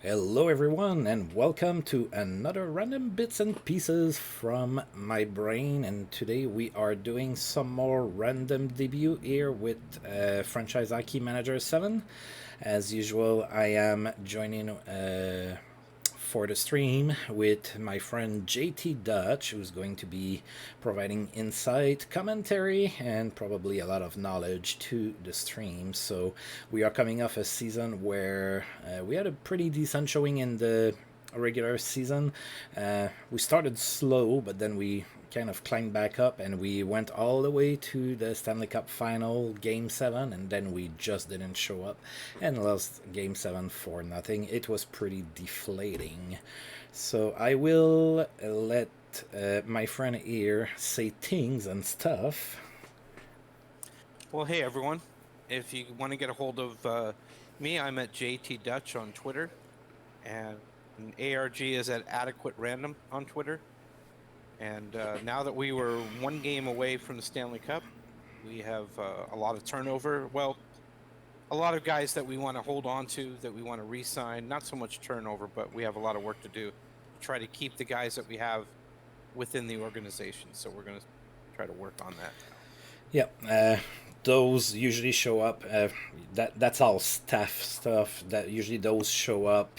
Hello, everyone, and welcome to another random bits and pieces from my brain. And today we are doing some more random debut here with Franchise Hockey Manager 7. As usual, I am joining for the stream with my friend JTDutch, who's going to be providing insight, commentary, and probably a lot of knowledge to the stream. So we are coming off a season where we had a pretty decent showing in the regular season. We started slow, but then we kind of climbed back up and we went all the way to the Stanley Cup final, Game 7, and then we just didn't show up and lost Game 7 for nothing. It was pretty deflating. So I will let my friend here say things and stuff. Well, hey everyone. If you want to get a hold of me, I'm at JTDutch on Twitter, and ARG is at Adequate Random on Twitter. And now that we were one game away from the Stanley Cup, we have a lot of turnover. Well, a lot of guys that we want to hold on to, that we want to re-sign. Not so much turnover, but we have a lot of work to do to try to keep the guys that we have within the organization. So we're going to try to work on that. Yep. Those usually show up. That's all staff stuff. That usually those show up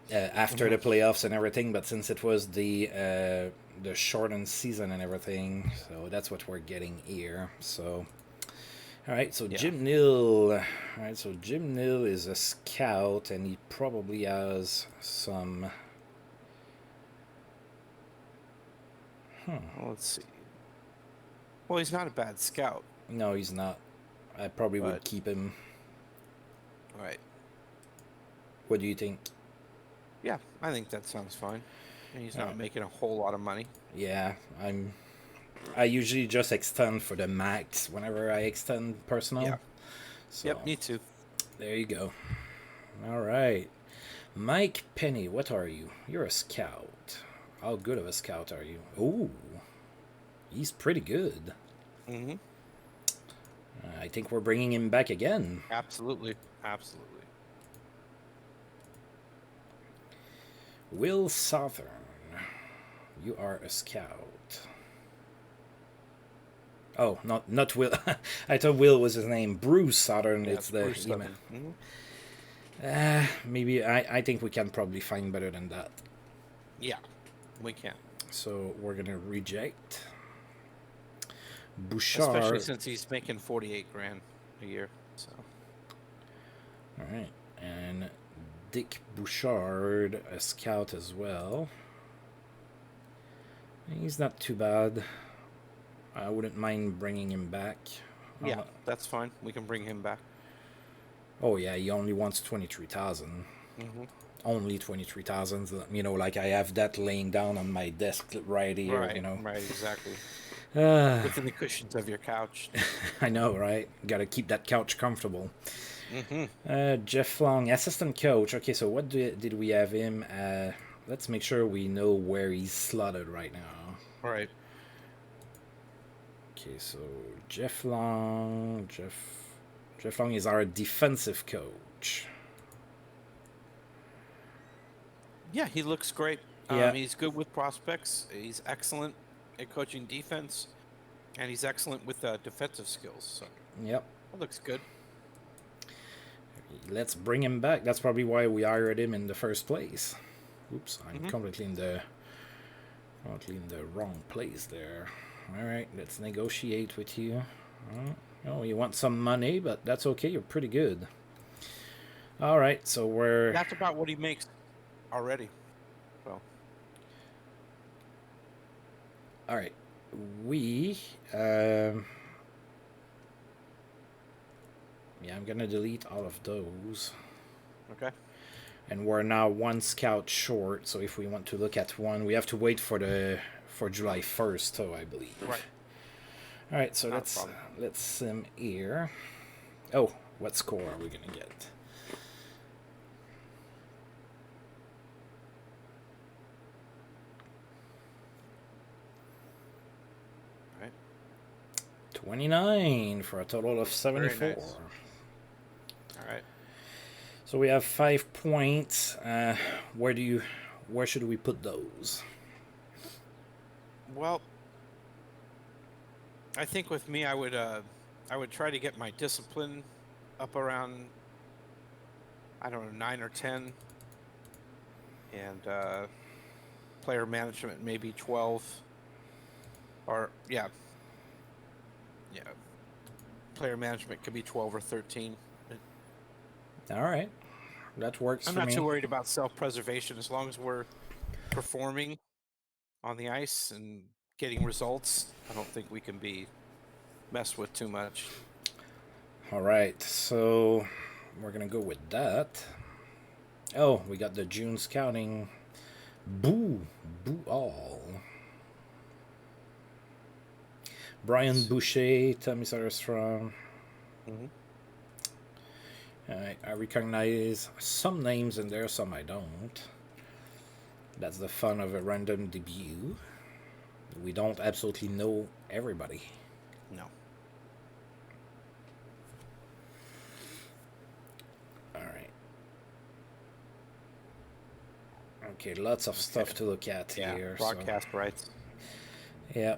after the playoffs and everything. But since it was the shortened season and everything, so that's what we're getting here. So, all right. So Yeah. Jim Neal. All right. So Jim Neal is a scout, and he probably has some. Well, let's see. Well, he's not a bad scout. No, he's not. I probably would But- keep him. Right. What do you think? Yeah, I think that sounds fine. And he's not making a whole lot of money. Yeah, I usually just extend for the max whenever I extend personal. Yeah. So, Yep, me too. there you go. All right. Mike Penny, what are you? You're a scout. How good of a scout are you? Ooh. He's pretty good. Mm-hmm. I think we're bringing him back again. Absolutely. Absolutely. Will Southern, you are a scout. Oh, not Will. I thought Will was his name. Bruce Southern. Yeah, it's the Bruce email. Southern. Mhm. Maybe I think we can probably find better than that. Yeah, we can. So we're gonna reject Bouchard. Especially since he's making 48 grand a year. So. All right, and Dick Bouchard, a scout as well. He's not too bad. I wouldn't mind bringing him back. Yeah, that's fine. We can bring him back. Oh yeah, he only wants 23,000. Mm-hmm. Only 23,000. You know, like I have that laying down on my desk right here. Right. You know. Right. Exactly. Uh, Within the cushions of your couch. I know, right? Got to keep that couch comfortable. Mm-hmm. Jeff Long, assistant coach. Okay, so what did we have him? Let's make sure we know where he's slotted right now. Right. Okay, so Jeff Long. Jeff Long is our defensive coach. Yeah, he looks great. Yeah. He's good with prospects. He's excellent at coaching defense, and he's excellent with defensive skills. So Yep. that looks good. Let's bring him back. That's probably why we hired him in the first place. Oops, I'm completely in the wrong place there. All right, let's negotiate with you. Oh, you want some money, but that's okay. You're pretty good. All right, so we're... That's about what he makes already. Well, All right, we... Yeah, I'm gonna delete all of those. okay. And we're now one scout short, so if we want to look at one, we have to wait for July 1st, though, I believe. Right. All right, so Not a problem. let's sim here. Oh, what score are we gonna get? Right. 29 for a total of 74. Nice. All right. So we have 5 points. Where should we put those? Well, I think with me, I would try to get my discipline up around, I don't know, 9 or 10, and player management maybe 12, or yeah, player management could be 12 or 13. All right, that works I'm for not me. too worried about self-preservation as long as we're performing on the ice and getting results. I don't think we can be messed with too much. All right, so we're gonna go with that. Oh, we got the June scouting. Boo, boo all. Brian Boucher, Tommy Soderstrom. Mm-hmm. I recognize some names in there, some I don't. That's the fun of a random debut. We don't absolutely know everybody. No. All right. Okay, lots of stuff to look at here. Broadcast rights. Yeah.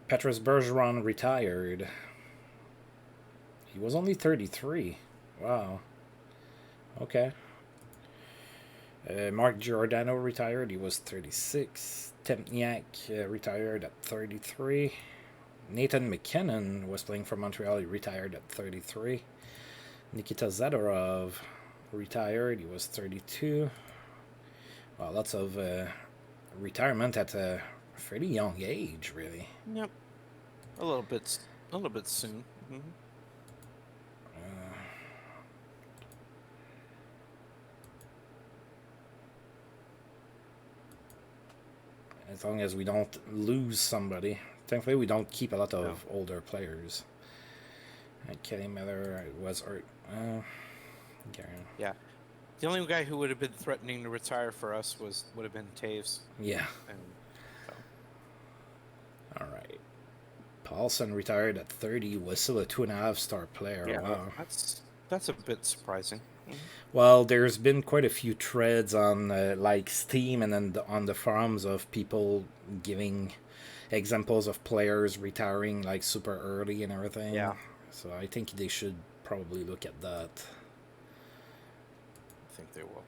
Petrus Bergeron retired. He was only 33. Wow. Okay. Mark Giordano retired. He was 36. Tempniak retired at 33. Nathan McKinnon was playing for Montreal. He retired at 33. Nikita Zadorov retired. He was 32. Wow, lots of retirement at a fairly young age, really. Yep. A little bit soon. Mm-hmm. As long as we don't lose somebody. Thankfully, we don't keep a lot of older players. Kelly Miller was yeah. The only guy who would have been threatening to retire for us would have been Taves. Yeah. And so. All right. Paulson retired at 30. Was still a 2.5-star player. Yeah, wow. That's a bit surprising. Mm-hmm. Well, there's been quite a few threads on like Steam and then on the forums of people giving examples of players retiring like super early and everything. Yeah. So I think they should probably look at that. I think they will.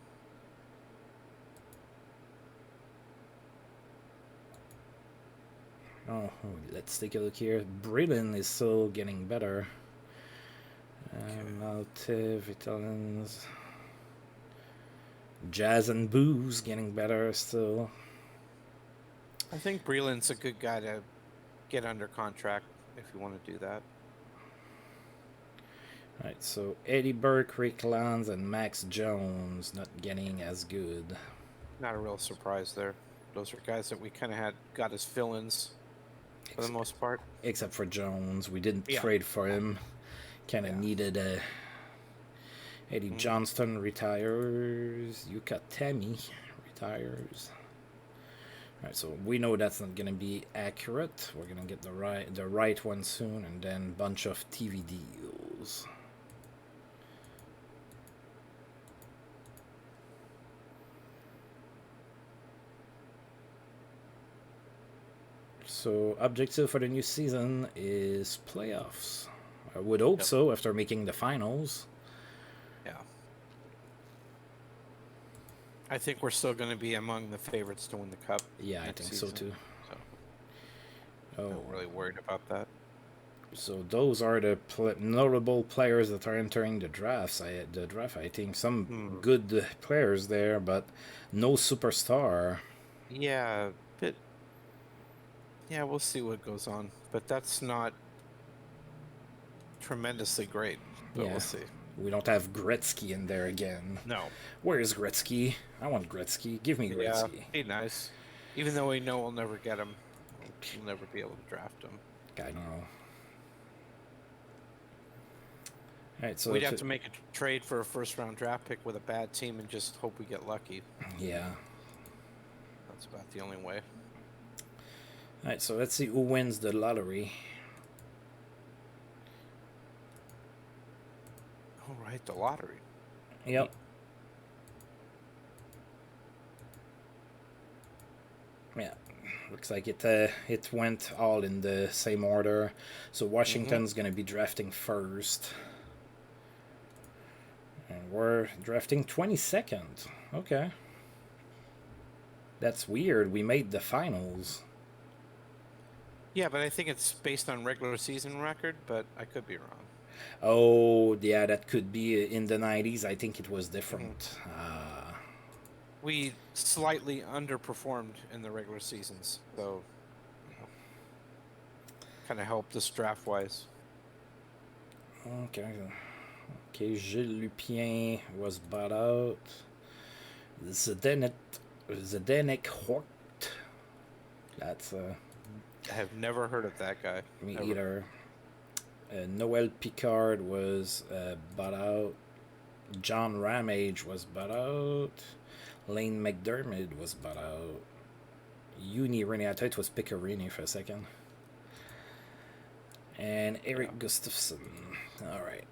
Oh, let's take a look here. Brayden is still getting better. Malte, Vitalians. Jazz and Booze getting better still. I think Breland's a good guy to get under contract if you want to do that. Alright, so Eddie Burke, Rick Lanz, and Max Jones not getting as good. Not a real surprise there. Those are guys that we kind of got as fill-ins for the most part. Except for Jones. We didn't trade for him. Kind of needed a... Eddie Johnston retires. Yuka Temi retires. Alright, so we know that's not going to be accurate. We're going to get the right one soon, and then bunch of TV deals. So objective for the new season is playoffs. I would hope so after making the finals. Yeah. I think we're still going to be among the favorites to win the cup. Yeah, I think so too. So I'm not really worried about that. So those are the notable players that are entering the draft. I think some good players there, but no superstar. Yeah, but yeah, we'll see what goes on. But that's not tremendously great. But we'll see. We don't have Gretzky in there again. No. Where is Gretzky? I want Gretzky. Give me Gretzky. Yeah, be nice. Even though we know we'll never get him. We'll never be able to draft him. I know. Alright, so we'd have to make a trade for a first-round draft pick with a bad team and just hope we get lucky. Yeah. That's about the only way. Alright, so let's see who wins the lottery. hit the lottery. Yep. Yeah. Looks like it went all in the same order. So Washington's going to be drafting first. And we're drafting 22nd. Okay. That's weird. We made the finals. Yeah, but I think it's based on regular season record, but I could be wrong. Oh, yeah, that could be in the 90s. I think it was different. We slightly underperformed in the regular seasons, so kind of helped us draft-wise. Okay. Okay, Gilles Lupien was bought out. Zdenek Hort. That's I have never heard of that guy. me ever. either. Noel Picard was bought out. John Ramage was bought out. Lane McDermott was bought out. Uni Rennie, I thought it was Picarini for a second. And Eric Gustafson. All right.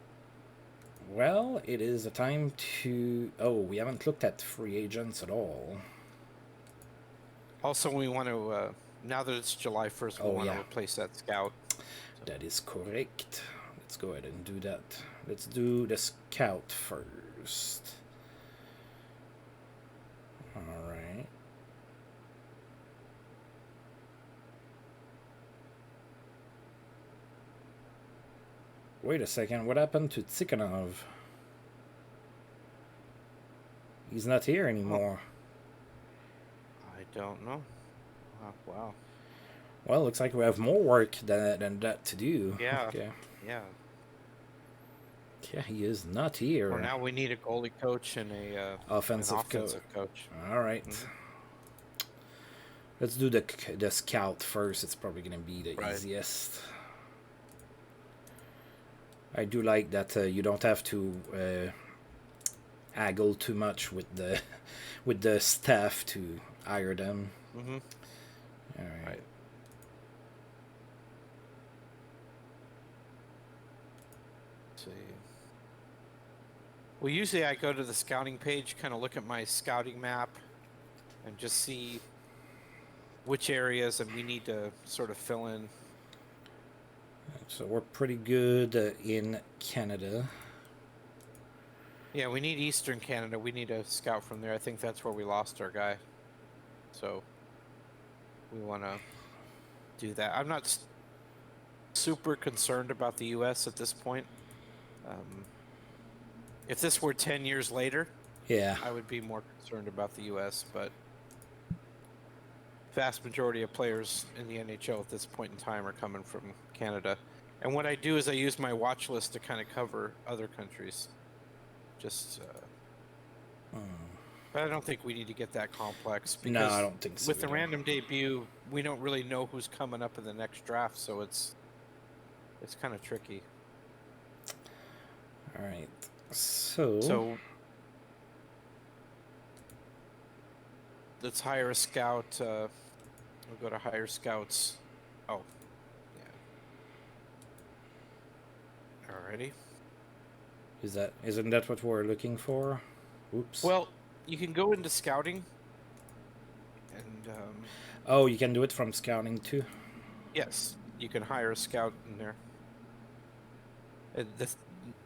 Well, it is a time to... Oh, we haven't looked at free agents at all. Also, we want to, now that it's July 1st, we want to replace that scout. That is correct. Let's go ahead and do that. Let's do the scout first. All right. Wait a second. What happened to Tsikhanov? He's not here anymore. I don't know. Wow. Well, looks like we have more work than that to do. Yeah. Okay. Yeah. Yeah, he is not here. Well, now we need a goalie coach and a offensive coach. All right. Let's do the scout first. It's probably going to be the easiest. I do like that you don't have to haggle too much with the staff to hire them. Mm-hmm. All right. See. Well, usually I go to the scouting page, kind of look at my scouting map, and just see which areas that we need to sort of fill in. So we're pretty good in Canada. Yeah, we need Eastern Canada. We need a scout from there. I think that's where we lost our guy. So we want to do that. I'm not super concerned about the U.S. at this point. If this were 10 years later, I would be more concerned about the U.S., but vast majority of players in the NHL at this point in time are coming from Canada. And what I do is I use my watch list to kind of cover other countries. But I don't think we need to get that complex. Because no, I don't think so. With the random debut, we don't really know who's coming up in the next draft, so it's kind of tricky. All right. So let's hire a scout. We'll go to hire scouts. Oh, yeah. Alrighty. Isn't that what we're looking for? Oops. Well, you can go into scouting, and oh, you can do it from scouting too. Yes, you can hire a scout in there.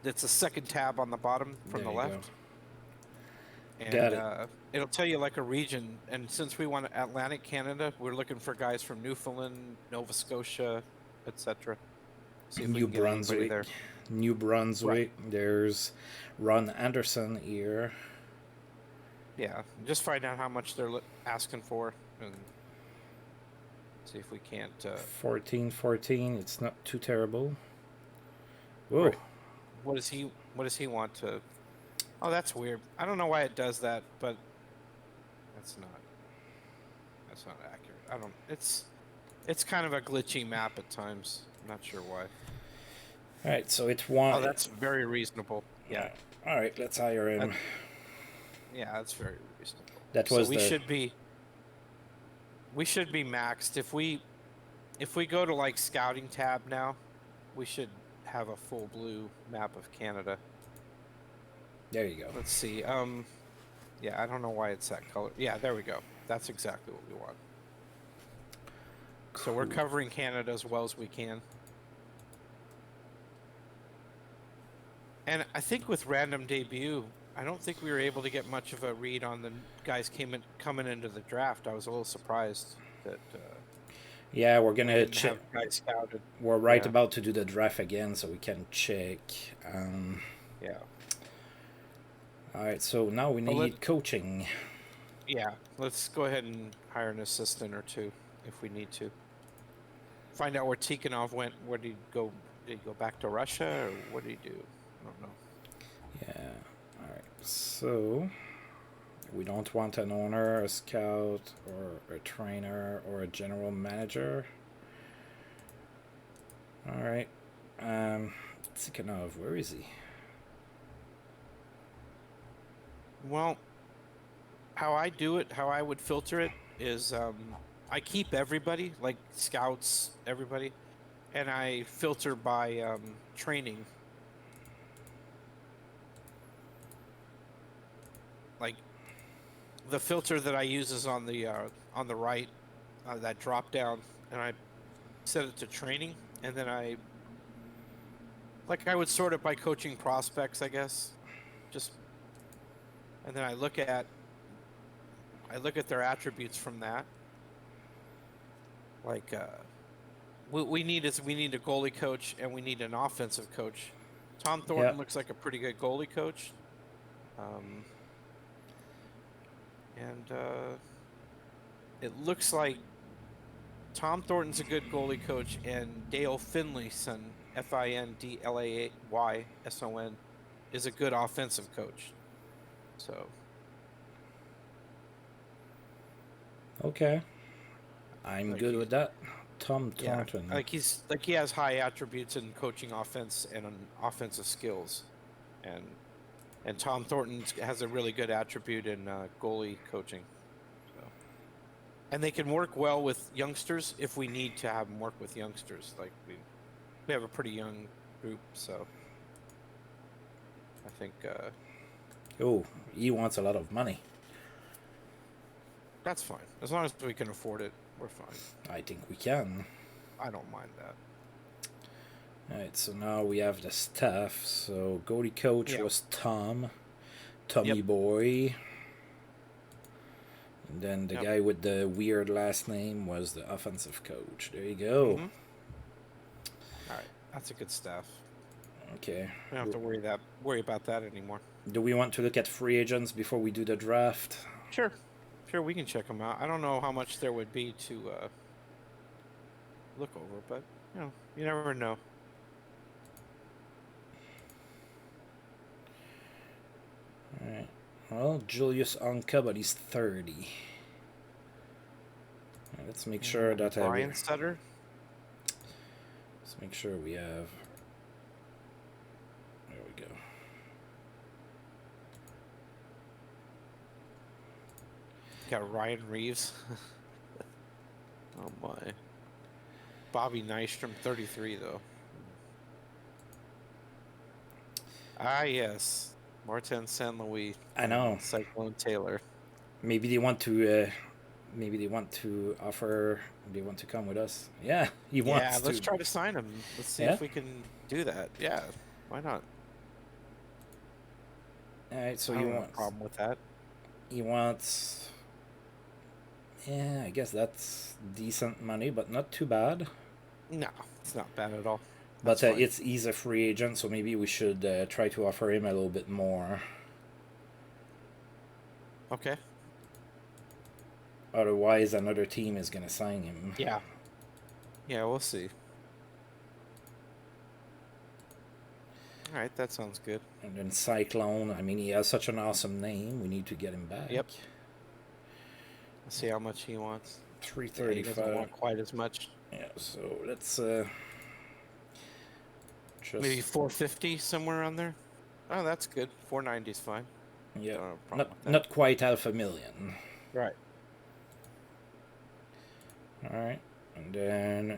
It's a second tab on the bottom from the left. And got it. It'll tell you like a region. And since we want Atlantic Canada, we're looking for guys from Newfoundland, Nova Scotia, etc. New Brunswick. New Brunswick. Right. There's Ron Anderson here. Yeah, just find out how much they're asking for and see if we can't. 14. It's not too terrible. Whoa. Right. What does he want to? Oh, that's weird. I don't know why it does that, but that's not accurate. I don't. It's kind of a glitchy map at times. I'm not sure why. All right, so it's one. Oh, that's very reasonable. Yeah. All right, let's hire him. Yeah, that's very reasonable. That was so we should be maxed. If we go to like scouting tab now, we should have a full blue map of Canada. There you go. Let's see. Yeah, I don't know why it's that color. Yeah, there we go. That's exactly what we want. So we're Cool. covering Canada as well as we can. And I think with random debut, I don't think we were able to get much of a read on the guys coming into the draft. I was a little surprised that Yeah, we're we gonna didn't check. have guys scouted. We're right Yeah. about to do the draft again, so we can check. Yeah. All right, so now we Well, need coaching. Yeah, let's go ahead and hire an assistant or two if we need to. Find out where Tikhonov went. Where did he go? Did he go back to Russia, or what did he do? I don't know. Yeah. All right. So we don't want an owner, a scout, or a trainer, or a general manager. All right. Tikhonov, where is he? Well, how I do it, how I would filter it is I keep everybody, like scouts, everybody, and I filter by training. Like the filter that I use is on the right, that drop down, and I set it to training, and then I would sort it by coaching prospects, I guess. Just and then I look at their attributes from that. Like we need a goalie coach and we need an offensive coach. Tom Thornton looks like a pretty good goalie coach. It looks like Tom Thornton's a good goalie coach, and Dale Finlayson, Findlayson, is a good offensive coach. So. Okay. I'm good with that. Tom Thornton. Yeah, he has high attributes in coaching offense and on offensive skills, and Tom Thornton has a really good attribute in goalie coaching. So. And they can work well with youngsters if we need to have them work with youngsters. Like we have a pretty young group, so I think. Oh, he wants a lot of money. That's fine. As long as we can afford it, we're fine. I think we can. I don't mind that. Alright, so now we have the staff. So goalie coach was Tommy Boy. And then the guy with the weird last name was the offensive coach. There you go. Mm-hmm. Alright, that's a good staff. Okay. We don't have to worry about that anymore. Do we want to look at free agents before we do the draft? Sure, we can check them out. I don't know how much there would be to look over, but you never know. All right. Well, Julius Onka, but he's 30. Right, let's make sure that Brian Sutter. Let's make sure we have. There we go. Got Ryan Reeves. Oh my. Bobby Nystrom, 33 though. Ah yes, Martin St. Louis. I know. Cyclone Taylor. Maybe they want to. Maybe they want to offer. They want to come with us. Yeah, he wants. Yeah, let's try to sign him. Let's see if we can do that. Yeah, why not? All right, so I he don't have wants. a problem with that. He wants. Yeah, I guess that's decent money, but not too bad. No, it's not bad at all. But he's a free agent, so maybe we should try to offer him a little bit more. Okay. Otherwise, another team is going to sign him. Yeah. Yeah, we'll see. All right, that sounds good. And then Cyclone, I mean, he has such an awesome name. We need to get him back. Yep. Let's see how much he wants. 335. He doesn't want quite as much. Yeah, so let's just maybe 450 somewhere on there. Oh, that's good. 490 is fine. Yeah, not quite $500,000. Right. All right. And then,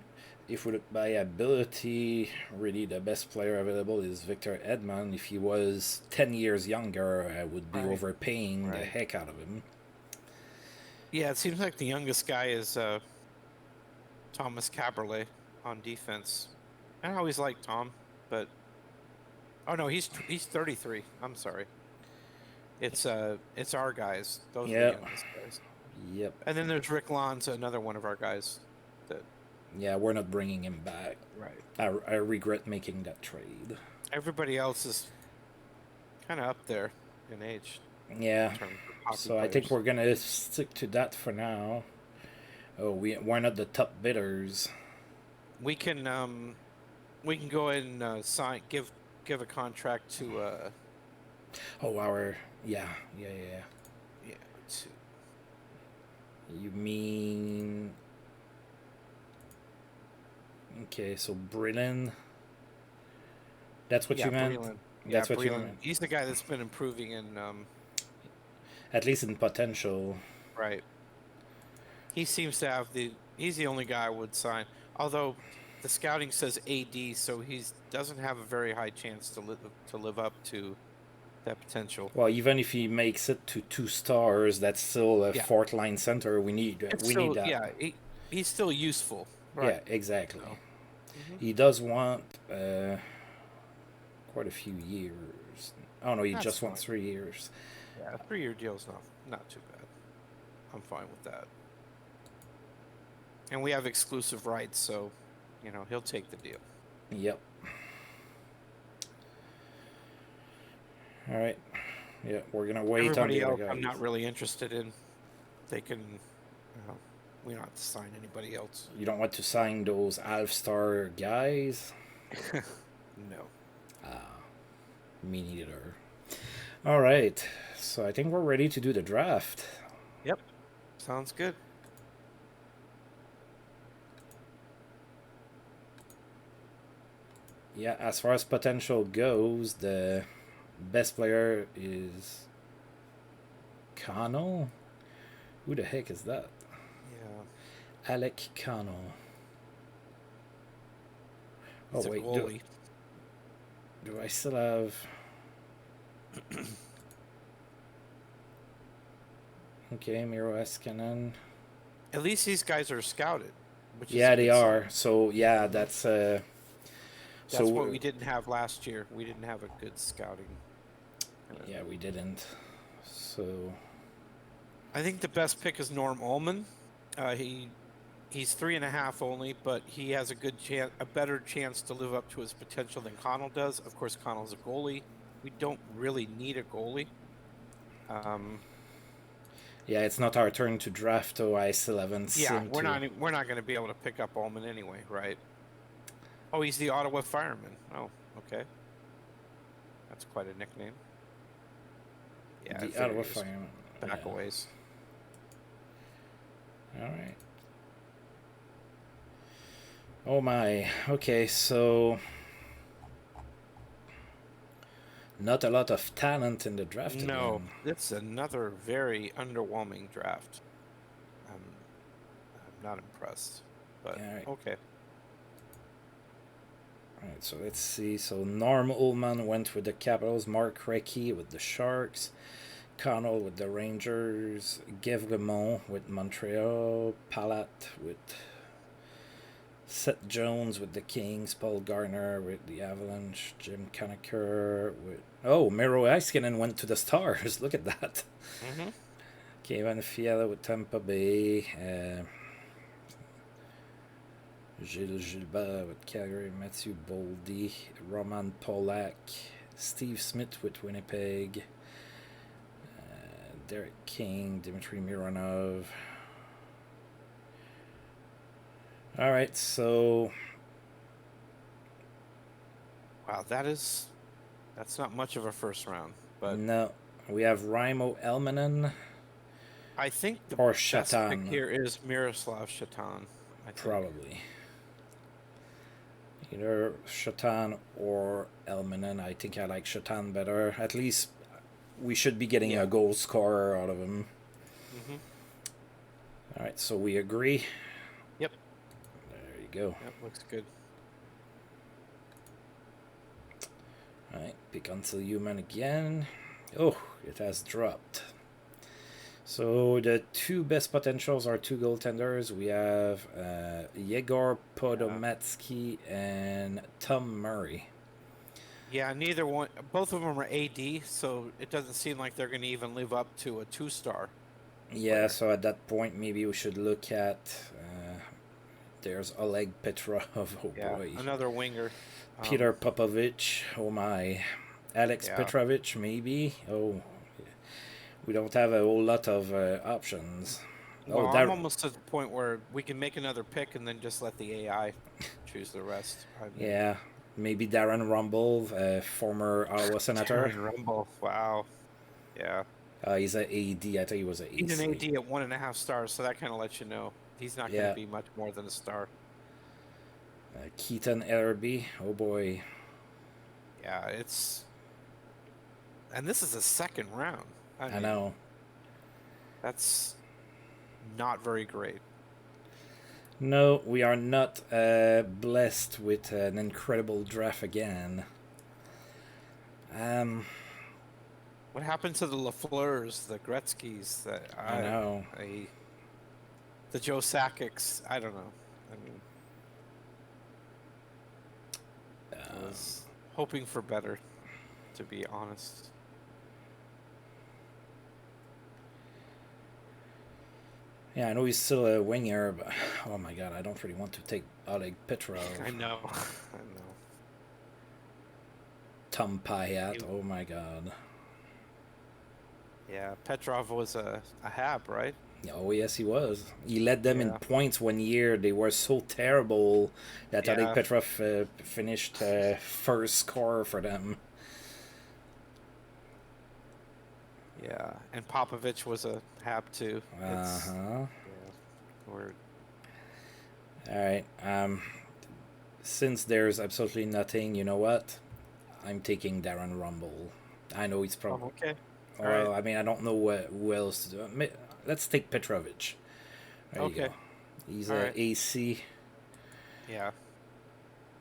if we look by ability, really the best player available is Victor Edmond. If he was 10 years younger, I would be overpaying the heck out of him. Yeah, it seems like the youngest guy is Thomas Caberlet on defense. I always liked Tom, but oh no, he's 33. I'm sorry. It's our guys. Those are the youngest guys. Yep. And then there's Rick Lon's another one of our guys. Yeah, we're not bringing him back. Right. I regret making that trade. Everybody else is kind of up there in age. Yeah. So I think we're gonna stick to that for now. Oh, we're not the top bidders. We can go ahead and sign give a contract to Yeah. You mean? Okay, so Brillen. That's what you meant. Breland. That's what you meant. He's the guy that's been improving in. At least in potential. Right. He seems to have he's the only guy I would sign. Although the scouting says AD, so he doesn't have a very high chance to live up to that potential. Well, even if he makes it to 2 stars, that's still a fourth line center. We need that. Yeah, he's still useful. Right. Yeah, exactly. So, he does want quite a few years. Oh no, he just wants 3 years. Yeah, a 3-year deal's not too bad. I'm fine with that. And we have exclusive rights, so he'll take the deal. Yep. All right. Yeah, we're gonna wait Everybody on else the other guys. I'm not really interested in. They can, we don't have to sign anybody else. You don't want to sign those half-star guys? No. Me neither. All right. So I think we're ready to do the draft. Yep. Sounds good. Yeah, as far as potential goes, the best player is Connell. Who the heck is that? Yeah. Alec Connell. He's a goalie. Do I still have... Okay, Miro Eskinen. At least these guys are scouted. Yeah, they are. So, yeah, that's... That's what we didn't have last year. We didn't have a good scouting. Yeah, we didn't. So... I think the best pick is Norm Ullman. He's 3.5 only, but he has a better chance to live up to his potential than Connell does. Of course, Connell's a goalie. We don't really need a goalie. Yeah, it's not our turn to draft, though. I still haven't seen. Yeah, we're not going to be able to pick up Ullman anyway, right? Oh, he's the Ottawa Fireman. Oh, okay. That's quite a nickname. Yeah, the Ottawa Fireman. Back a ways. All right. Oh my. Okay, so not a lot of talent in the draft. No, again. It's another very underwhelming draft. I'm not impressed, but right. Okay. All right, so let's see. So Norm Ullman went with the Capitals, Mark Recchi with the Sharks, Connell with the Rangers, Guevremont with Montreal, Palat with Seth Jones with the Kings, Paul Garner with the Avalanche, Jim Conacher with... Oh, Miro Heiskanen went to the Stars. Look at that. Mm-hmm. Kevin Fiala with Tampa Bay, Gilles Gilbert with Calgary, Matthew Boldy, Roman Polak, Steve Smith with Winnipeg, Derek King, Dmitry Mironov. All right, so... Wow, that's not much of a first round, but... No, we have Raimo Elmanen. I think the or best Shatan. pick here is Miroslav Shatan. Probably. Either Shatan or Elmanen. I think I like Shatan better. At least we should be getting a goal scorer out of him. Mm-hmm. All right, so we agree. Yep. go. That looks good. Alright, pick Until Human again. Oh, it has dropped. So the two best potentials are two goaltenders. We have Yegor Podomatsky and Tom Murray. Yeah, neither one. Both of them are AD, so it doesn't seem like they're going to even live up to a 2-star. Yeah, player. so at that point, maybe we should look at. There's Oleg Petrov. Oh Yeah, boy. another winger. Peter Popovich. Oh my. Alex Yeah. Petrovich, maybe. Oh, we don't have a whole lot of options. Well, Oh, I'm almost at the point where we can make another pick and then just let the AI choose the rest. Yeah, maybe Darren Rumble, former Ottawa Senator. Darren Rumble. Wow. Yeah. He's an AD. I thought he was an AC. He's an AD at 1.5 stars, so that kind of lets you know he's not going to be much more than a star. Keaton Ellerby. Oh boy. Yeah, it's. And this is a second round. I know. That's not very great. No, we are not blessed with an incredible draft again. What happened to the Lafleurs, the Gretzkys, I know. The Joe Sakic's? I don't know. I was hoping for better, to be honest. Yeah, I know he's still a winger, but oh my god, I don't really want to take Oleg Petrov. I know. Tom Payat, oh my god. Yeah, Petrov was a Hab, right? Oh yes, he was. He led them in points one year. They were so terrible that Oleg Petrov finished first scorer for them. Yeah, and Popovich was a Hab too. Uh-huh. Word. All right. Since there's absolutely nothing, you know what? I'm taking Darren Rumble. I know he's probably... okay. Well, I mean, I don't know who else to do. Let's take Petrovich. There you go. He's an AC. Yeah.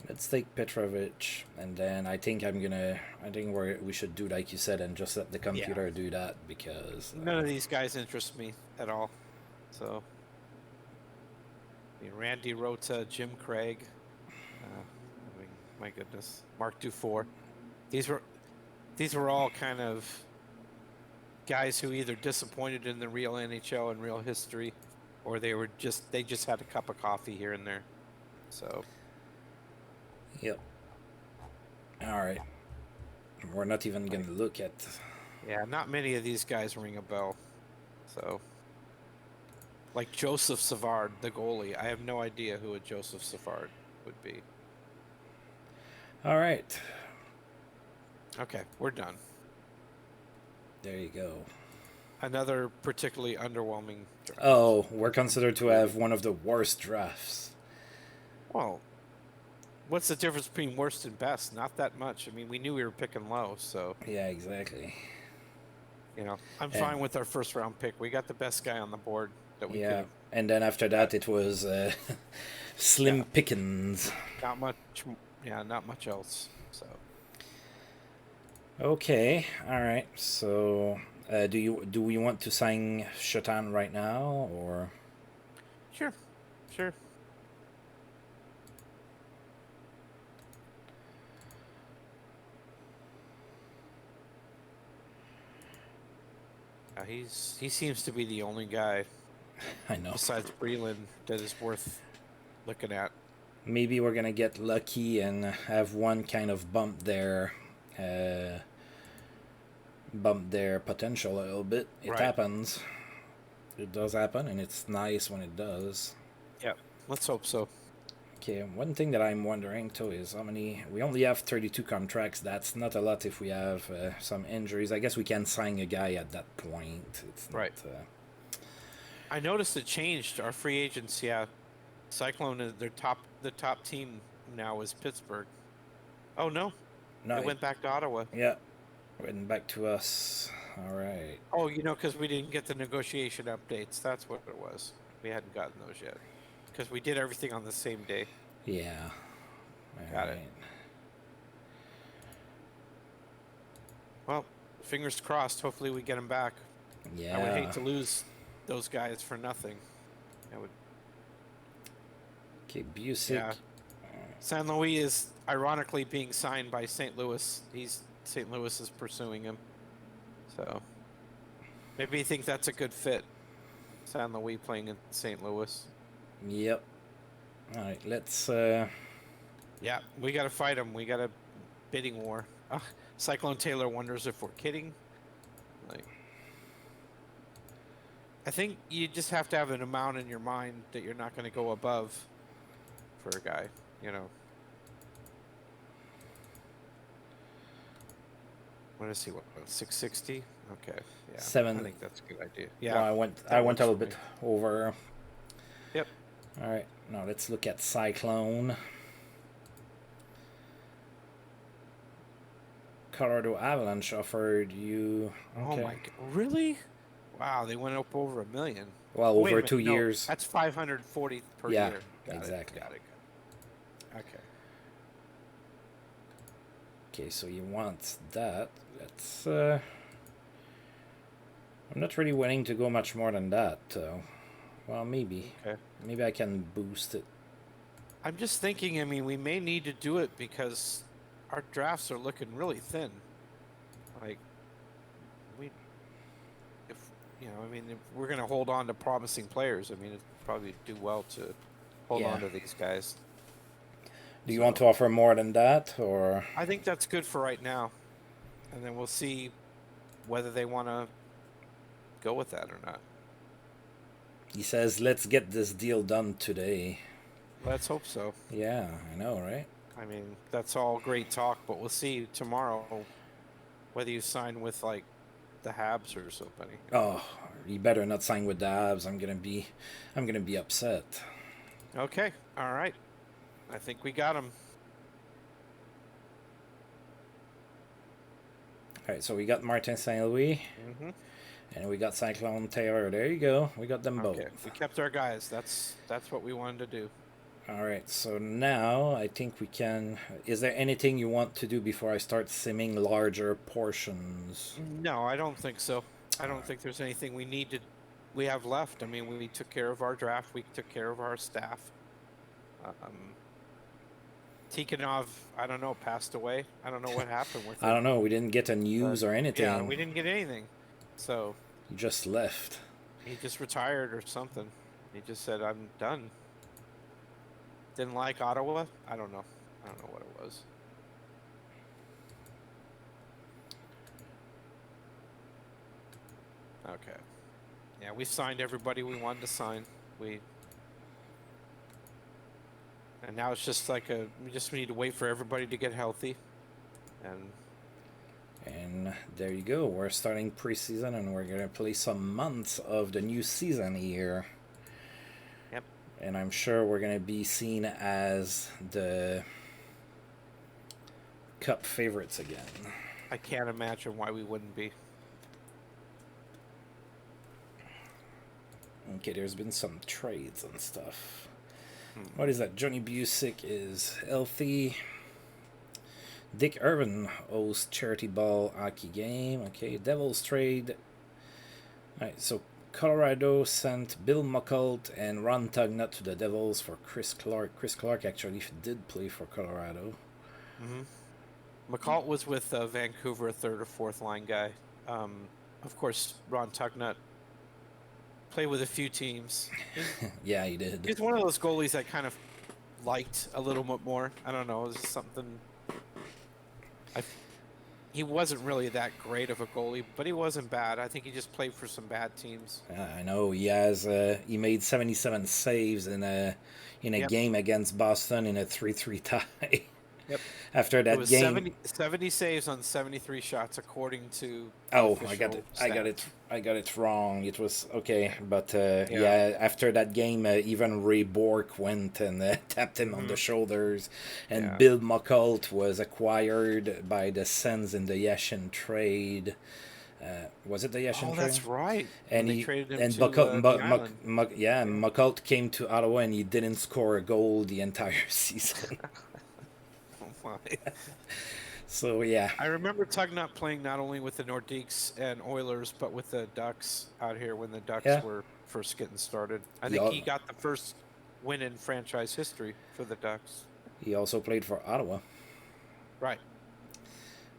Let's take Petrovich, and then I think we should do like you said, and just let the computer do that, because none of these guys interest me at all. So, Randy Rota, Jim Craig. My goodness, Mark Dufour. These were all kind of guys who either disappointed in the real NHL and real history, or they just had a cup of coffee here and there. So. Yep. All right. We're not even going to look at... Yeah, not many of these guys ring a bell. So, like Joseph Savard, the goalie. I have no idea who a Joseph Savard would be. All right. Okay, we're done. There you go. Another particularly underwhelming draft. Oh, we're considered to have one of the worst drafts. Well, what's the difference between worst and best? Not that much. I mean, we knew we were picking low, so... Yeah, exactly. I'm fine with our first round pick. We got the best guy on the board that we could. And then after that, it was slim pickings. Not much else, so... Okay, all right. So, do we want to sign Shatan right now, or? Sure. He seems to be the only guy. I know. Besides Breland, that is worth looking at. Maybe we're gonna get lucky and have one kind of bump their potential a little bit. It happens. It does happen, and it's nice when it does. Yeah, let's hope so. Okay, one thing that I'm wondering too is how many... We only have 32 contracts. That's not a lot if we have some injuries. I guess we can sign a guy at that point. It's not, I noticed it changed our free agents. Yeah, Cyclone, the top team now is Pittsburgh. Oh no, it went back to Ottawa. Yeah, went back to us. All right. Oh, because we didn't get the negotiation updates. That's what it was. We hadn't gotten those yet because we did everything on the same day. Yeah. Got it. Well, fingers crossed. Hopefully we get him back. Yeah. I would hate to lose those guys for nothing. I would. Okay, Busick. Yeah. San Luis is ironically being signed by St. Louis. St. Louis is pursuing him. So maybe you think that's a good fit. San Luis playing in St. Louis. Yep. All right, let's. Yeah, we got to fight him. We got a bidding war. Cyclone Taylor wonders if we're kidding. Like, I think you just have to have an amount in your mind that you're not going to go above for a guy, you know. What is he? What, 660? Okay, yeah. 7. I think that's a good idea. Yeah, well, I went a little bit over. Yep. All right, now let's look at Cyclone. Colorado Avalanche offered you. Okay. Oh my god! Really? Wow, they went up over $1 million. Well, Wait a over minute, 2 no, years. That's $540 per Yeah, year. exactly. Got it. Okay. Okay, so you want that. Let's. I'm not really willing to go much more than that. Well, maybe. Okay. Maybe I can boost it. I'm just thinking. I mean, we may need to do it because our drafts are looking really thin. Like, if we're gonna hold on to promising players, I mean, it'd probably do well to hold on to these guys. Do you want to offer more than that, or? I think that's good for right now, and then we'll see whether they want to go with that or not. He says, "Let's get this deal done today." Let's hope so. Yeah, I know, right? I mean, that's all great talk, but we'll see tomorrow whether you sign with like the Habs or somebody. Oh, you better not sign with the Habs. I'm gonna be upset. Okay, all right. I think we got him. All right, so we got Martin St. Louis, and we got Cyclone Taylor. There you go. We got them both. We kept our guys. That's what we wanted to do. All right, so now I think we can. Is there anything you want to do before I start simming larger portions? No, I don't think so. I don't think there's anything we have left. I mean, we took care of our draft. We took care of our staff. Tikhonov, I don't know, passed away. I don't know what happened with him. I don't know. We didn't get a news or anything. Yeah, we didn't get anything. So he just left. He just retired or something. He just said, "I'm done." Didn't like Ottawa? I don't know. I don't know what it was. Okay. Yeah, we signed everybody we wanted to sign. And now it's just like we just need to wait for everybody to get healthy. And there you go. We're starting preseason, and we're going to play some months of the new season here. Yep. And I'm sure we're going to be seen as the Cup favorites again. I can't imagine why we wouldn't be. Okay, there's been some trades and stuff. What is that? Johnny Busick is healthy. Dick Irvin hosts charity ball hockey game. Okay, Devils trade. Alright, so Colorado sent Bill Muckalt and Ron Tugnut to the Devils for Chris Clark. Chris Clark actually did play for Colorado. McCall was with Vancouver, a third or fourth line guy. Of course, Ron Tugnut played with a few teams. Yeah, he did. He's one of those goalies I kind of liked a little bit more. I don't know, it was something. He wasn't really that great of a goalie, but he wasn't bad. I think he just played for some bad teams. I know he has. He made 77 saves in a game against Boston in a 3-3 tie. Yep. After that game, 70 saves on 73 shots, according to. Oh, I got it wrong. It was okay, but yeah. After that game, even Ray Bourque went and tapped him on the shoulders, and Bill Muckalt was acquired by the Sens in the Yashin trade. Was it the Yashin Oh, trade? that's right. And When they he traded him and to the island. Muckalt came to Ottawa and he didn't score a goal the entire season. Oh my. So yeah, I remember Tugnutt playing not only with the Nordiques and Oilers, but with the Ducks out here when the Ducks yeah, were first getting started. I he, think al- he got the first win in franchise history for the Ducks. he also played for Ottawa. Right.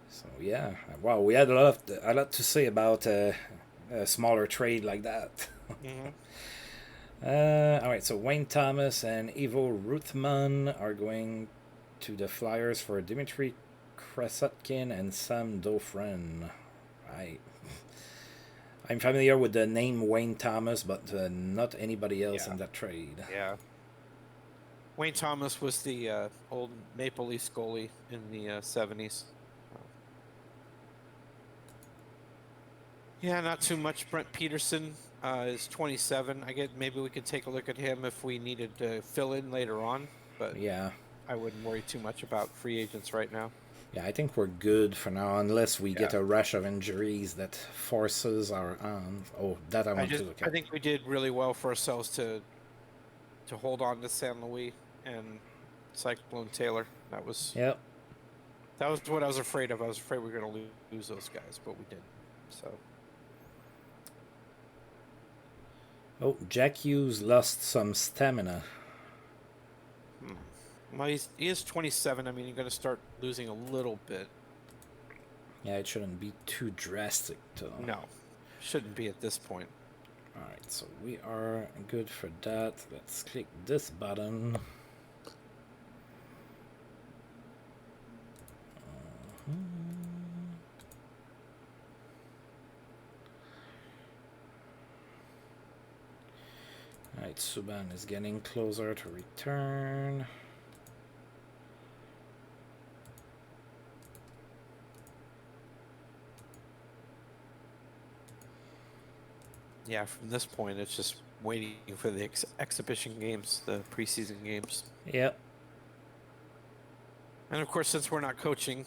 So yeah, wow, we had a lot to say about a smaller trade like that. Mm-hmm. All right, so Wayne Thomas and Ivo Ruthman are going to the Flyers for Dmitry Krasotkin and Sam Dauphren. I'm familiar with the name Wayne Thomas, but not anybody else in that trade. Yeah. Wayne Thomas was the old Maple Leafs goalie in the 70s. Yeah, not too much. Brent Peterson is 27. I get maybe we could take a look at him if we needed to fill in later on, but Yeah. I wouldn't worry too much about free agents right now. Yeah, I think we're good for now, unless we get a rush of injuries that forces our on. Oh, that I want to look at. I think we did really well for ourselves to hold on to San Luis and Cyclone Taylor. That was what I was afraid of. I was afraid we were going to lose those guys, but we didn't. So. Oh, Jack Hughes lost some stamina. Well, he is 27. I mean, you're going to start losing a little bit. Yeah, it shouldn't be too drastic, though. No, shouldn't be at this point. All right, so we are good for that. Let's click this button. Alright, Subban is getting closer to return. Yeah, from this point, it's just waiting for the exhibition games, the preseason games. Yep. And of course, since we're not coaching,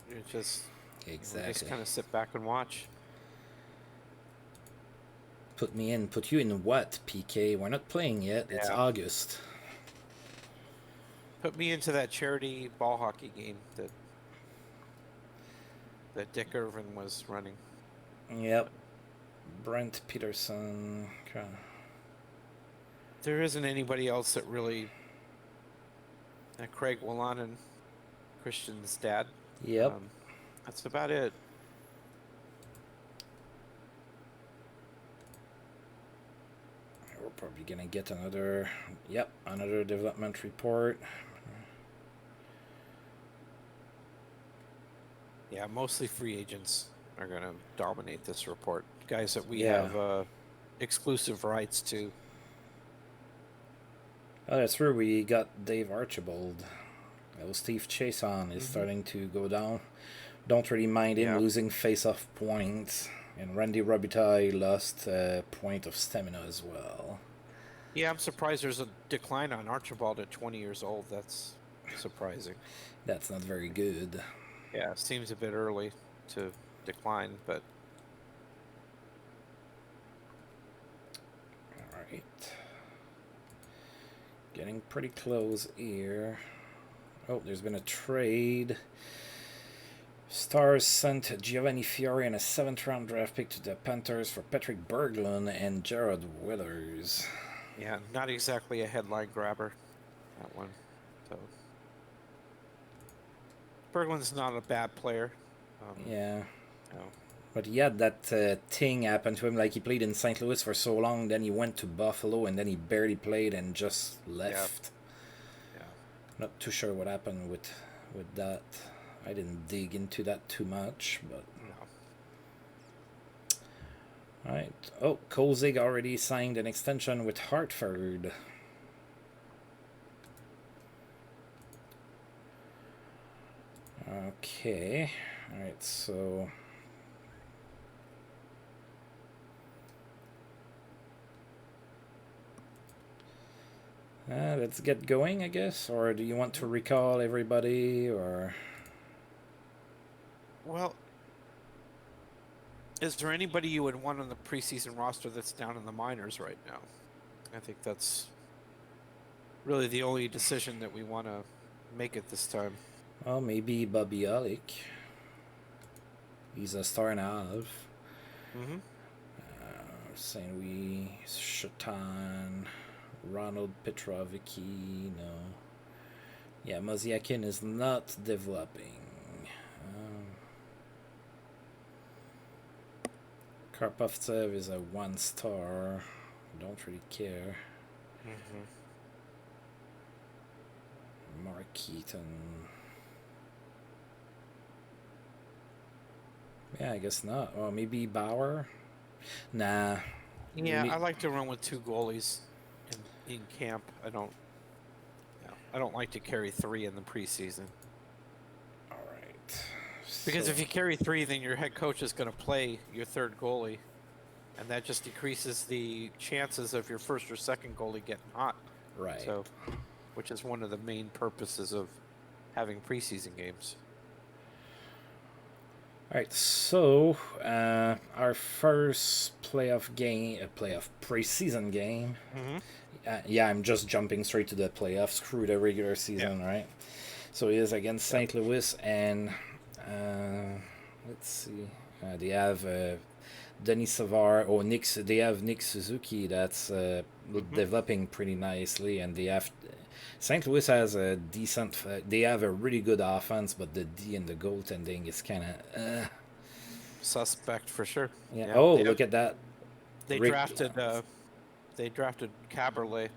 you just kind of sit back and watch. Put you in what, PK? We're not playing yet. It's August. Put me into that charity ball hockey game that Dick Irvin was running. Yep. Brent Peterson. Okay. There isn't anybody else that really. Craig Willanen, Christian's dad. Yep. That's about it. We're probably gonna get another development report. Yeah, mostly free agents are gonna dominate this report. Guys that we have exclusive rights to. Oh, that's where we got Dave Archibald. Steve Chason is starting to go down. Don't really mind him losing face-off points. And Randy Robitaille lost a point of stamina as well. Yeah, I'm surprised there's a decline on Archibald at 20 years old. That's surprising. That's not very good. Yeah, it seems a bit early to decline, but... Alright. Getting pretty close here. Oh, there's been a trade. Stars sent Giovanni Fiore and a 7th-round draft pick to the Panthers for Patrick Berglund and Jared Withers. Yeah, not exactly a headline grabber, that one. So Berglund's not a bad player. Yeah. No. But he had that thing happen to him, like he played in St. Louis for so long, then he went to Buffalo, and then he barely played and just left. Yeah. Not too sure what happened with that. I didn't dig into that too much, but... No. Alright. Oh, Kozig already signed an extension with Hartford. Okay. Alright, so... let's get going, I guess. Or do you want to recall everybody, or... Well, Is there anybody you would want on the preseason roster that's down in the minors right now? I think that's really the only decision that we want to make at this time. Well, maybe Bobby Olick. He's a star and a half. Mm-hmm. St. Louis, Shatan, Ronald Petrovicki, no. Yeah, Mozyakin is not developing. Karpovtsev is a 1-star. Don't really care. Mm-hmm. Mark Keaton. Yeah, I guess not. Well, maybe Bauer. Nah. Yeah, Maybe. I like to run with 2 goalies in camp. I don't like to carry 3 in the preseason. All right. Because So- if you carry 3, then your head coach is going to play your 3rd goalie, and that just decreases the chances of your 1st or 2nd goalie getting hot. Right. So, which is one of the main purposes of having preseason games. All right, so our first playoff preseason game. Mm-hmm. Yeah, I'm just jumping straight to the playoffs. Screw the regular season, right? So it is against St. Louis, and let's see. They have Denis Savard or Nick. They have Nick Suzuki that's developing pretty nicely, and they have St. Louis has a decent. They have a really good offense, but the D and the goaltending is kind of Suspect for sure. yeah. Yeah, Oh, they look at that! They Rick- drafted Caberlet,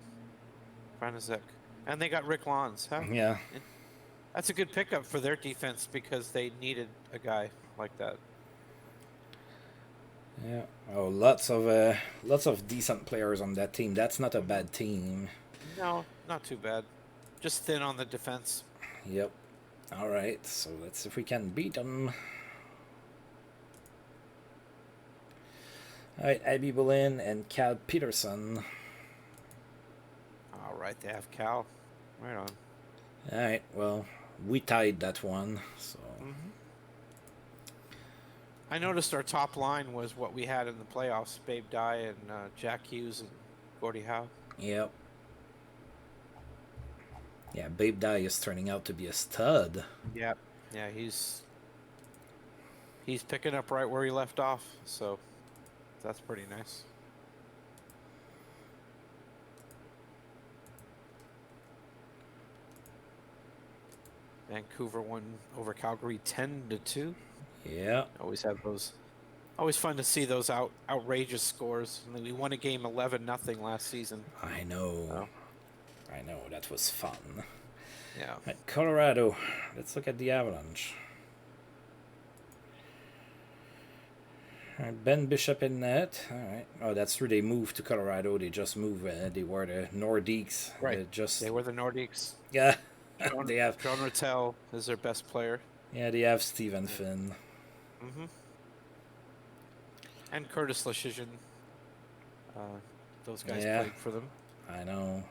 Franizek, and they got Rick Lons. Huh? Yeah, That's a good pickup for their defense because they needed a guy like that. yeah. Oh, lots of decent players on that team. That's not a bad team. No, not too bad. Just thin on the defense. Yep. All right. So let's see if we can beat them. All right, Abby Boleyn and Cal Peterson. All right, they have Cal. Right on. All right. Well, we tied that one. So Mm-hmm. I noticed our top line was what we had in the playoffs: Babe Dye and Jack Hughes and Gordie Howe. yep. Yeah, Babe Dye is turning out to be a stud. Yeah, he's picking up right where he left off. So that's pretty nice. Vancouver won over Calgary 10-2. Yeah. Always have those. Always fun to see those outrageous scores. I mean, we won a game 11-0 last season. I know. Oh. I know. That was fun. Yeah. Right, Colorado. Let's look at the Avalanche. All right, Ben Bishop in net. All right. Oh, that's true. They moved to Colorado. They just moved. They were the Nordiques. Right. They were the Nordiques. Yeah. John, They have. John Rattel is their best player. Yeah, they have Steven Finn. Mm-hmm. And Curtis Leschyshyn. Those guys Yeah. played for them. I know.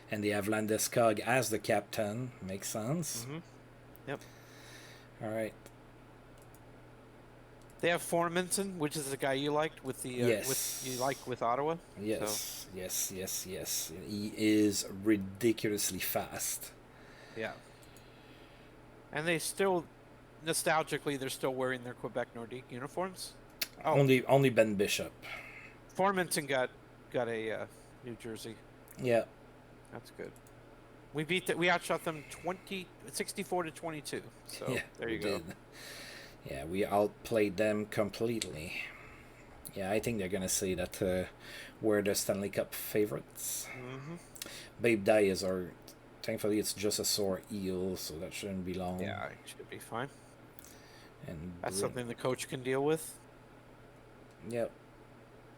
And they have Landeskog as the captain. Makes sense. Mm-hmm. Yep. All right. They have Formanton, which is the guy you liked with the Yes. with Ottawa. Yes. Yes. He is ridiculously fast. Yeah. And they still, nostalgically, they're still wearing their Quebec Nordique uniforms. Oh, Only Ben Bishop. Formanton got a New Jersey. Yeah. That's good. We outshot them 64-22. So Yeah, there you we go. did. Yeah, we outplayed them completely. Yeah, I think they're gonna say that we're the Stanley Cup favorites. Mm-hmm. Babe Dye is our. Thankfully, it's just a sore heel, so that shouldn't be long. Yeah, it should be fine. And That's something the coach can deal with. Yep.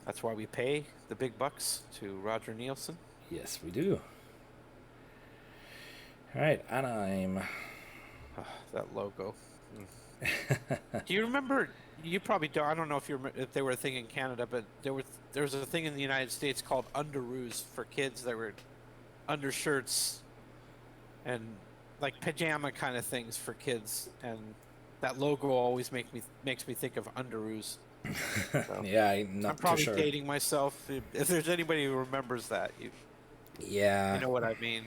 That's why we pay the big bucks to Roger Nielsen. Yes, we do. All right, Anaheim. That logo. Do you remember? You probably don't. I don't know if they were a thing in Canada, but there was a thing in the United States called underoos for kids that were undershirts and like pajama kind of things for kids, and That logo always makes me think of Underoos. So, Yeah, I'm I'm not too probably sure. dating myself. If there's anybody who remembers that, you Yeah, know what I mean.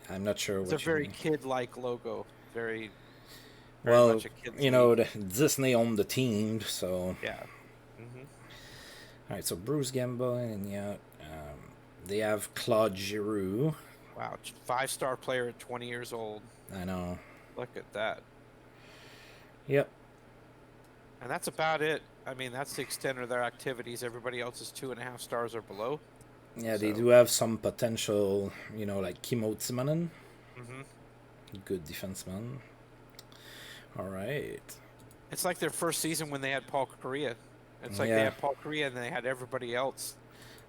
I'm not sure It's a what you very mean. kid-like logo. Very Well, much a kid's league. Disney owned the team, so. Yeah. Hmm. All right, so Bruce Gamble, and yeah, they have Claude Giroux. Wow, 5-star player at 20 years old. I know. Look at that. Yep. And that's about it. I mean, that's the extent of their activities. Everybody else is 2.5 stars or below. Yeah, they So, do have some potential, like Kimmo Timonen, hmm good defenseman. All right. it's like their first season when they had Paul Correa. It's like they Yeah, had Paul Correa and they had everybody else.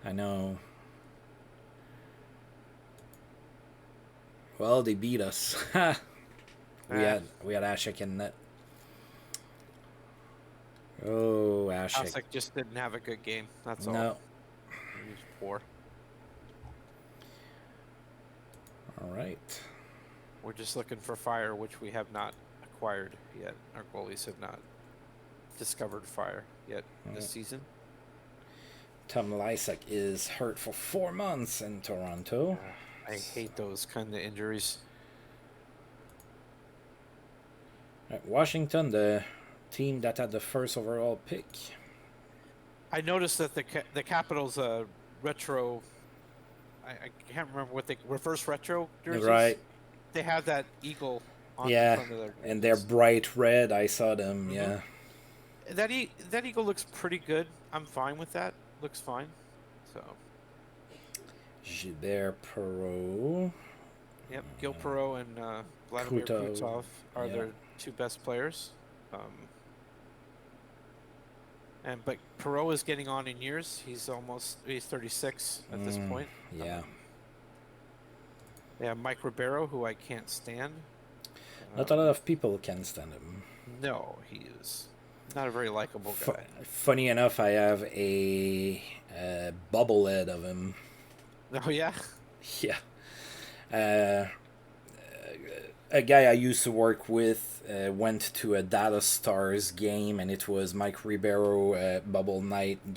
I know. Well, they beat us. we Eh, had Ashik in net. Oh, Ashik. Hasek just didn't have a good game. That's all. No. He was poor. All right. We're just looking for fire, which we have not acquired yet. Our goalies have not discovered fire yet this season. Tom Lysak is hurt for 4 months in Toronto. I hate those kind of injuries. Right, Washington, the team that had the first overall pick. I noticed that the Capitals retro. I can't remember what they reverse retro jerseys. Right. They have that eagle on the Yeah, front of their and they're bright red. I saw them. Yeah. That eagle looks pretty good. I'm fine with that. Looks fine. So. Gilbert Perreault. Yep, Gil Perreault and Vladimir Krutov are their two best players. But Perreault is getting on in years. He's 36 at this point. Yeah. They have Mike Ribeiro, who I can't stand. Not a lot of people can stand him. No, he is not a very likable guy. Funny enough, I have a bobblehead of him. Oh, yeah? Yeah. A guy I used to work with went to a Dallas Stars game, and it was Mike Ribeiro bobblehead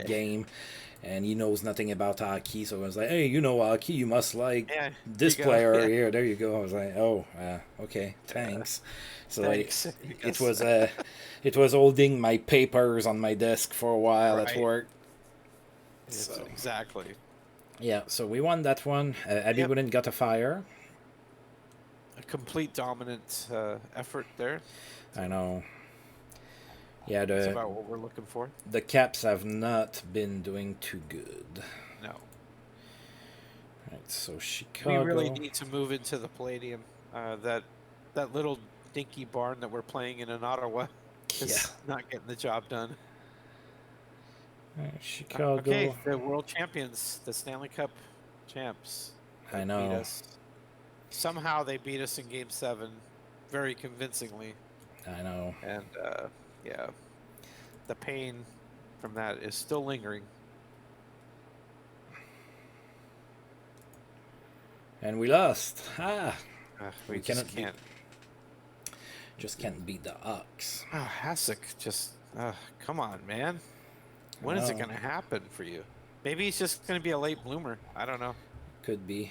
game, and he knows nothing about hockey. So I was like, "Hey, you know hockey? You must like this player here." There you go. I was like, "Oh, okay, thanks." So thanks. it was holding my papers on my desk for a while at work. So. Exactly. Yeah, so we won that one. Abby Wooden got a fire. A complete dominant effort there. I know. Yeah, that's about what we're looking for. The Caps have not been doing too good. No. Right, so Chicago. We really need to move into the Palladium. That little dinky barn that we're playing in Ottawa is not getting the job done. Right, Chicago. Okay, the world champions, the Stanley Cup champs. I know. Beat us. Somehow they beat us in Game 7, very convincingly. I know. And yeah, the pain from that is still lingering. And we lost. We just can't. Just can't beat the Ox. Hasek, just come on, man. When is it going to happen for you? Maybe he's just going to be a late bloomer. I don't know. Could be.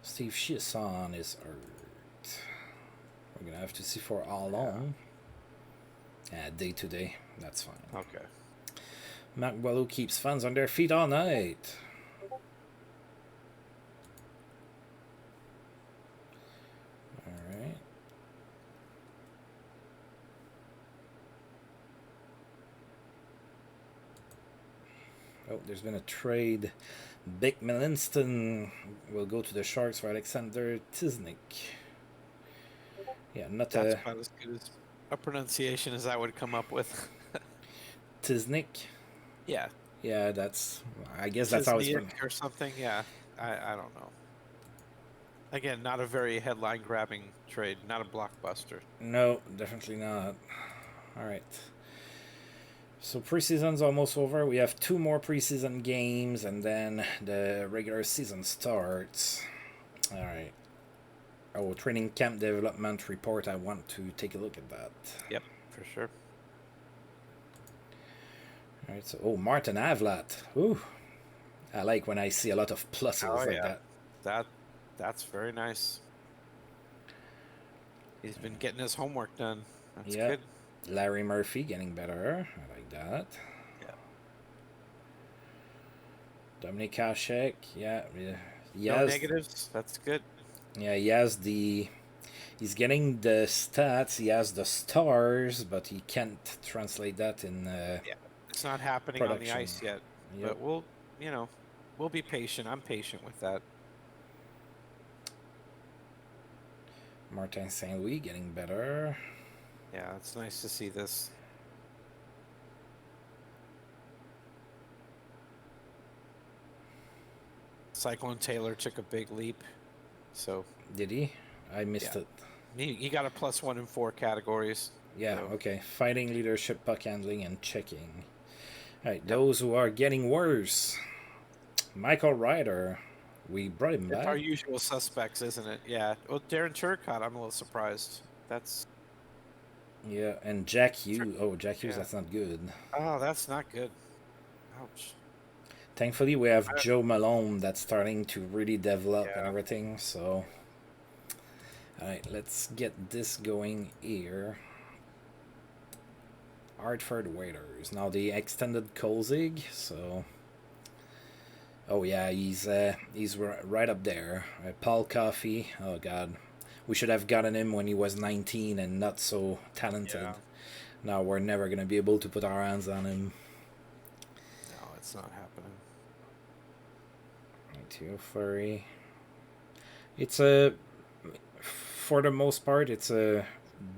Steve Chiasson is hurt. We're going to have to see for how long. Day to day. That's fine. Okay. Mark Boileau keeps fans on their feet all night. All right. Oh, there's been a trade. Bick Melinston will go to the Sharks for Alexander Tiznik. Yeah, not That's about as good as a pronunciation as I would come up with. Tiznik? Yeah. Yeah, I guess that's how it's pronounced. Or something, yeah. I don't know. Again, not a very headline-grabbing trade, not a blockbuster. No, definitely not. All right. So preseason's almost over. We have 2 more preseason games, and then the regular season starts. All right. Oh, training camp development report. I want to take a look at that. Yep, for sure. All right. So, oh, Martin Avlat. Ooh, I like when I see a lot of pluses like that. That's very nice. He's been getting his homework done. That's Yeah. good. Larry Murphy getting better. I like that. Yeah. Dominic Hasek. Yeah. No negatives. That's good. Yeah, he's getting the stats, he has the stars, but he can't translate that in It's not happening production. on the ice yet. Yep. But we'll be patient. I'm patient with that. Martin St. Louis getting better. Yeah, it's nice to see this. Cyclone Taylor took a big leap. So Did he? I missed it. He got a +1 in 4 categories. Yeah, so. Okay. Fighting, leadership, puck handling, and checking. All right, those who are getting worse. Michael Ryder. We brought him back. It's our usual suspects, isn't it? Yeah. Well, Darren Turcotte, I'm a little surprised. That's... Yeah, and Jack Hughes. Oh, Jack Hughes, that's not good. Oh, that's not good. Ouch. Thankfully, we have Joe Malone that's starting to really develop and everything, so... Alright, let's get this going here. Hartford Waiters. Now, they extended Kolzig, so... Oh, yeah, he's right up there. Paul Coffey. Oh, God. We should have gotten him when he was 19 and not so talented. Yeah. Now we're never going to be able to put our hands on him. No, it's not happening. Too furry. It's for the most part, it's a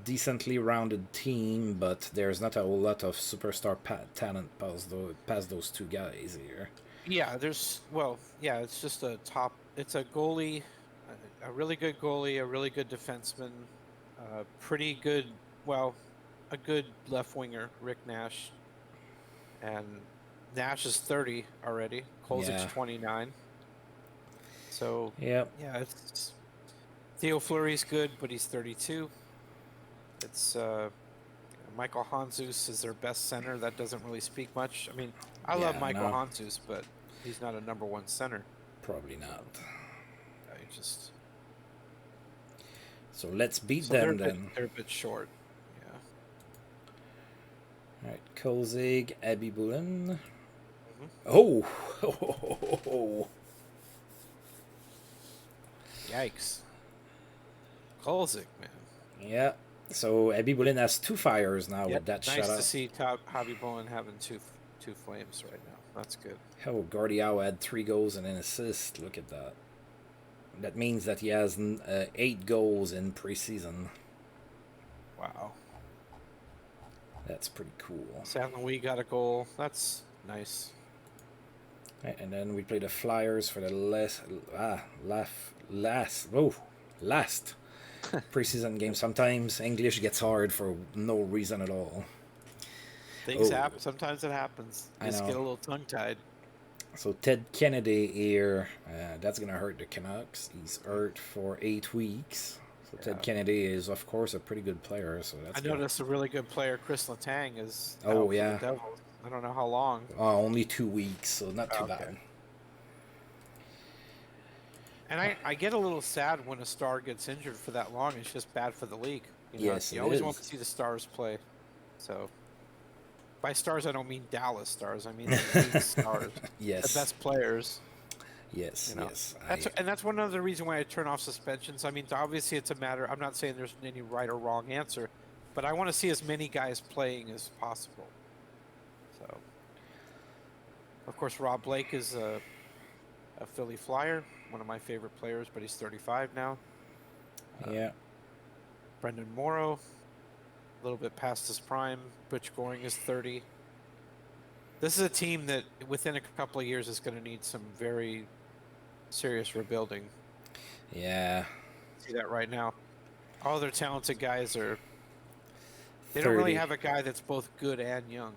decently rounded team, but there's not a whole lot of superstar talent past those two guys here. Yeah, it's just it's a goalie, a really good goalie, a really good defenseman, pretty good, a good left winger, Rick Nash. And Nash is 30 already. Kolzig's 29. So, it's Theo Fleury's good, but he's 32. It's Michael Hanzus is their best center. That doesn't really speak much. I mean, I love Michael Hanzus, but he's not a #1 center. Probably not. So let's beat them then. They're a bit short. Yeah. All right, Kolzig, Abby Bullen. Oh. Yikes. Kolzig, man. Yeah. So Abby Bullen has 2 fires now with that shutout. Nice to see Hobby Bullen having two flames right now. That's good. Oh, Gordie Howe had 3 goals and an assist. Look at that. That means that he has 8 goals in preseason. Wow. That's pretty cool. St. Louis got a goal. That's nice. Right, and then we play the Flyers for the last preseason game. Sometimes English gets hard for no reason at all. Things happen. Sometimes it happens. Just get a little tongue-tied. So Ted Kennedy here, that's going to hurt the Canucks. He's hurt for 8 weeks. So Ted Kennedy is, of course, a pretty good player. So that's noticed a really good player, Chris Letang, is out for the Devils. I don't know how long. Only 2 weeks, so not too bad. And I get a little sad when a star gets injured for that long. It's just bad for the league. Yes, you always want to see the Stars play. So, by Stars, I don't mean Dallas Stars. I mean the league Stars. Yes. The best players. Yes, yes. That's one other reason why I turn off suspensions. I mean, obviously it's a matter. I'm not saying there's any right or wrong answer, but I want to see as many guys playing as possible. So, of course, Rob Blake is a Philly Flyer, one of my favorite players, but he's 35 now. Yeah. Brendan Morrow, a little bit past his prime. Butch Goring is 30. This is a team that within a couple of years is going to need some very serious rebuilding. Yeah. See that right now. All their talented guys are... They 30. don't really have a guy that's both good and young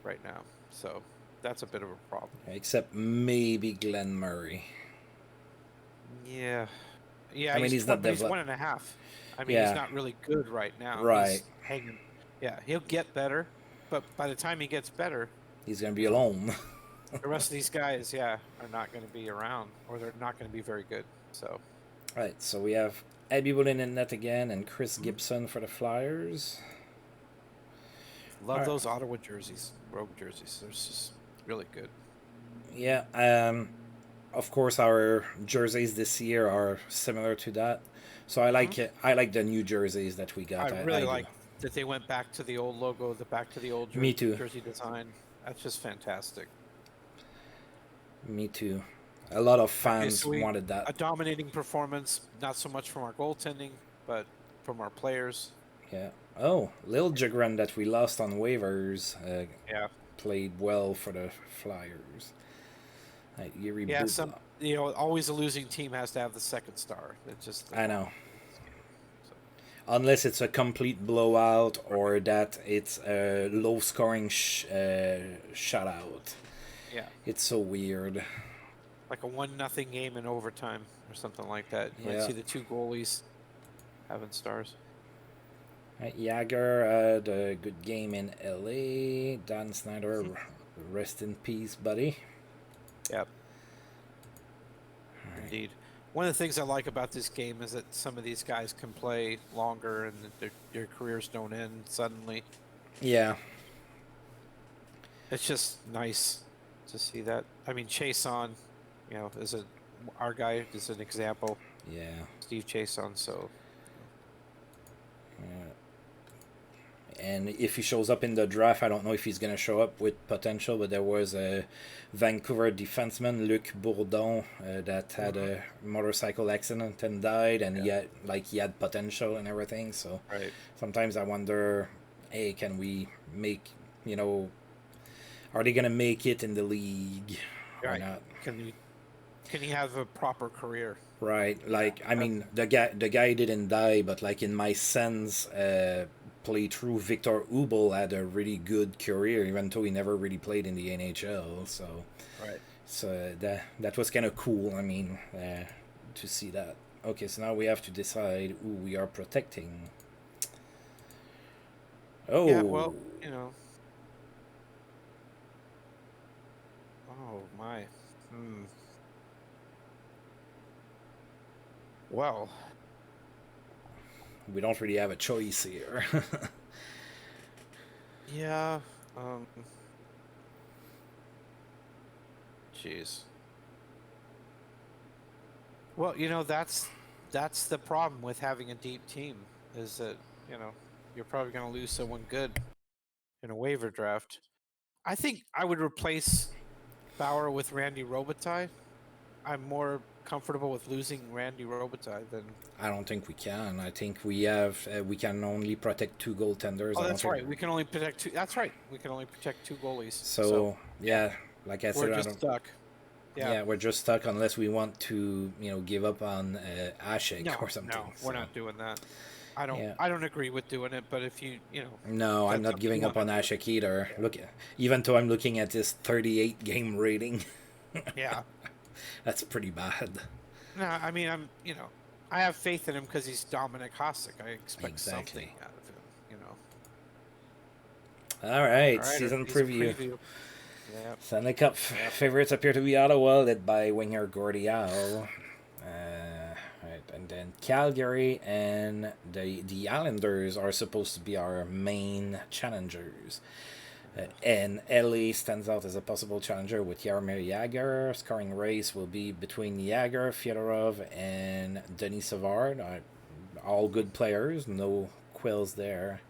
right now. So that's a bit of a problem. Except maybe Glenn Murray. Yeah. Yeah, I mean, he's not he's developed. 1.5. I mean, he's Yeah, not really good right now. right. He's hanging. Yeah, he'll get better, but by the time he gets better, He's gonna be you know, alone. the rest of these guys, yeah, are not going to be around, or they're not going to be very good. So, Right. So we have Abby Bullen in net again, and Chris Mhm. Gibson for the Flyers. All Love right. those Ottawa jerseys, rogue jerseys. They're just really good. Yeah. Of course, our jerseys this year are similar to that. So I Hmm like it. I like the new jerseys that we I got. really I do. like that they went back to the old logo, back to the old Me too. jersey design. That's just fantastic. Me too. A lot of Okay, fans so wanted that. a dominating performance, not so much from our goaltending, but from our players. Yeah. Oh, Lil Jagran that we lost on waivers Yeah, played well for the Flyers. Yuri yeah. Bubla. Always a losing team has to have the second star. It's just the I norm. know. So, Unless it's a complete blowout or that it's a low scoring shutout. yeah, It's so weird. like a 1-0 game in overtime or something like that. You might Yeah. see the two goalies having stars. Jagger had a good game in LA. Dan Snyder, rest in peace, buddy. Yep, indeed. One of the things I like about this game is that some of these guys can play longer and that their careers don't end suddenly. Yeah. It's just nice to see that. I mean, Chason, is our guy is an example. Yeah. Steve Chason. So And if he shows up in the draft, I don't know if he's going to show up with potential, but there was a Vancouver defenseman, Luc Bourdon, that had a motorcycle accident and died, and he had potential and everything. So right. sometimes I wonder, hey, can we make, are they going to make it in the league or Right. not? Can he have a proper career? Right. Like, I mean, the guy didn't die, but like in my sense, playthrough, Victor Ubel had a really good career, even though he never really played in the NHL. Right. So that was kind of cool. I mean, to see that. Okay, so now we have to decide who we are protecting. Oh. Yeah. Well, Oh my. Well. We don't really have a choice here. Yeah. Jeez. Well, that's the problem with having a deep team is that you're probably going to lose someone good in a waiver draft. I think I would replace Bauer with Randy Robitaille. I'm more comfortable with losing Randy Robitaille than. I don't think we can. I think we can only protect two goaltenders. Oh, that's right. We can only protect two. That's right. We can only protect two goalies. So yeah, like I said, we're just stuck. Yeah, we're just stuck unless we want to, give up on Ashik or something. No, we're not doing that. I don't agree with doing it, but if No, I'm not giving up on Ashik either. Yeah. Look, even though I'm looking at his 38 game rating. Yeah. That's pretty bad. No, I mean I have faith in him because he's Dominic Hasek. I expect something out of him. All right, season preview. Yep. Stanley Cup favorites appear to be Ottawa, led by winger Gordie Howe. Right, and then Calgary and the Islanders are supposed to be our main challengers. And LA stands out as a possible challenger with Jaromir Jagr. Scoring race will be between Jagr, Fyodorov, and Denis Savard. All good players, no quills there.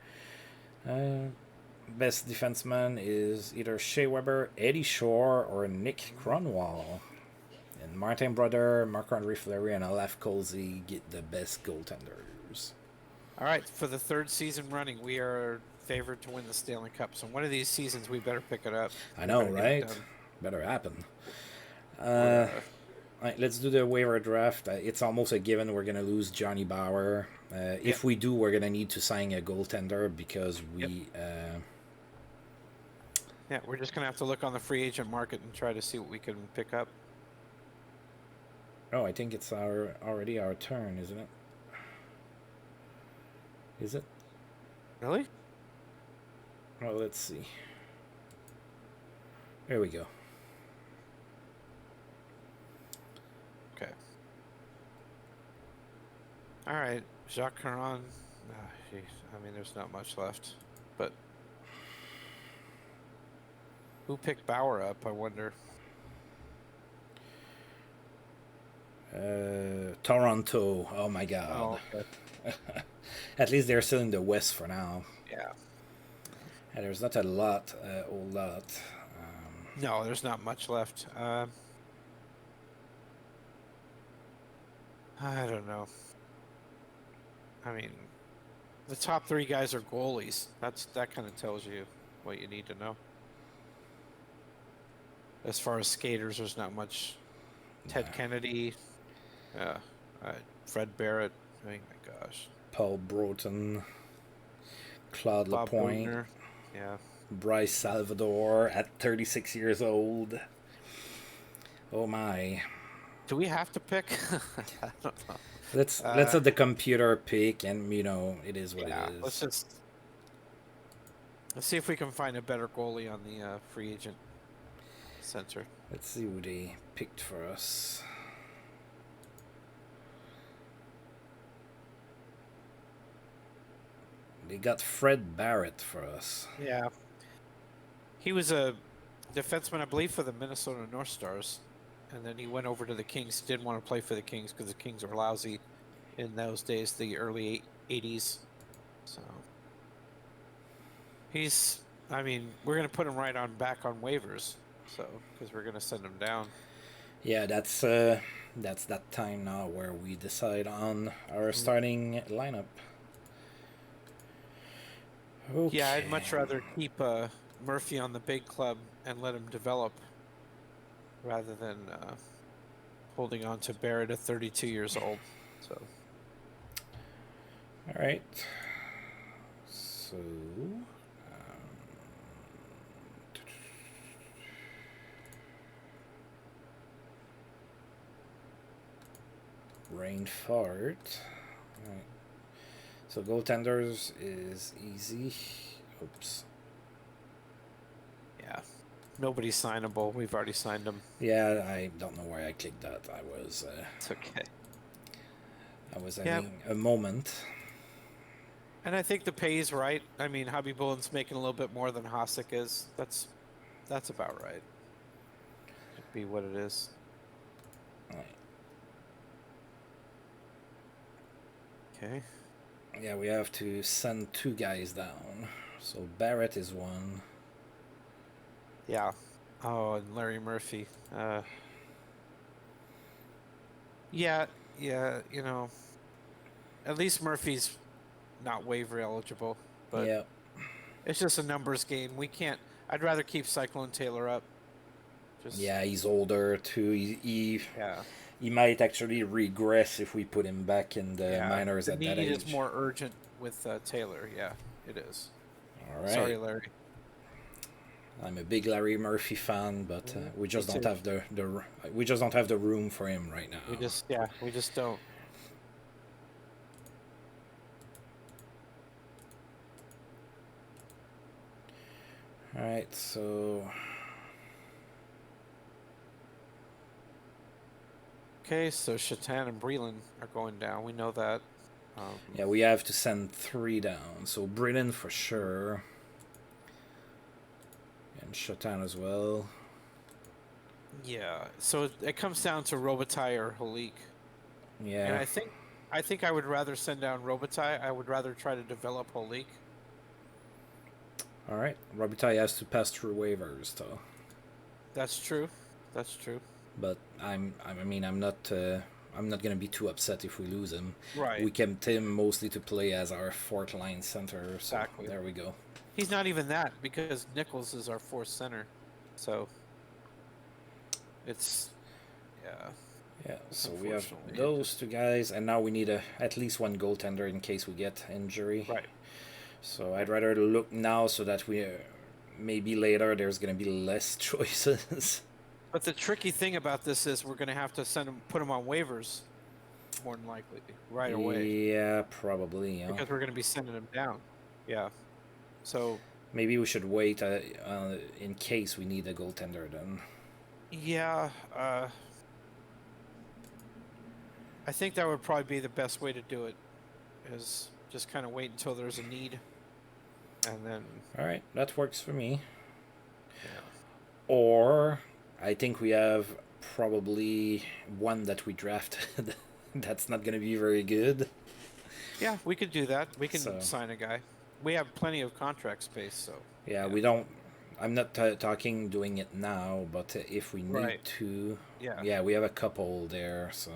Best defenseman is either Shea Weber, Eddie Shore, or Nick Cronwall. And Martin Brodeur, Marc-Andre Fleury, and Olaf Colsey get the best goaltenders. All right, for the third season running, we are favored to win the Stanley Cup. So one of these seasons, we better pick it up. I know, right? Better happen. All right, let's do the waiver draft. It's almost a given we're going to lose Johnny Bauer. If we do, we're going to need to sign a goaltender because we... Yeah, we're just going to have to look on the free agent market and try to see what we can pick up. Oh, I think it's already our turn, isn't it? Is it? Really? Well, let's see. There we go. Okay. All right, Jacques Caron. I mean, there's not much left, but who picked Bauer up? I wonder. Toronto. Oh my God. Oh, okay. At least they're still in the West for now. Yeah. And there's not a lot, whole lot. No, there's not much left. I don't know. I mean, the top 3 guys are goalies. That kind of tells you what you need to know. As far as skaters, there's not much. Ted Kennedy, Fred Barrett. Oh my gosh. Paul Broughton, Claude Bob Lapointe, Boughner. Yeah. Bryce Salvador at 36 years old. Oh my. Do we have to pick? I don't know. Let's let the computer pick, and it is what it is. Let's see if we can find a better goalie on the free agent center. Let's see who they picked for us. They got Fred Barrett for us. Yeah. He was a defenseman, I believe, for the Minnesota North Stars. And then he went over to the Kings. Didn't want to play for the Kings because the Kings were lousy in those days, the early 80s. So I mean, we're going to put him back on waivers. So, because we're going to send him down. Yeah, that's that time now where we decide on our starting lineup. Okay. Yeah, I'd much rather keep Murphy on the big club and let him develop rather than holding on to Barrett at 32 years old. So. All right. So. Rain fart. All right. So goaltenders is easy. Oops. Yeah. Nobody's signable. We've already signed them. Yeah, I don't know why I clicked that. It's okay. I was having a moment. And I think the pay is right. I mean, Hobby Bullen's making a little bit more than Hasek is. That's about right. It'd be what it is. All right. Okay. Yeah, we have to send 2 guys down. So Barrett is one. Yeah. Oh, and Larry Murphy. Yeah, at least Murphy's not waiver eligible, but yeah, it's just a numbers game. I'd rather keep Cyclone Taylor up. Yeah, he's older too. He might actually regress if we put him back in the minors at that age. The need is more urgent with Taylor. Yeah, it is. All right. Sorry, Larry. I'm a big Larry Murphy fan, but we just don't have we just don't have the room for him right now. We just don't. All right, so. Okay, so Shatan and Breland are going down. We know that. Yeah, we have to send 3 down. So Breland for sure. And Shatan as well. Yeah, so it comes down to Robitaille or Holik. Yeah. And I think I would rather send down Robitaille. I would rather try to develop Holik. All right, Robitaille has to pass through waivers, though. That's true. But I'm not gonna be too upset if we lose him. Right. We kept him mostly to play as our 4th line center. So exactly. There we go. He's not even that because Nichols is our 4th center. So it's Yeah. So we have those 2 guys, and now we need at least 1 goaltender in case we get injury. Right. So I'd rather look now so that we maybe later there's gonna be less choices. But the tricky thing about this is we're going to have to put them on waivers, more than likely, right away. Yeah, probably. Yeah. Because we're going to be sending them down. Yeah. So maybe we should wait in case we need a goaltender then. Yeah. I think that would probably be the best way to do it, is just kind of wait until there's a need, and then. All right, that works for me. Yeah. Or I think we have probably one that we drafted that's not going to be very good. Yeah, we could do that. We can sign a guy. We have plenty of contract space, so. Yeah, we don't. I'm not talking doing it now, but if we need to. Yeah, we have a couple there, so.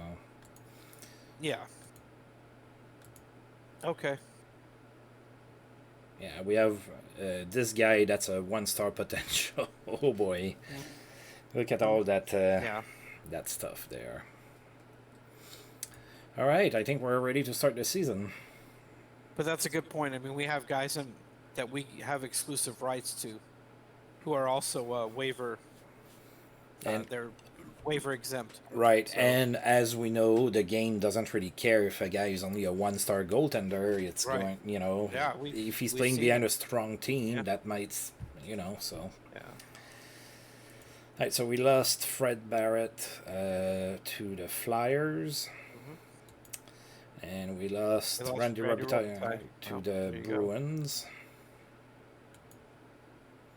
Yeah. Okay. Yeah, we have this guy that's a 1-star potential. Oh boy. Look at all that that stuff there. All right, I think we're ready to start the season. But that's a good point. I mean, we have guys that we have exclusive rights to who are also waiver and they're waiver exempt. Right, so. And as we know, the game doesn't really care if a guy is only a 1-star goaltender. It's going, if he's playing behind a strong team, that might, so. Yeah. All right, so we lost Fred Barrett to the Flyers. And we lost Randy Robitaille to the Bruins. Go.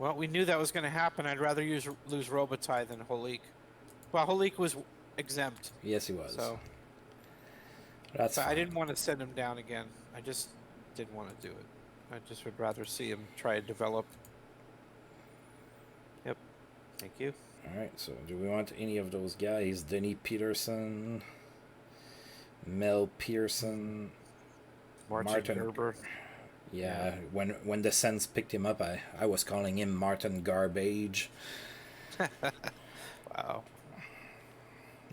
Well, we knew that was going to happen. I'd rather lose Robitaille than Holik. Well, Holik was exempt. Yes, he was. So that's fine. I didn't want to send him down again. I just didn't want to do it. I just would rather see him try to develop. Yep. Thank you. All right. So do we want any of those guys? Denny Peterson, Mel Pearson, Martin Gerber. Yeah, when the Sens picked him up, I was calling him Martin Garbage. Wow.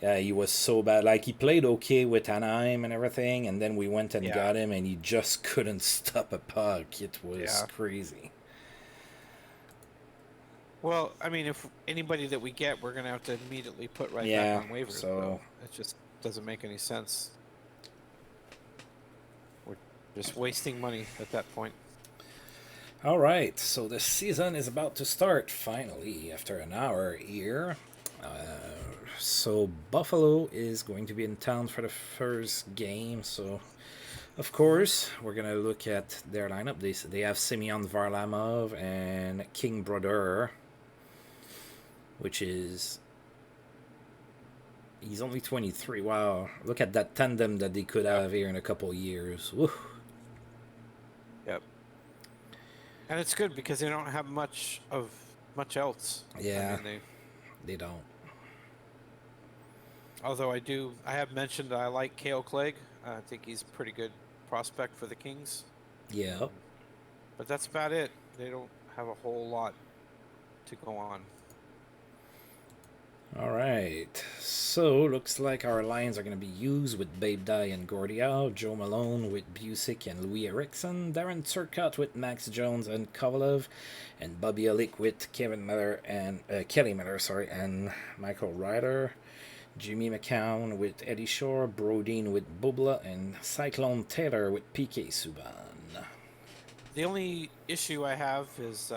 Yeah, he was so bad. Like, he played okay with Anaheim and everything, and then we went and got him, and he just couldn't stop a puck. It was crazy. Well, I mean, if anybody that we get, we're going to have to immediately put back on waivers. So it just doesn't make any sense. We're just wasting money at that point. All right, so the season is about to start, finally, after an hour here. So Buffalo is going to be in town for the first game, so of course we're going to look at their lineup. They have Semyon Varlamov and King Brodeur, which is... He's only 23. Wow, look at that tandem that they could have here in a couple years. Woo. Yep. And it's good because they don't have much else. Yeah, I mean, they don't. Although I have mentioned I like Cale Clegg. I think he's a pretty good prospect for the Kings. Yeah. But that's about it. They don't have a whole lot to go on. All right. So, looks like our lines are going to be used with Babe Dye and Gordie-Howe, Joe Malone with Busick and Louis Eriksson, Darren Turcotte with Max Jones and Kovalev, and Bobby Olick with Kelly Miller, and Michael Ryder, Jimmy McCown with Eddie Shore, Brodin with Bubla, and Cyclone Taylor with PK Subban. The only issue I have is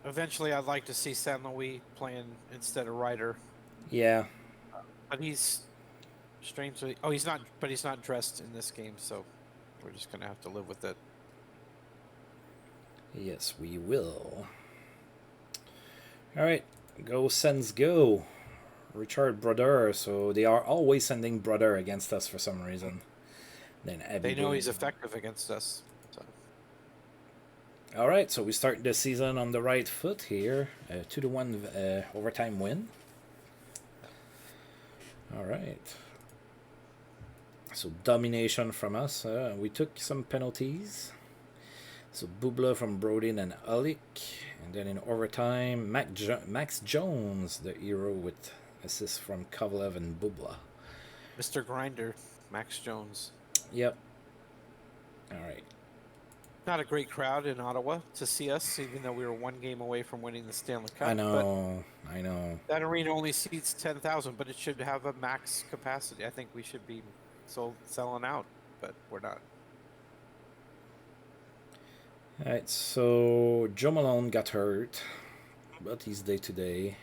eventually I'd like to see San Luis playing instead of Ryder. Yeah. But he's strangely... Oh, he's not dressed in this game, so we're just going to have to live with it. Yes, we will. All right. Go Sens go. Richard Brodeur. So they are always sending Brodeur against us for some reason. Then they know he's effective against us. So. All right, so we start the season on the right foot here. 2-1 overtime win. All right. So domination from us. We took some penalties. So Bubla from Brodin and Olick. And then in overtime, Max Jones, the hero, with assists from Kovalev and Bubla. Mr. Grinder, Max Jones. Yep. All right. not a great crowd in Ottawa to see us, even though we were one game away from winning the Stanley Cup. I know. That arena only seats 10,000, but it should have a max capacity. I think we should be selling out, but we're not. All right, so Joe Malone got hurt, but he's day-to-day.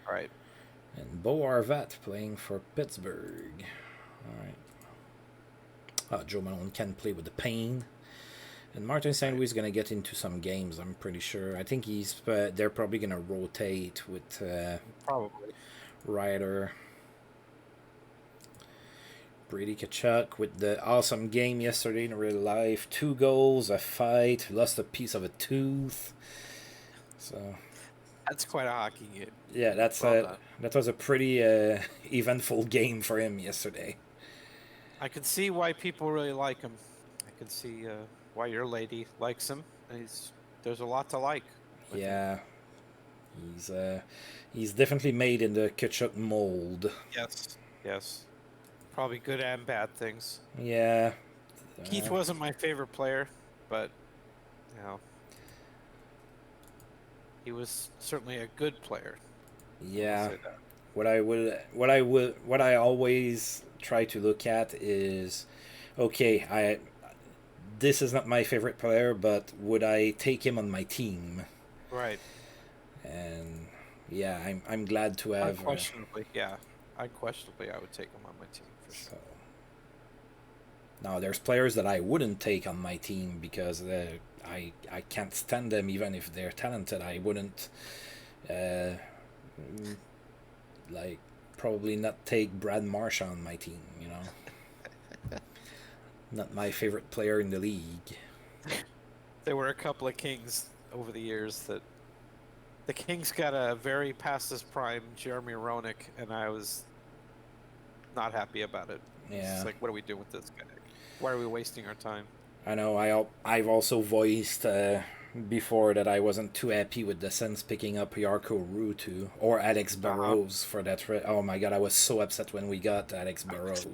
All right. And Bo Arvat playing for Pittsburgh. All right. Joe Malone can play with the pain. And Martin St. Louis is going to get into some games, I'm pretty sure. I think they're probably going to rotate with probably Ryder. Brady Tkachuk with the awesome game yesterday in real life. 2 goals, a fight, lost a piece of a tooth. So that's quite a hockey game. Yeah, that was a pretty eventful game for him yesterday. I can see why people really like him. I can see why your lady likes him. There's a lot to like. Yeah, he's definitely made in the Tkachuk mold. Yes. Probably good and bad things. Yeah. Keith wasn't my favorite player, but he was certainly a good player. Yeah. What I always try to look at is, okay, this is not my favorite player, but would I take him on my team? Right. And yeah, I'm glad to have. Unquestionably, Unquestionably, I would take him on my team for sure. So, now there's players that I wouldn't take on my team because I can't stand them even if they're talented. I wouldn't probably not take Brad Marsh on my team, Not my favorite player in the league. There were a couple of Kings over the years that the Kings got a very past his prime Jeremy Roenick, and I was not happy about it. Yeah. It's like, what are we doing with this guy? Why are we wasting our time? I know. I've also voiced before that I wasn't too happy with the Sens picking up Jarkko Ruutu or Alex Burrows for that. Oh my god, I was so upset when we got Alex Burrows.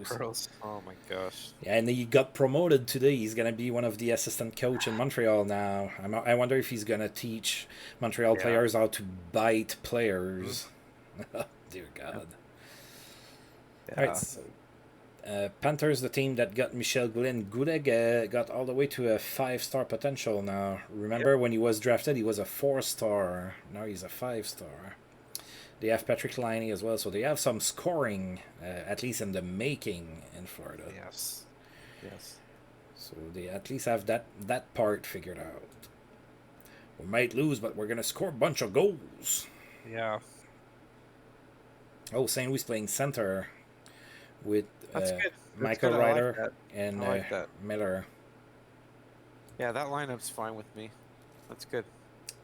Oh my gosh. Yeah, and he got promoted today. He's gonna be one of the assistant coach in Montreal now. I wonder if he's gonna teach Montreal players how to bite players. Dear God. Yeah. All right. So, Panthers, the team that got Michel Gudeg, got all the way to a 5-star potential now. Remember when he was drafted, he was a 4-star. Now he's a 5-star. They have Patrick Laine as well, so they have some scoring, at least in the making in Florida. Yes. So they at least have that part figured out. We might lose, but we're going to score a bunch of goals. Yeah. Oh, St. Louis playing center with That's good. Michael Ryder and Miller. Yeah, that lineup's fine with me. That's good.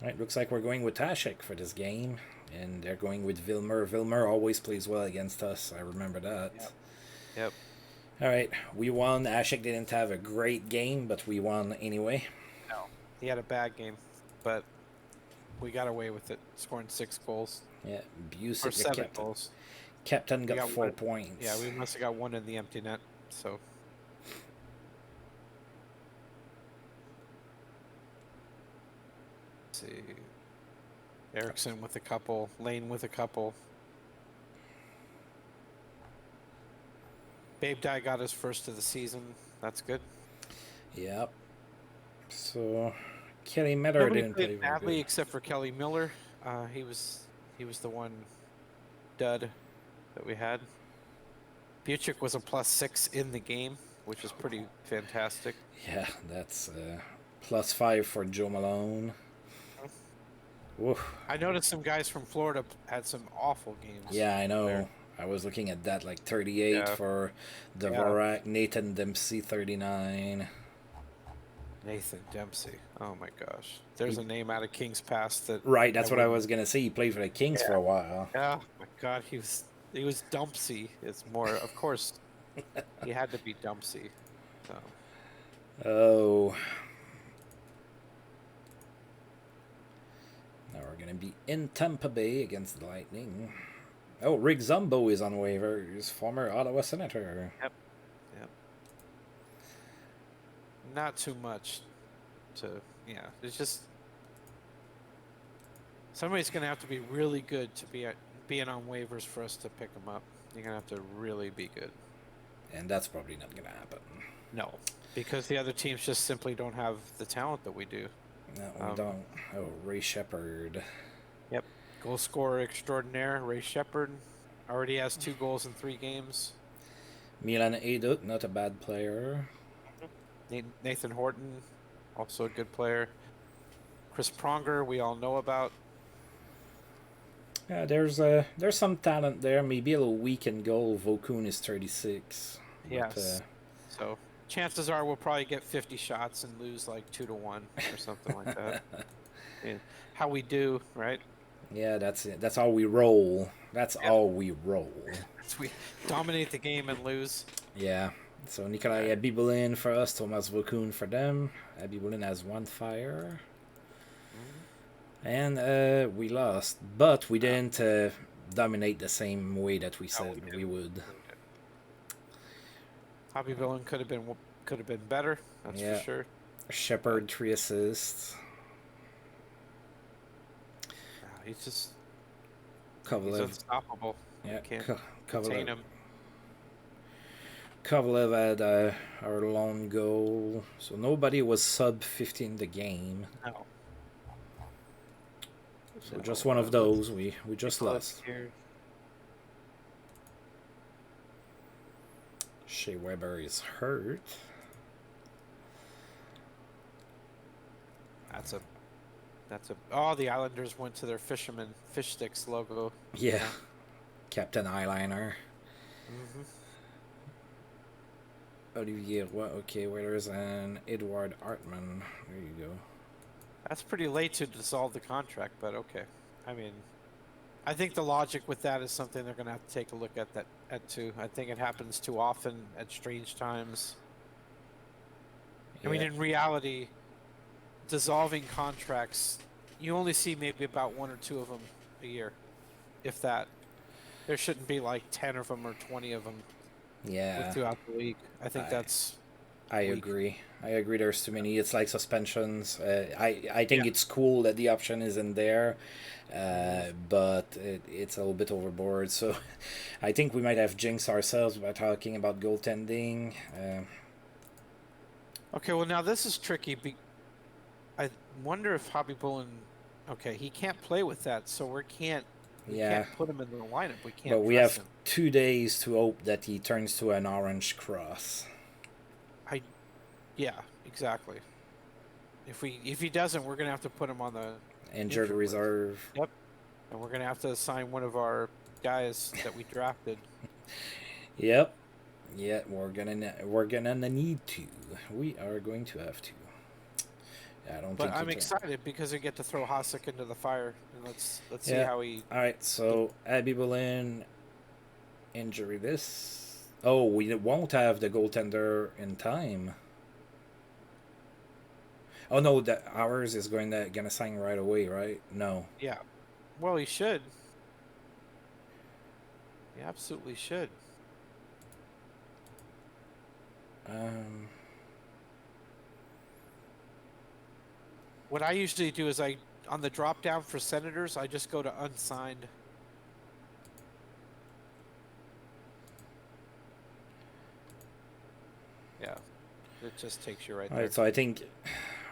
All right, looks like we're going with Hasek for this game, and they're going with Vilmer. Vilmer always plays well against us. I remember that. Yep. All right, we won. Hasek didn't have a great game, but we won anyway. No, he had a bad game, but we got away with it, scoring 6 goals. Yeah, Busek, or 7 goals. Captain got 4 points. Yeah, we must have got 1 in the empty net. So. Let's see. Erickson with a couple. Lane with a couple. Babe Dye got his first of the season. That's good. Yep. So Kelly Miller didn't play badly except for Kelly Miller. He was the one dud that we had. Buchik was a +6 in the game, which is pretty fantastic. Yeah, that's +5 for Joe Malone. Oof. I noticed some guys from Florida had some awful games. Yeah, I know. There. I was looking at that, like 38 for Dvorak, Nathan Dempsey 39. Nathan Dempsey. Oh my gosh. There's a name out of Kings past that. Right, that's what I was gonna say. He played for the Kings for a while. Yeah, my God, he was Dumpsy. It's more, of course, he had to be Dumpsy. So. Oh. Now we're gonna be in Tampa Bay against the Lightning. Oh, Rick Zumbo is on waivers, former Ottawa Senator. Yep. Not too much It's just somebody's going to have to be really good to be being on waivers for us to pick them up. You're going to have to really be good. And that's probably not going to happen. No, because the other teams just simply don't have the talent that we do. No, we don't. Oh, Ray Shepard. Yep. Goal scorer extraordinaire, Ray Shepard. Already has 2 goals in 3 games. Milan Edut, not a bad player. Nathan Horton, also a good player. Chris Pronger, we all know about. Yeah, there's some talent there. Maybe a little weak in goal. Vokun is 36. Yes. So chances are we'll probably get 50 shots and lose like 2-1 or something like that. Yeah. How we do, right? Yeah, that's it. That's how we roll. That's all we roll. We dominate the game and lose. Yeah. So Nikolai Abibulin for us, Thomas Vokun for them. Abibulin has 1 fire. And we lost, but we didn't dominate the same way that we said we would. Hobby Villain could have been better. That's for sure. Shepard 3 assists. He's just Kovalev. He's unstoppable. Yeah, Can't contain him. Kovalev had our lone goal, so nobody was sub 50 in the game. No. So just one of those. We just lost. Shea Weber is hurt. That's a. Oh, the Islanders went to their fisherman fish sticks logo. Yeah, Captain Eyeliner. Olivier Roy. Okay, where there's an Edward Artman. There you go. That's pretty late to dissolve the contract, but okay. I mean, I think the logic with that is something they're going to have to take a look at too. I think it happens too often at strange times. I mean, in reality, dissolving contracts, you only see maybe about 1 or 2 of them a year, if that. There shouldn't be like 10 of them or 20 of them. Yeah. Throughout the league, I think that's. I agree. There's too many. It's like suspensions. I think it's cool that the option is in there, but it's a little bit overboard. So I think we might have jinxed ourselves by talking about goaltending. Okay, well now this is tricky. I wonder if Hobby Bullen. Okay, he can't play with that, so we can't put him in the lineup. We can't. But we have 2 days to hope that he turns to an orange cross. Yeah, exactly. If he doesn't, we're gonna have to put him on the injured reserve. Yep. And we're gonna have to assign one of our guys that we drafted. Yep. Yeah, we're gonna need to. We are going to have to. I don't. But I'm excited because we get to throw Hasek into the fire, and let's see how he. All right, so Abby Boleyn, injury this. Oh, we won't have the goaltender in time. Oh no, ours is gonna sign right away, right? No. Yeah. Well, he should. He absolutely should. What I usually do is on the drop down for Senators, I just go to unsigned. Yeah. It just takes you right there. All right, so I think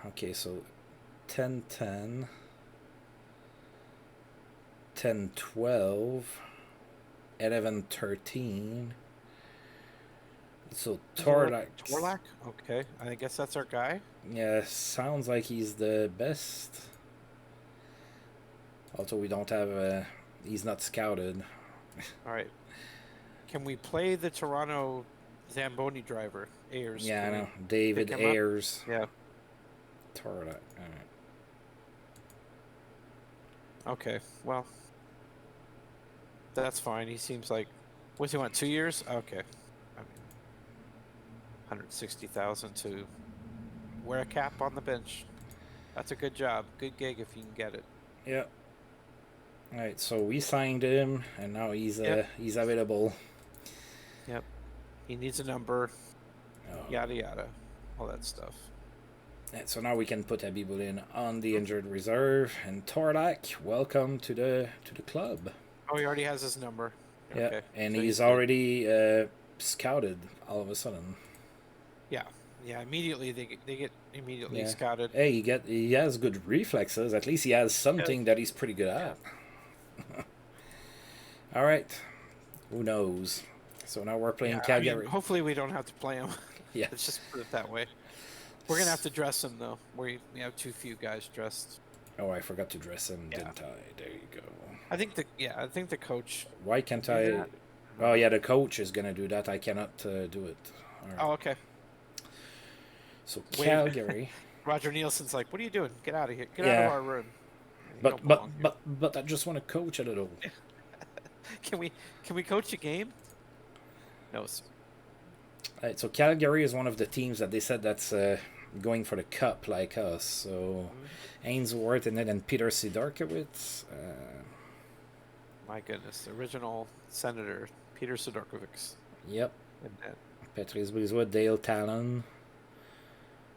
okay, so 10-10, 10-12, 11-13. So Torlak. Torlak? Okay. I guess that's our guy. Yeah, sounds like he's the best. Although we don't have he's not scouted. All right. Can we play the Toronto Zamboni driver, Ayers? Yeah, I know. David Ayers. Up? Yeah. Torlak. All right. Okay, well, that's fine. He seems like, what's he want, 2 years? Okay. I mean, 160,000 to wear a cap on the bench. That's a good job. Good gig if you can get it. Yeah. All right, so we signed him, and now he's available. Yep. He needs a number. Yada yada, all that stuff. And so now we can put Abibulin on the injured reserve. And Torlak, welcome to the club. Oh, he already has his number. Yeah, Okay. and So he's good. already scouted all of a sudden. Yeah. Immediately they get immediately scouted. Hey, he has good reflexes. At least he has something that he's pretty good at. All right. Who knows? So now we're playing Calgary. I mean, hopefully we don't have to play him. Yeah. Let's just put it that way. We're gonna have to dress him though. We have too few guys dressed. Oh, I forgot to dress him, didn't I? There you go. I think the coach. Why can't I? That? Oh yeah, the coach is gonna do that. I cannot do it. All right. Oh, okay. So Calgary. Roger Nielsen's like, "What are you doing? Get out of here! Get out of our room." But I just want to coach a little. Can we coach a game? No. Right, so Calgary is one of the teams that they said that's going for the cup like us. So Ainsworth and then Peter Sidorkiewicz. My goodness, the original senator Peter Sidorkiewicz. Yep. Patrice Brisebois, Dale Talon,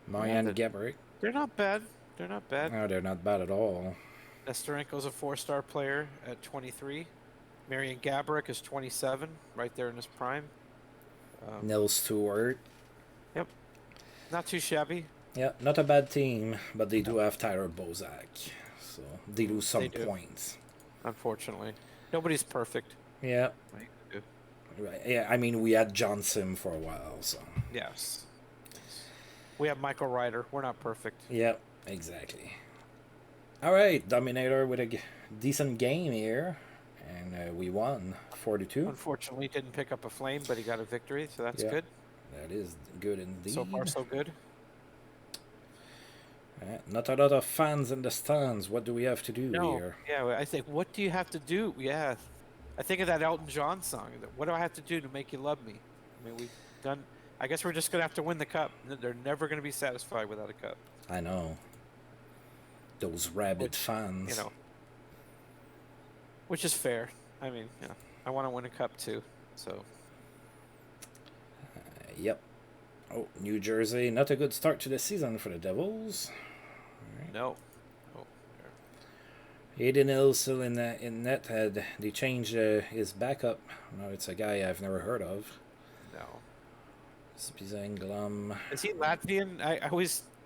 Marianne Gabrick. They're not bad. No, they're not bad at all. Nestorenko's a 4-star player at 23. Marian Gabrick is 27, right there in his prime. Nils Stewart. Yep. Not too shabby. Yeah, not a bad team, but they do have Tyler Bozak. So they lose some points. Unfortunately. Nobody's perfect. Yeah. Right. Yeah, I mean, we had John Sim for a while, so. Yes. We have Michael Ryder. We're not perfect. Yep, exactly. All right, Dominator with a decent game here, and we won 4-2. Unfortunately, didn't pick up a flame, but he got a victory, so that's good. That is good indeed. So far, so good. Not a lot of fans in the stands. What do we have to do here? Yeah, I think, what do you have to do? Yeah, I think of that Elton John song. What do I have to do to make you love me? I mean, we've done. I guess we're just gonna have to win the cup. They're never gonna be satisfied without a cup. I know. Those rabid fans. You know. Which is fair. I mean, I want to win a cup too. So. Yep. Oh, New Jersey. Not a good start to the season for the Devils. Right. No. Aiden Hill still in net. They changed his backup. No, it's a guy I've never heard of. No. Spizanglum. Is he Latvian? I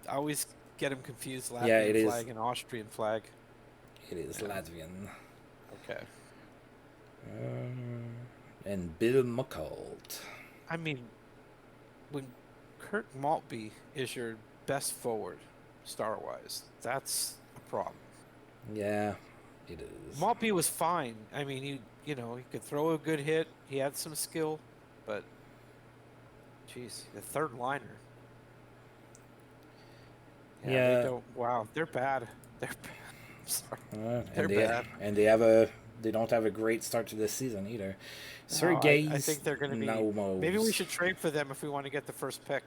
always get him confused. Latvian flag and Austrian flag. It is Latvian. Okay. And Bill McCult. I mean, when Kurt Maltby is your best forward, star-wise, that's a problem. Yeah, it is. Maltby was fine. I mean, he could throw a good hit. He had some skill, but geez, the third liner. Yeah. Wow, they're bad. They're bad. I'm sorry. They're bad. And they don't have a great start to this season either. Sergei. I think they're going to be. Maybe we should trade for them if we want to get the first pick.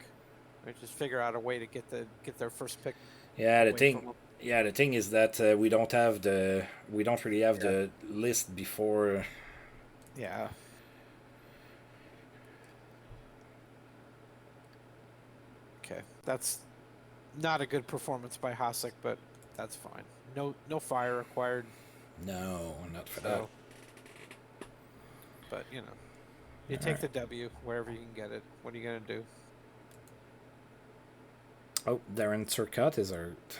Or just figure out a way to get their first pick. Yeah, the thing is that we don't really have the list before. Yeah. Okay, that's not a good performance by Hasek, but that's fine. No fire required. No, not for that. But you take the W wherever you can get it. What are you gonna do? Oh, Darren Turcotte is hurt.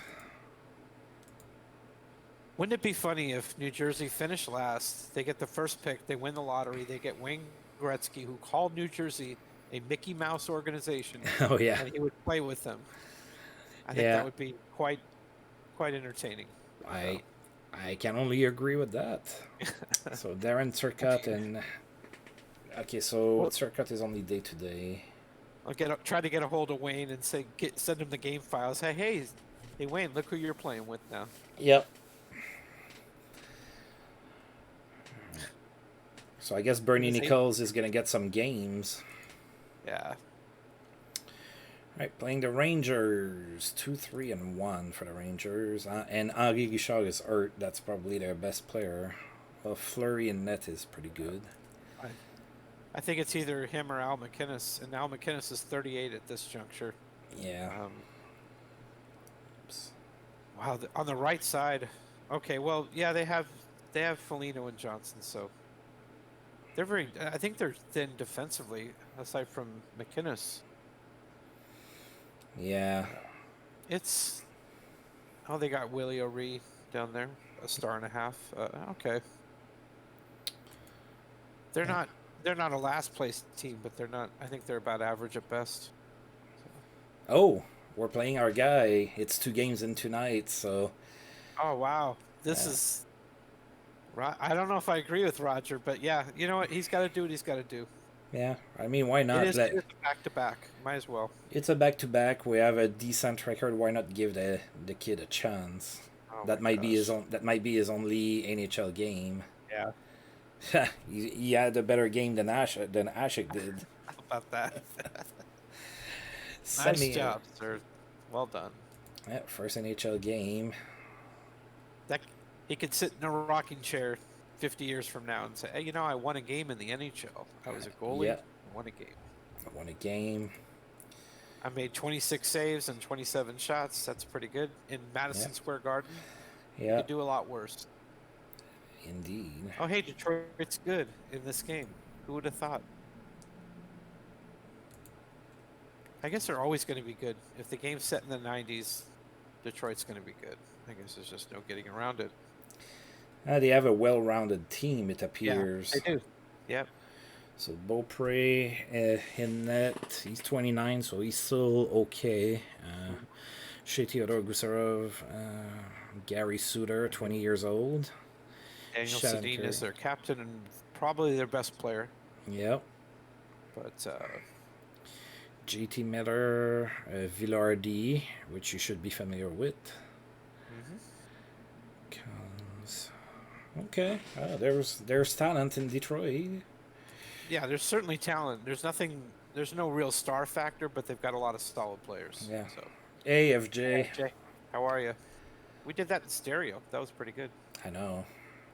Wouldn't it be funny if New Jersey finished last, they get the first pick, they win the lottery, they get Wayne Gretzky, who called New Jersey a Mickey Mouse organization. Oh, yeah. And he would play with them. I think that would be quite entertaining. I can only agree with that. So Darren Turcotte and... Okay, so Turcotte is only day-to-day. I'll try to get a hold of Wayne and send him the game files. Hey Wayne, look who you're playing with now. Yep. So I guess Bernie Nichols is going to get some games. Yeah. Right, playing the Rangers. 2-3-1 for the Rangers. And Henri Richard is hurt. That's probably their best player. Well, Fleury in net is pretty good. I think it's either him or Al McInnes. And Al McInnes is 38 at this juncture. Yeah. Wow, on the right side. Okay, well, yeah, they have Foligno and Johnson, so they're very. I think they're thin defensively, aside from McInnes. Yeah. It's they got Willie O'Ree down there, a star and a half. Okay, they're not a last place team, but they're not. I think they're about average at best. So. Oh, we're playing our guy. It's 2 games in 2 nights, so. Oh wow, this is. I don't know if I agree with Roger, but yeah, you know what? He's got to do what he's got to do. Yeah, I mean, why not? It is a back-to-back. Might as well. It's a back-to-back. We have a decent record. Why not give the kid a chance? Oh that might be his only NHL game. Yeah. he had a better game than Ashik did. How about that? Nice job, sir. Well done. Yeah, first NHL game. He could sit in a rocking chair 50 years from now and say, hey, I won a game in the NHL. I was a goalie. Yeah. I won a game. I won a game. I made 26 saves and 27 shots. That's pretty good. In Madison Square Garden, you could do a lot worse. Indeed. Oh, hey, Detroit's good in this game. Who would have thought? I guess they're always going to be good. If the game's set in the 90s, Detroit's going to be good. I guess there's just no getting around it. They have a well-rounded team, it appears. Yeah, they do. Yep. So Beaupré in net. He's 29, so he's still okay. Theodore Gusarov, Gary Suter, 20 years old. Daniel Sedin is their captain and probably their best player. Yep. But JT Miller, Villardi, which you should be familiar with. Okay, there's talent in Detroit. Yeah, there's certainly talent. There's no real star factor, but they've got a lot of solid players. Yeah. So. Hey, FJ. Hey, how are you? We did that in stereo. That was pretty good. I know.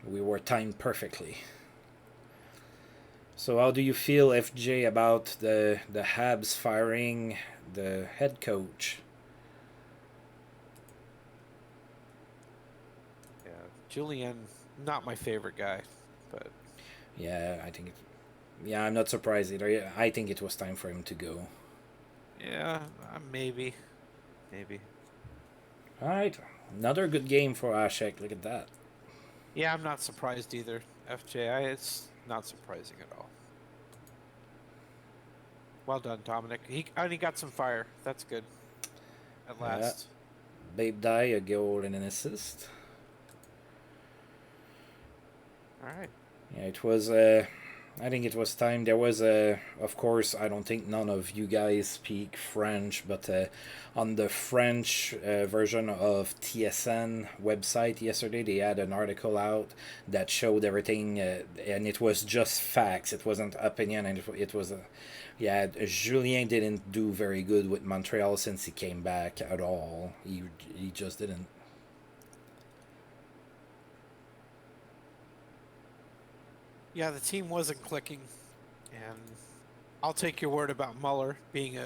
We were timed perfectly. So how do you feel, FJ, about the Habs firing the head coach? Yeah, Julian, not my favorite guy, but yeah, I'm not surprised either. I think it was time for him to go. Yeah, maybe. All right, another good game for Ashek. Look at that. Yeah, I'm not surprised either. FJ, it's not surprising at all. Well done, Dominic. He got some fire. That's good. At last. Babe Dye, a goal and an assist. All right. Yeah, it was. I think it was time. There was of course, I don't think none of you guys speak French, but on the French version of TSN website yesterday, they had an article out that showed everything, and it was just facts. It wasn't opinion, and it was Julien didn't do very good with Montreal since he came back at all. He just didn't. Yeah, the team wasn't clicking, and I'll take your word about Muller being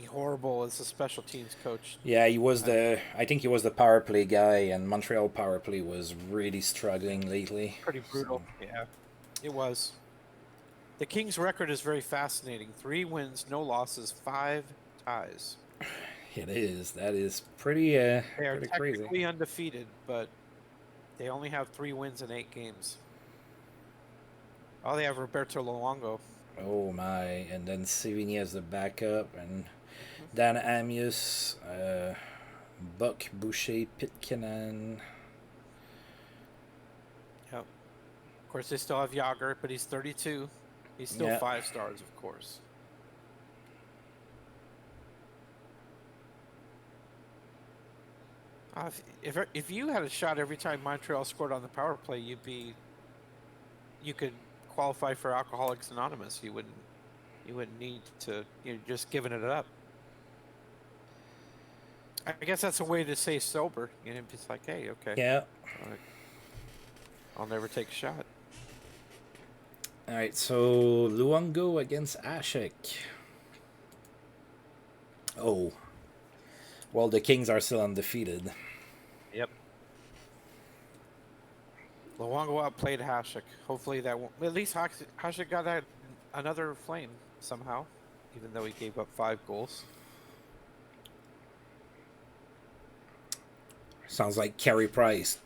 horrible as a special teams coach. Yeah, he was I think he was the power play guy, and Montreal power play was really struggling lately. Pretty brutal. So. Yeah, it was. The Kings' record is very fascinating. 3 wins, no losses, 5 ties. It is. That is pretty they are pretty technically crazy. Undefeated, but they only have 3 wins in 8 games. Oh, they have Roberto Luongo. Oh my! And then Savigny as the backup, and Dan Amius, Buck Boucher, Pitkanen. Yep. Of course, they still have Yager, but he's 32. He's still 5 stars, of course. If you had a shot every time Montreal scored on the power play, you could qualify for Alcoholics Anonymous. You wouldn't need to. You're just giving it up. I guess that's a way to stay sober. It's like, hey, okay. Yeah. I'll never take a shot. All right, so Luongo against Ashik. Oh. Well, the Kings are still undefeated. Yep. Luongo outplayed Hasek. Hopefully that won't. At least Hasek got another flame somehow, even though he gave up 5 goals. Sounds like Carey Price.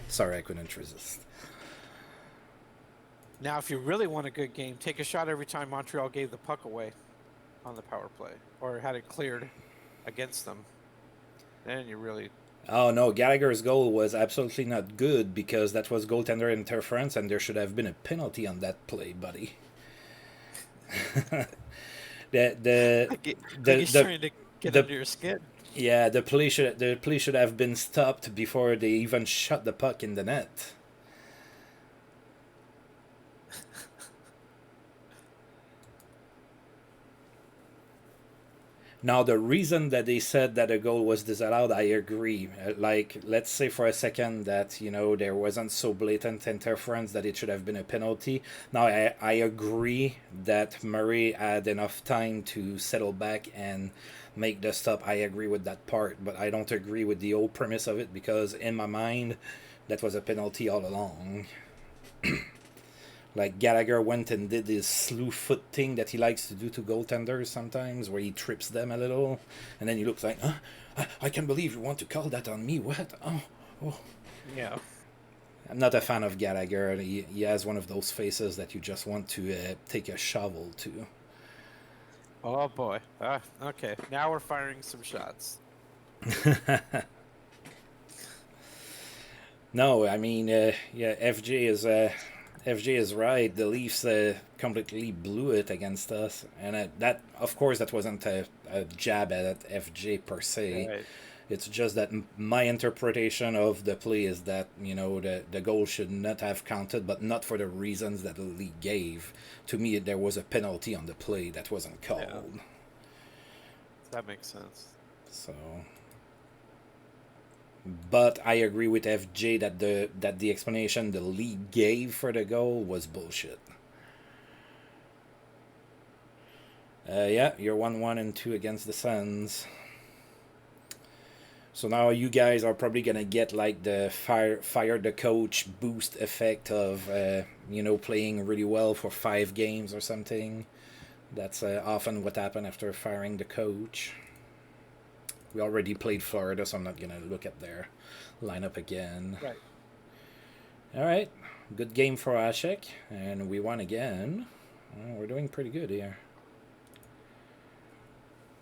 Sorry, I couldn't resist. Now, if you really want a good game, take a shot every time Montreal gave the puck away on the power play or had it cleared against them. Then you really... Oh no, Gallagher's goal was absolutely not good because that was goaltender interference and there should have been a penalty on that play, buddy. He's trying to get under your skin. Yeah, the play should have been stopped before they even shot the puck in the net. Now, the reason that they said that a goal was disallowed, I agree. Like, let's say for a second that, you know, there wasn't so blatant interference that it should have been a penalty. Now, I agree that Murray had enough time to settle back and make the stop. I agree with that part, but I don't agree with the whole premise of it because in my mind, that was a penalty all along. Like Gallagher went and did this slew foot thing that he likes to do to goaltenders sometimes, where he trips them a little, and then he looks like, I can't believe you want to call that on me. What? Oh. Yeah. I'm not a fan of Gallagher. He has one of those faces that you just want to take a shovel to. Oh boy. Okay. Now we're firing some shots. No, I mean, yeah, FJ is right. The Leafs completely blew it against us, and that, of course, that wasn't a jab at FJ per se. Right. It's just that my interpretation of the play is that, you know, the goal should not have counted, but not for the reasons that the league gave. To me, there was a penalty on the play that wasn't called. Yeah. That makes sense. So, but I agree with FJ that the explanation the league gave for the goal was bullshit. Yeah, you're 1-1 and 2 against the Sens. So now you guys are probably gonna get like the fire the coach boost effect of you know, playing really well for 5 games or something. That's often what happened after firing the coach. We already played Florida, so I'm not gonna look at their lineup again. Right. All right, good game for Ashek, and we won again. We're doing pretty good here.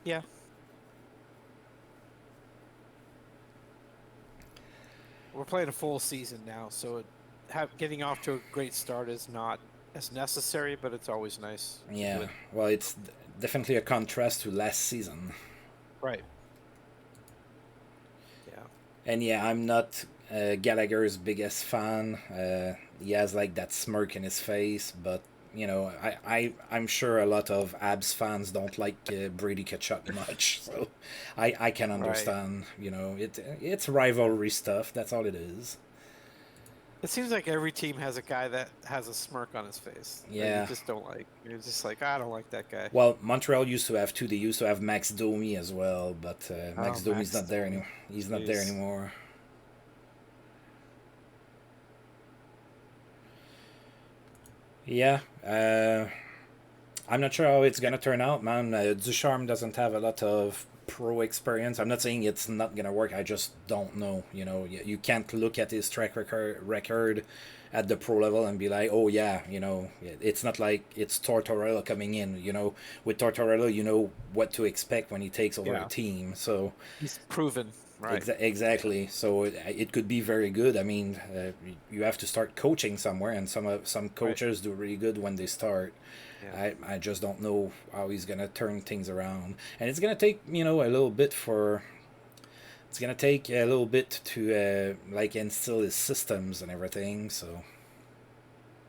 Yeah. We're playing a full season now, so getting off to a great start is not as necessary, but it's always nice. Yeah, well, it's definitely a contrast to last season. Right. Yeah. And yeah, I'm not Gallagher's biggest fan. He has like that smirk in his face, but you know, I'm sure a lot of Abs fans don't like Brady Tkachuk much, so I can understand. Right. You know, it's rivalry stuff. That's all it is. It seems like every team has a guy that has a smirk on his face. Yeah. You just don't like. You're just like, I don't like that guy. Well, Montreal used to have 2. They used to have Max Domi as well, but Max Domi's not there anymore. He's not there anymore. Yeah. I'm not sure how it's going to turn out, man. Ducharme doesn't have a lot of pro experience. I'm not saying it's not going to work. I just don't know. You know, you can't look at his track record at the pro level and be like, oh, yeah, you know, it's not like it's Tortorella coming in. You know, with Tortorella, you know what to expect when he takes over a team. So he's proven. Right. Exactly. So it could be very good. I mean, you have to start coaching somewhere, and some coaches do really good when they start. Yeah. I just don't know how he's gonna turn things around, and it's gonna take, you know, a little bit to like instill his systems and everything. So.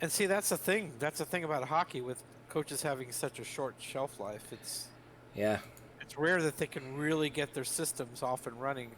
And see, that's the thing. That's the thing about hockey with coaches having such a short shelf life. It's rare that they can really get their systems off and running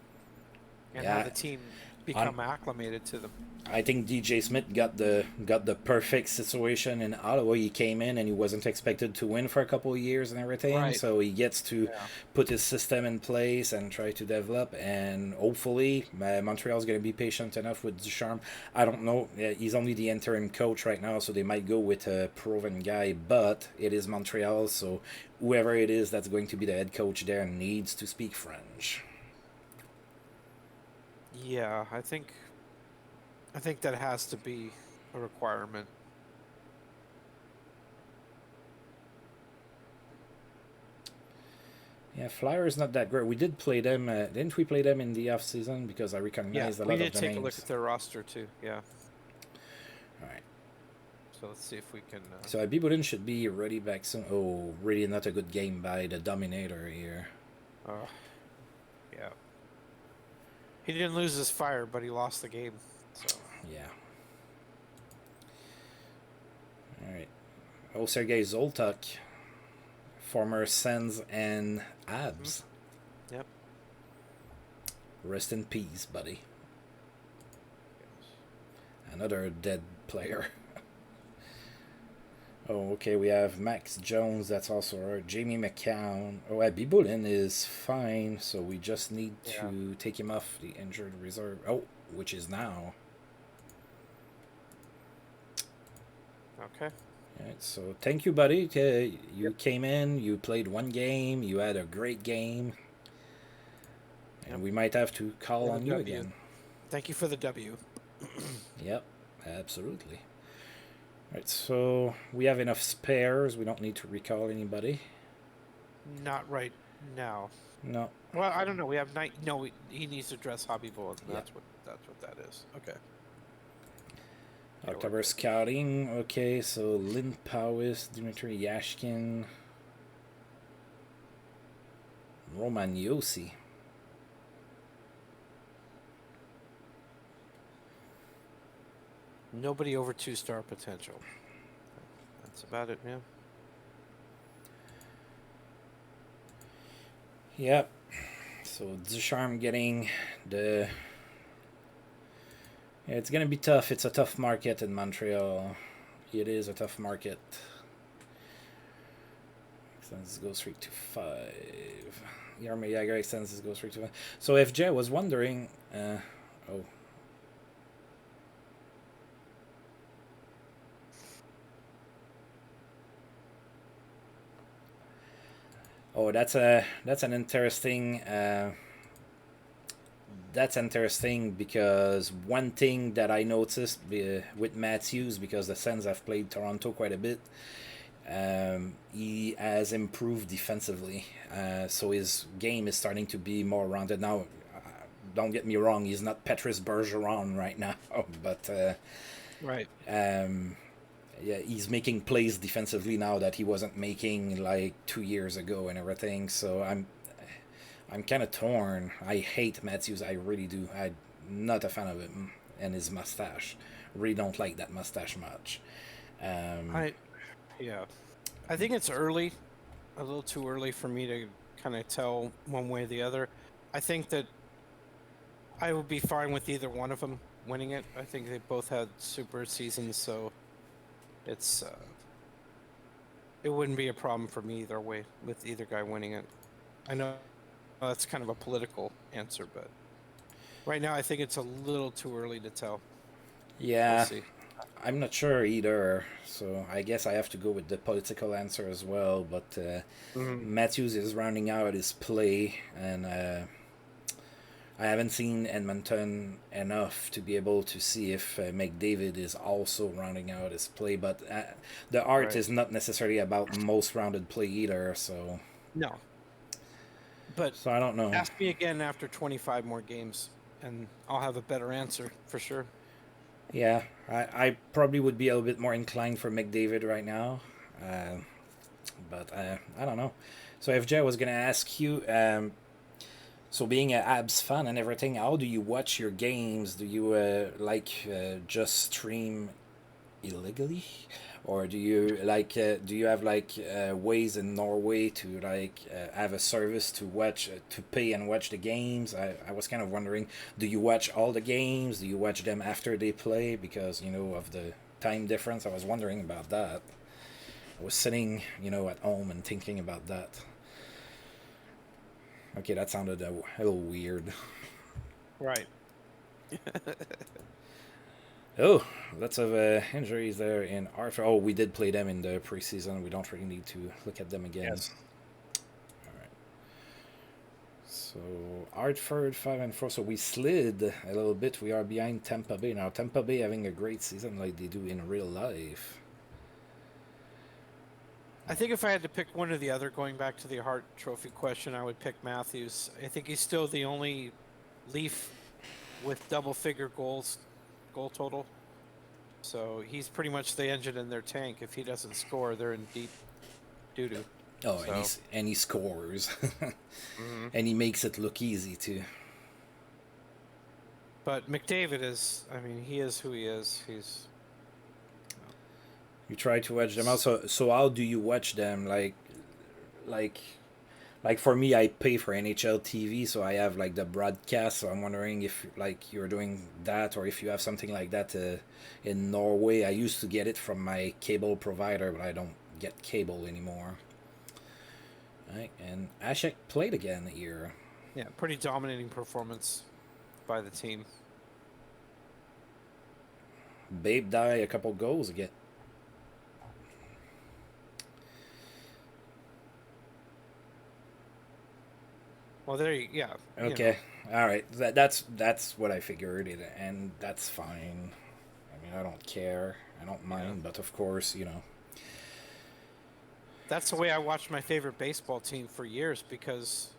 and have the team become acclimated to them. I think DJ Smith got the perfect situation in Ottawa. He came in and he wasn't expected to win for a couple of years and everything, Right. so he gets to Yeah. put his system in place and try to develop. And hopefully, Montreal's going to be patient enough with Ducharme. I don't know. He's only the interim coach right now, so they might go with a proven guy. But it is Montreal, so whoever it is that's going to be the head coach there needs to speak French. Yeah, I think that has to be a requirement. Yeah, Flyers not that great. We did play them. Didn't we play them in the off season? Because I recognized a lot of the names. We did take a look at their roster too. Yeah. All right. So let's see if we can. So Abibulin should be ready back soon. Oh, really not a good game by the Dominator here. Yeah. He didn't lose his fire, but he lost the game. So. Yeah. All right. Oh, Sergei Zoltak, former Sens and Abs. Mm-hmm. Yep. Rest in peace, buddy. Another dead player. Oh, okay, we have Max Jones, that's also our Jamie McCown. Oh, Abibulin is fine, so we just need to take him off the injured reserve. Oh, which is now. Okay. All right, so thank you, buddy. You came in, you played one game, you had a great game. And we might have to call on you again. Thank you for the W. Yep, absolutely. Alright, so we have enough spares. We don't need to recall anybody. Not right now. No. Well, I don't know. We have he needs to dress Hobby Bull. That's what that is. Okay. October scouting. Okay, so Lynn Powis, Dmitry Yashkin, Roman Yossi. Nobody over 2-star potential. That's about it, man. Yep. So Ducharme getting the... Yeah, it's going to be tough. It's a tough market in Montreal. It is a tough market. Extends goes straight to 5. Yarmir Yager extends goes straight to 5. So if Jay was wondering... oh. Oh, that's an interesting. That's interesting because one thing that I noticed with Matthews, because the Sens have played Toronto quite a bit, he has improved defensively. So his game is starting to be more rounded now. Don't get me wrong, he's not Petrus Bergeron right now, but right. Yeah, he's making plays defensively now that he wasn't making like 2 years ago and everything. So I'm kind of torn. I hate Matthews. I really do. I'm not a fan of him and his mustache. Really don't like that mustache much. I think it's early, a little too early for me to kind of tell one way or the other. I think that I would be fine with either one of them winning it. I think they both had super seasons, so it's it wouldn't be a problem for me either way with either guy winning it. I know that's kind of a political answer, but right now I think it's a little too early to tell. Yeah, we'll see. I'm not sure either, so I guess I have to go with the political answer as well. But Matthews is rounding out his play, and I haven't seen Edmonton enough to be able to see if McDavid is also rounding out his play. But the art is not necessarily about most rounded play either. So no. But so I don't know. Ask me again after 25 more games, and I'll have a better answer for sure. Yeah, I probably would be a little bit more inclined for McDavid right now, but I don't know. So FJ, I was gonna ask you. So being an Abs fan and everything, how do you watch your games? Do you just stream illegally, or do you like do you have like ways in Norway to like have a service to watch to pay and watch the games? I was kind of wondering, do you watch all the games? Do you watch them after they play because of the time difference? I was wondering about that. I was sitting at home and thinking about that. Okay, that sounded a little weird. Right. Oh, lots of injuries there in Arthur. Oh, we did play them in the preseason. We don't really need to look at them again. Yes. All right. So Hartford 5-4. So we slid a little bit. We are behind Tampa Bay now. Tampa Bay having a great season like they do in real life. I think if I had to pick one or the other, going back to the Hart Trophy question, I would pick Matthews. I think he's still the only Leaf with double-figure goal total. So he's pretty much the engine in their tank. If he doesn't score, they're in deep doo-doo. Oh, so. and he scores, Mm-hmm. and he makes it look easy too. But McDavid is, I mean, he is who he is. He's. You try to watch them also. So how do you watch them? Like for me, I pay for NHL TV, so I have like the broadcast. So I'm wondering if like you're doing that, or if you have something like that in Norway. I used to get it from my cable provider, but I don't get cable anymore. Right, and Ashek played again here. Yeah, pretty dominating performance by the team. Babe die a couple goals again. Well, there you, yeah. Okay, all right. That's what I figured, and that's fine. I mean, I don't care. I don't mind, but of course, That's the way I watched my favorite baseball team for years, because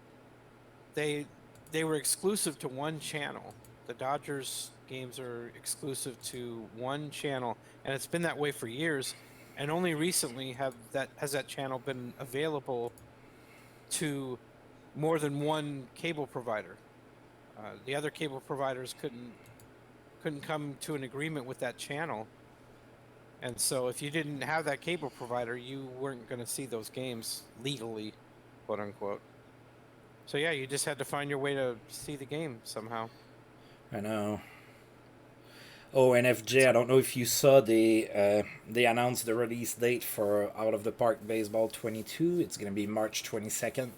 they were exclusive to one channel. The Dodgers games are exclusive to one channel, and it's been that way for years. And only recently has that channel been available to more than one cable provider. The other cable providers couldn't come to an agreement with that channel, and so if you didn't have that cable provider, you weren't going to see those games legally, quote unquote. So yeah, you just had to find your way to see the game somehow. I know. Oh, and FJ, I don't know if you saw they announced the release date for Out of the Park Baseball 22. It's gonna be March 22nd.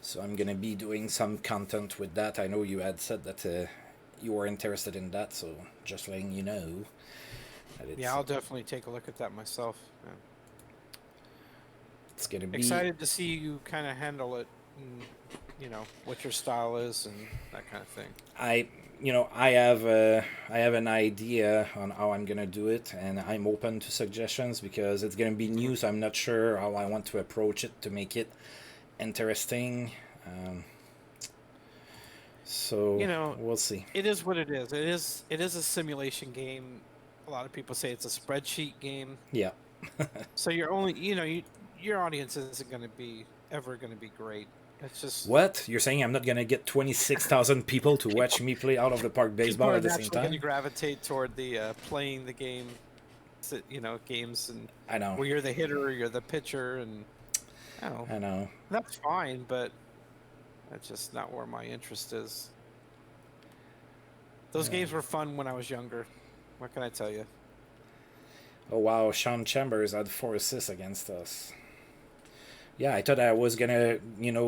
So I'm gonna be doing some content with that. I know you had said that you were interested in that, so just letting you know. Yeah, I'll definitely take a look at that myself. Yeah. It's gonna be excited to see you kind of handle it, and, what your style is and that kind of thing. I have an idea on how I'm gonna do it, and I'm open to suggestions because it's gonna be new. So I'm not sure how I want to approach it to make it interesting. So we'll see. It is what it is. It is a simulation game. A lot of people say it's a spreadsheet game. Yeah. So you're only your audience isn't going to be ever going to be great. It's just what you're saying. I'm not gonna get 26,000 people to watch me play Out of the Park baseball at the same time. Going to gravitate toward the playing the game, games, and I know where you're the hitter or you're the pitcher, and I know that's fine, but that's just not where my interest is. Those games were fun when I was younger. What can I tell you? Oh wow, Sean Chambers had 4 assists against us. Yeah, I thought I was gonna,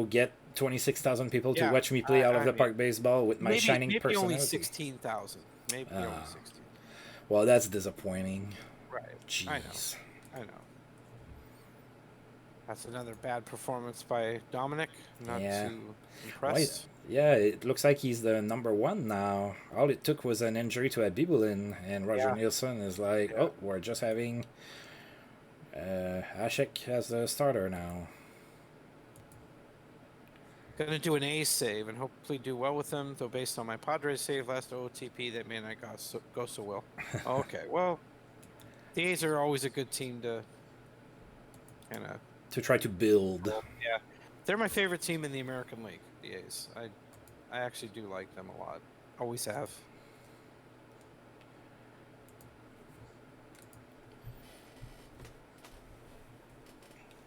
get 26,000 people to watch me play Out of the Park baseball with my shining personality. Maybe only 16,000. Maybe only 16. Well, that's disappointing. Right. Jeez. I know. That's another bad performance by Dominic. Not too impressed. Yeah, it looks like he's the number 1 now. All it took was an injury to Abibulin, and Roger Nielsen is like, oh, we're just having Ashek as the starter now. Gonna do an A save and hopefully do well with them, though based on my Padres save last OTP, that may not go so well. Okay, well, the A's are always a good team to kind of... to try to build. Yeah. They're my favorite team in the American League, the A's. I actually do like them a lot. Always have.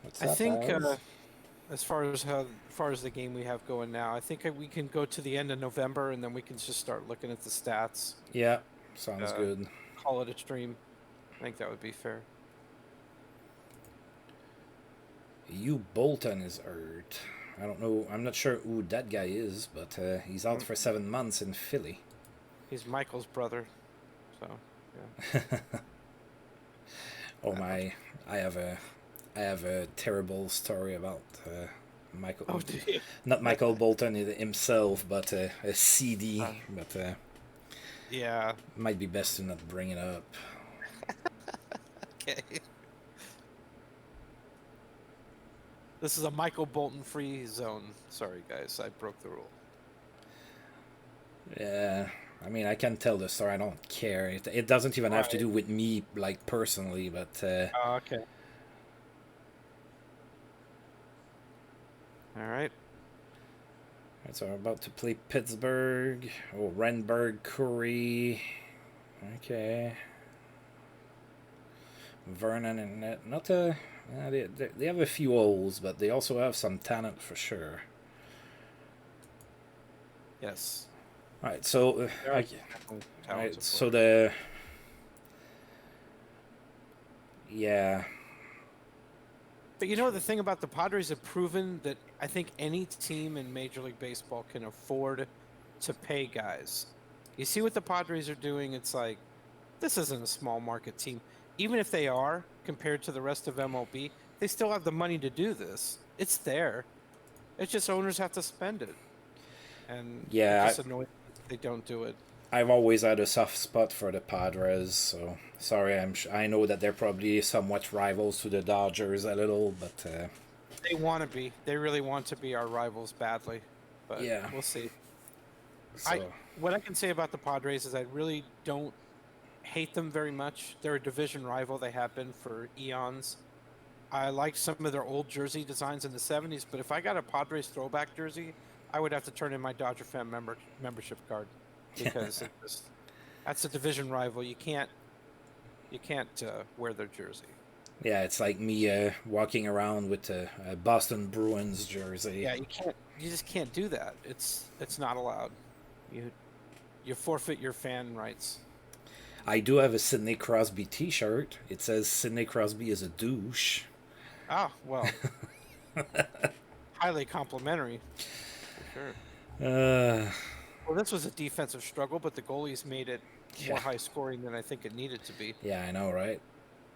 What's I up, think guys? as far as the game we have going now, I think we can go to the end of November and then we can just start looking at the stats. Yeah, sounds Uh, good. call it a stream. I think that would be fair. You Bolton is hurt. I don't know. I'm not sure who that guy is, but he's out Mm, for 7 months in Philly. He's Michael's brother, so yeah. Oh I don't- my! I have a, I have a terrible story about Michael. Oh, do you? Not Michael Bolton himself, but a CD. Uh, But yeah. might be best to not bring it up. Okay. This is a Michael Bolton free zone. Sorry, guys, I broke the rule. Yeah, I mean, I can tell the story. I don't care. It doesn't even have to Right. do with me, like personally. But Oh, okay. All right. so we're about to play Pittsburgh. Oh, Renberg, Curry. Okay. Vernon and net. Not a. They have a few holes, but they also have some talent for sure. Yes. All right, so There are all definitely right, talented so players. yeah, But you know, the thing about the Padres have proven that I think any team in Major League Baseball can afford to pay guys. You see what the Padres are doing? It's like, this isn't a small market team. Even if they are, compared to the rest of MLB, they still have the money to do this. It's there. It's just owners have to spend it. And it yeah. just annoys me that they don't do it. I've always had a soft spot for the Padres, so sorry. I know that they're probably somewhat rivals to the Dodgers a little, but They want to be. They really want to be our rivals badly. But yeah. we'll see. So What I can say about the Padres is I really don't hate them very much. They're a division rival. They have been for eons. I like some of their old jersey designs in the 70s, but if I got a Padres throwback jersey, I would have to turn in my Dodger fan membership card because that's a division rival. You can't wear their jersey. yeah, it's like me walking around with a Boston Bruins jersey. Yeah, you can't. You just can't do that. It's not allowed. You forfeit your fan rights. I do have a Sidney Crosby T-shirt. It says Sidney Crosby is a douche. Ah, well, highly complimentary, for sure. Uh, Well, this was a defensive struggle, but the goalies made it more Yeah. high scoring than I think it needed to be. yeah, I know, right?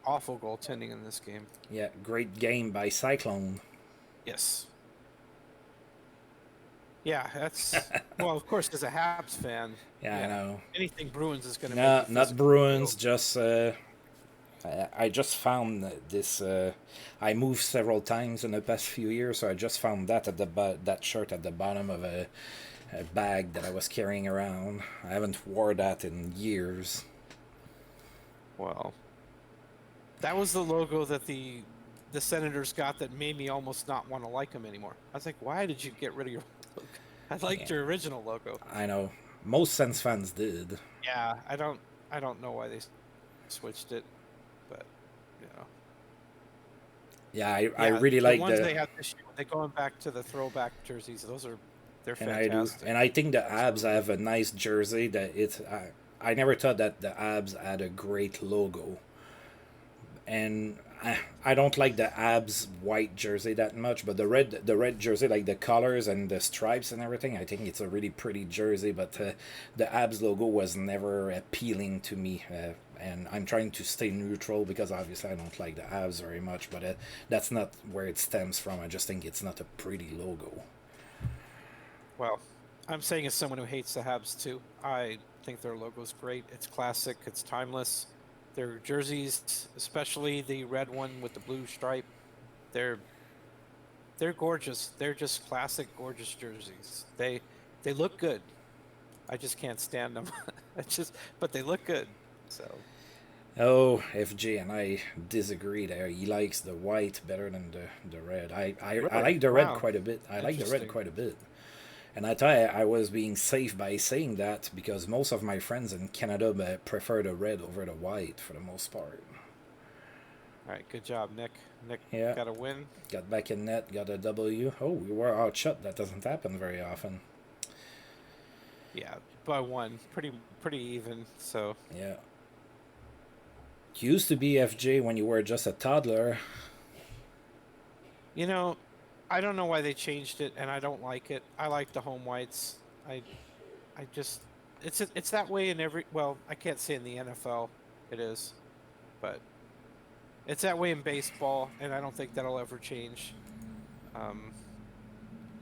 Awful goaltending in this game. Yeah, great game by Cyclone. Yes. Yeah, that's well, of course, as a Habs fan, Yeah, I know. anything Bruins is going to No, make you not physically Bruins. feel- Just I just found this. I moved several times in the past few years, so I just found that at that shirt at the bottom of a bag that I was carrying around. I haven't wore that in years. Well, that was the logo that the Senators got that made me almost not want to like them anymore. I was like, why did you get rid of your logo? I liked Yeah. your original logo. I know most Sens fans did. Yeah, I don't know why they switched it, but you know. Yeah, I Yeah, really the like ones the. they have this year, they're going back to the throwback jerseys. They're And I do, fantastic. and I think the Abs have a nice jersey. That it's. I never thought that the Abs had a great logo, and I don't like the Abs white jersey that much. But the red jersey, like the colors and the stripes and everything, I think it's a really pretty jersey. But the Abs logo was never appealing to me. And I'm trying to stay neutral because obviously I don't like the Abs very much. But that's not where it stems from. I just think it's not a pretty logo. Well, I'm saying as someone who hates the Habs too, I think their logo's great. It's classic. It's timeless. Their jerseys, especially the red one with the blue stripe, they're gorgeous. They're just classic, gorgeous jerseys. They look good. I just can't stand them. But they look good. So Oh, FJ and I disagree there. He likes the white better than the red. I really, like the red wow, quite a bit. I like the red interesting. quite a bit. And I thought I was being safe by saying that because most of my friends in Canada prefer the red over the white for the most part. All right, good job, Nick. Nick Yeah. got a win. Got back in net, got a W. Oh, we were outshot. That doesn't happen very often. Yeah, by one, pretty even. So Yeah. It used to be FJ when you were just a toddler. you know, I don't know why they changed it, and I don't like it. I like the home whites. I just it's that way in every. Well, I can't say in the NFL it is, but it's that way in baseball, and I don't think that'll ever change. Um,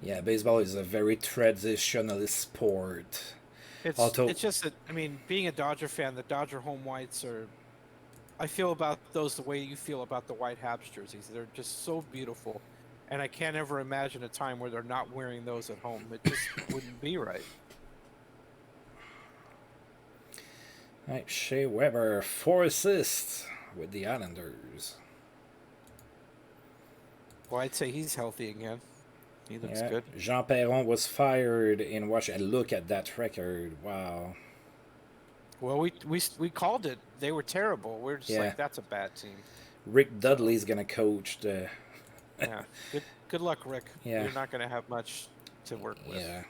Yeah, baseball is a very traditional sport. Although, it's just that I mean, being a Dodger fan, the Dodger home whites are. I feel about those the way you feel about the white Habs jerseys. They're just so beautiful, and I can't ever imagine a time where they're not wearing those at home. It just wouldn't be right. right, Shea Weber, 4 assists with the Islanders. Well, I'd say he's healthy again. He looks Yeah, good. Jean Perron was fired in Washington. Look at that record. Wow. Well, we called it. They were terrible. We're just Yeah. like, that's a bad team. Rick Dudley's going to coach the. Yeah. Good luck, Rick. Yeah. You're not going to have much to work with. Yeah.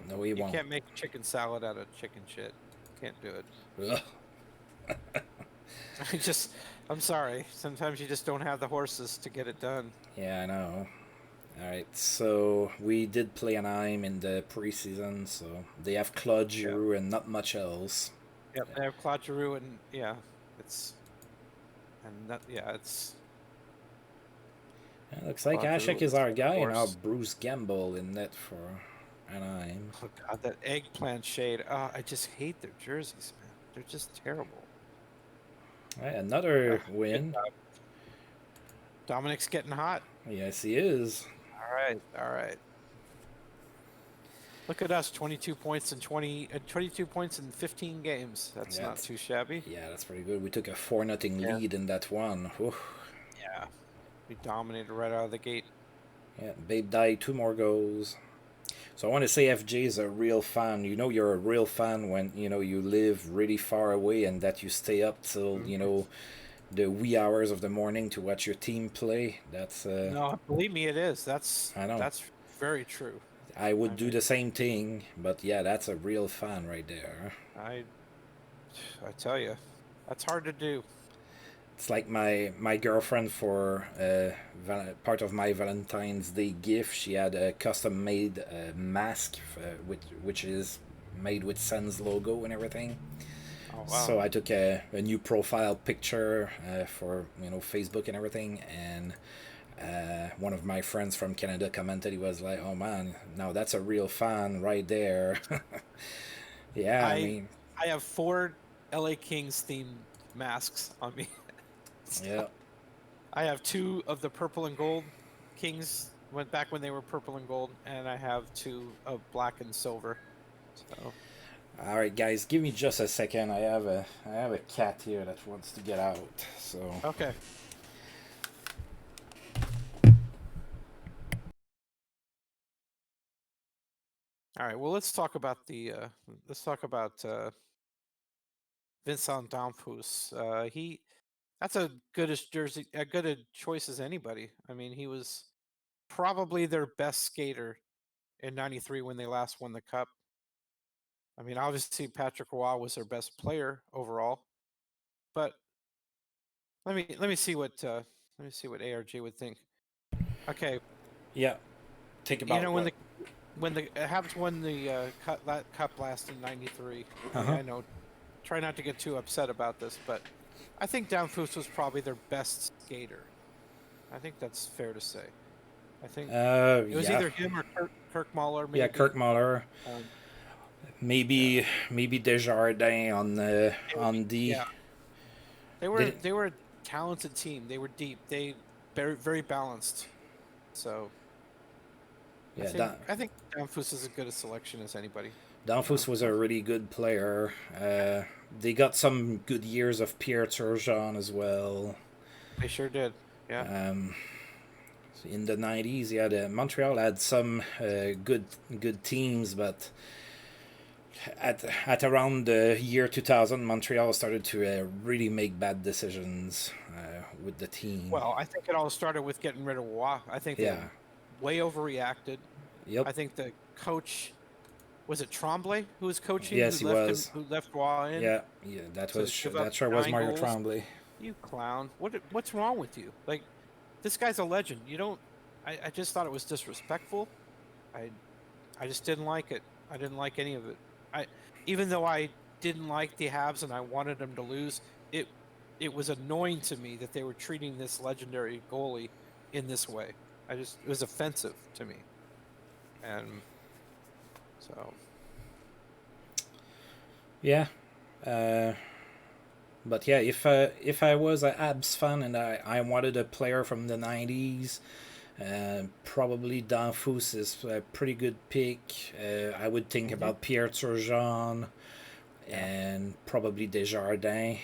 No, he You won't. can't make chicken salad out of chicken shit. Can't do it. Ugh. I'm sorry. Sometimes you just don't have the horses to get it done. Yeah, I know. All right, so we did play Anaheim in the preseason, so they have Claude Giroux and not much else. Yep, they have Claude Giroux, and it's It looks like Claude Ashik Giroux, is our guy, and now course. Bruce Gamble in net for Anaheim. Oh God, that eggplant shade. I just hate their jerseys, man. They're just terrible. All right, another Good win. job. Dominic's getting hot. Yes, he is. All right. Look at us, 22 points in 22 points in 15 games. That's not too shabby. Yeah, that's pretty good. We took a 4-0 lead in that one. Oof. Yeah. We dominated right out of the gate. Yeah, Babe died 2 more goals. So I want to say FJ is a real fan. You know you're a real fan when, you live really far away and that you stay up till, the wee hours of the morning to watch your team play. That's No, believe me, it is. I know. That's very true. I would do the same thing, but yeah, that's a real fan right there. I tell you, that's hard to do. It's like my girlfriend for part of my Valentine's Day gift. She had a custom made mask which is made with Sen's logo and everything. Oh, wow. So I took a new profile picture for Facebook and everything, and one of my friends from Canada commented. He was like, "Oh man, now that's a real fan right there." Yeah, I mean, I have 4 LA Kings themed masks on me. So yeah. I have 2 of the purple and gold Kings went back when they were purple and gold, and I have 2 of black and silver. So. All right, guys, give me just a second. I have a cat here that wants to get out. So Okay. All right. Well, let's talk about Vincent Damphousse. That's a good a choice as anybody. I mean, he was probably their best skater in '93 when they last won the cup. I mean, obviously Patrick Roy was their best player overall, but let me see what ARG would think. Okay. yeah, think about when the Habs won the cup last in '93. Uh-huh. I know. Try not to get too upset about this, but I think Damphousse was probably their best skater. I think that's fair to say. I think it was either him or Kirk Muller. Maybe. Yeah, Kirk Muller. Maybe Desjardins on D. Yeah. They were a talented team. They were deep. They very balanced. So Yeah, I think Damphousse is as good a selection as anybody. Damphousse was a really good player. They got some good years of Pierre Turgeon as well. They sure did. Yeah. In the 90s, Montreal had some good teams, but at around the year 2000, Montreal started to really make bad decisions with the team. Well, I think it all started with getting rid of Waugh. I think they Yeah. way overreacted. Yep. I think the coach, was it Tremblay who was coaching, Yes, he was. who left Waugh in Yeah. Yeah. to give up That sure was 9 Mario goals? Tremblay. You clown! What's wrong with you? Like, this guy's a legend. You don't. I just thought it was disrespectful. I I just didn't like it. I didn't like any of it. Even though I didn't like the Habs and I wanted them to lose, it was annoying to me that they were treating this legendary goalie in this way. It was offensive to me, and so Yeah. But yeah, if I was a Habs fan and I wanted a player from the 90s, probably Danfus is a pretty good pick. I would think about Pierre Turgeon and probably Desjardins.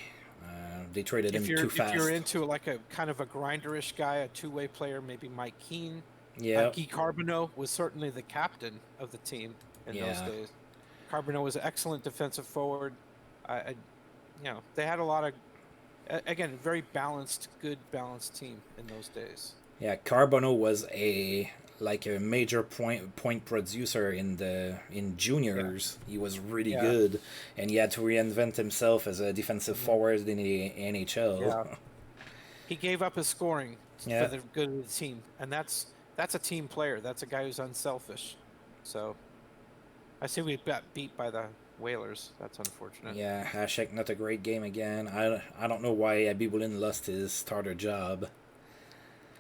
They traded him too fast. if you're into like a kind of a grinderish guy, a two-way player, maybe Mike Keane. Yeah. Guy Carbonneau was certainly the captain of the team in those days. Carbonneau was an excellent defensive forward. They had a lot of, again, very good balanced team in those days. Yeah, Carbonneau was a major point producer in juniors. Yeah. He was really good, and he had to reinvent himself as a defensive forward in the NHL. Yeah. He gave up his scoring for the good of the team, and that's a team player. That's a guy who's unselfish. So I see we got beat by the Whalers. That's unfortunate. Yeah, Hasek, not a great game again. I don't know why Abibulin lost his starter job.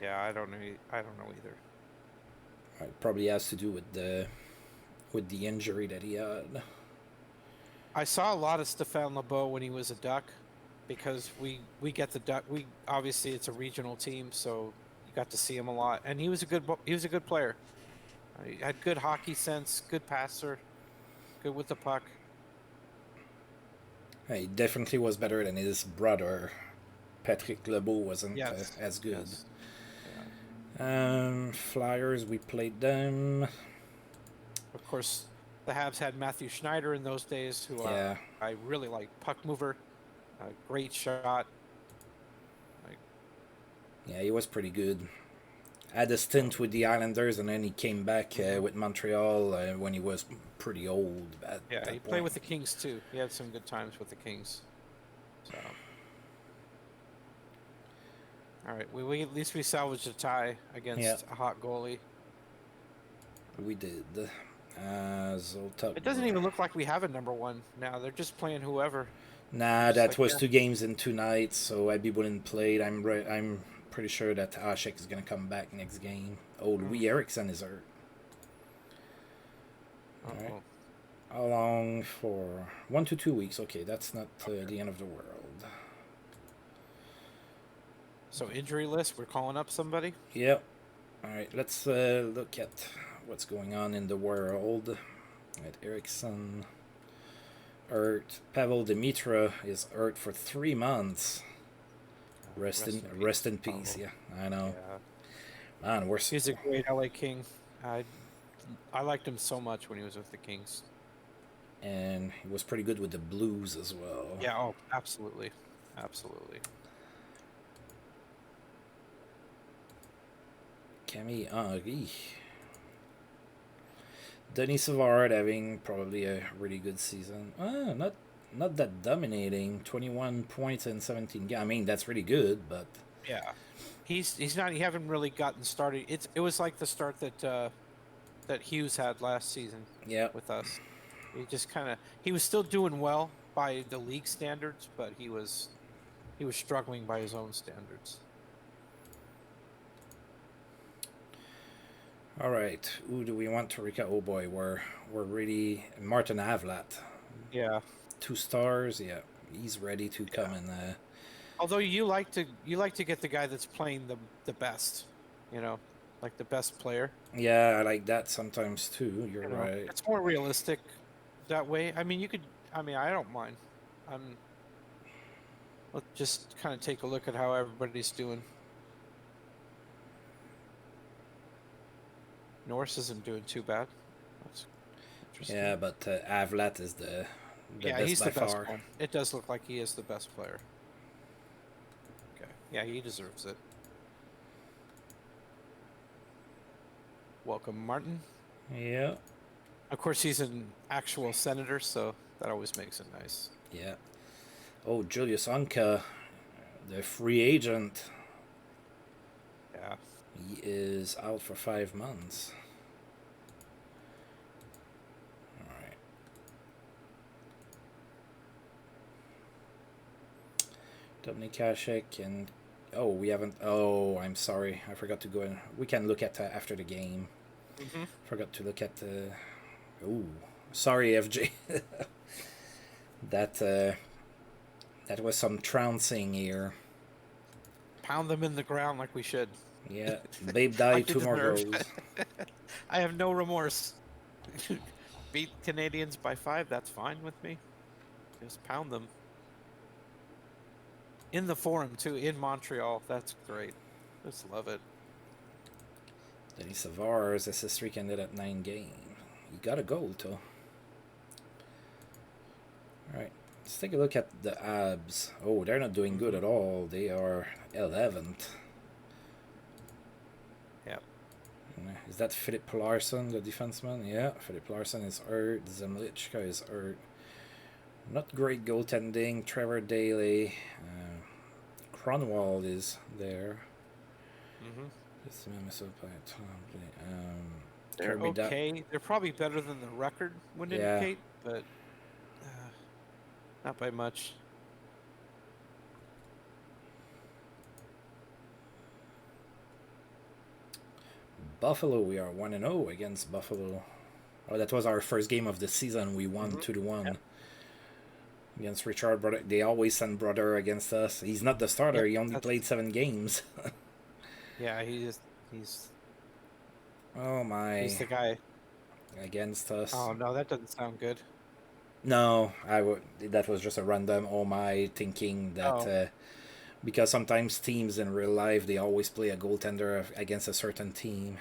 Yeah, I don't know either. It probably has to do with the injury that he had. I saw a lot of Stéphane Lebeau when he was a Duck, because we get the Duck. Obviously it's a regional team, so you got to see him a lot, and he was a good player. He had good hockey sense, good passer, good with the puck. He definitely was better than his brother. Patrick Lebeau wasn't as good. Yes. Flyers, we played them. Of course, the Habs had Matthew Schneider in those days, who I really like. Puck mover, great shot. Yeah, he was pretty good. Had a stint with the Islanders, and then he came back with Montreal when he was pretty old. He played with the Kings too. He had some good times with the Kings. So. All right, we at least we salvaged a tie against a hot goalie. We did. It doesn't even look like we have a number one now. They're just playing whoever. Nah, that was 2 games in 2 nights, so Abibulin played. I'm pretty sure that Hasek is gonna come back next game. Louis Eriksson is hurt. All right. How long for? 1 to 2 weeks. Okay, that's not the end of the world. So injury list, we're calling up somebody? Yep. All right, let's look at what's going on in the world. Right, Eriksson hurt. Pavel Dimitra is hurt for 3 months. Rest in peace. Yeah, I know. Yeah. Man, he's a great LA King. I liked him so much when he was with the Kings. And he was pretty good with the Blues as well. Yeah, oh, absolutely. Absolutely. Camille Henry. Denis Savard having probably a really good season. Not that dominating. 21 points in 17 games. I mean, that's really good, but yeah, he's not. He haven't really gotten started. It was like the start that Hughes had last season. Yeah, with us, he was still doing well by the league standards, but he was struggling by his own standards. All right, who do we want to recap? Oh boy, we're really Martin Havlat. Yeah, 2 stars. Yeah, he's ready to come in. Although you like to get the guy that's playing the best, like the best player. Yeah, I like that sometimes too. You're right. It's more realistic that way. I mean, you could. I mean, I don't mind. Let's just kind of take a look at how everybody's doing. Norris isn't doing too bad. Interesting. Yeah, but Avlat is the yeah, best he's by the best far. one. It does look like he is the best player. Okay. Yeah, he deserves it. Welcome, Martin. Yeah. Of course, he's an actual senator, so that always makes it nice. Yeah. Oh, Julius Anka, the free agent. Yeah. He is out for 5 months. All right. Dominic Hasek and we haven't. Oh, I'm sorry. I forgot to go in. We can look at after the game. Mm-hmm. Forgot to look at the. Oh, sorry, FJ. That was some trouncing here. Pound them in the ground like we should. Yeah, Babe died. Like they 2 more deserve. goals. I have no remorse. Beat Canadians by 5, that's fine with me. Just pound them. In the Forum, too, in Montreal. That's great. Just love it. Denis Savar's assist streak ended at 9 games. He got a goal, too. Alright, let's take a look at the Abs. Oh, they're not doing good at all. They are 11th. Yeah. Is that Philip Larson, the defenseman? Yeah, Philip Larson is hurt. Zemlichka is hurt. Not great goaltending. Trevor Daley. Cronwall is there. Mm-hmm. They're okay. They're probably better than the record would indicate, but not by much. Buffalo, we are 1-0 against Buffalo. Oh, that was our first game of the season. We won 2-1 Yep. against Richard Brother. They always send Brother against us. He's not the starter. Yep, He only played 7 games. Yeah, he's oh my! he's the guy Against us. Oh no, that doesn't sound good. No, that was just a random oh my thinking that because sometimes teams in real life they always play a goaltender against a certain team.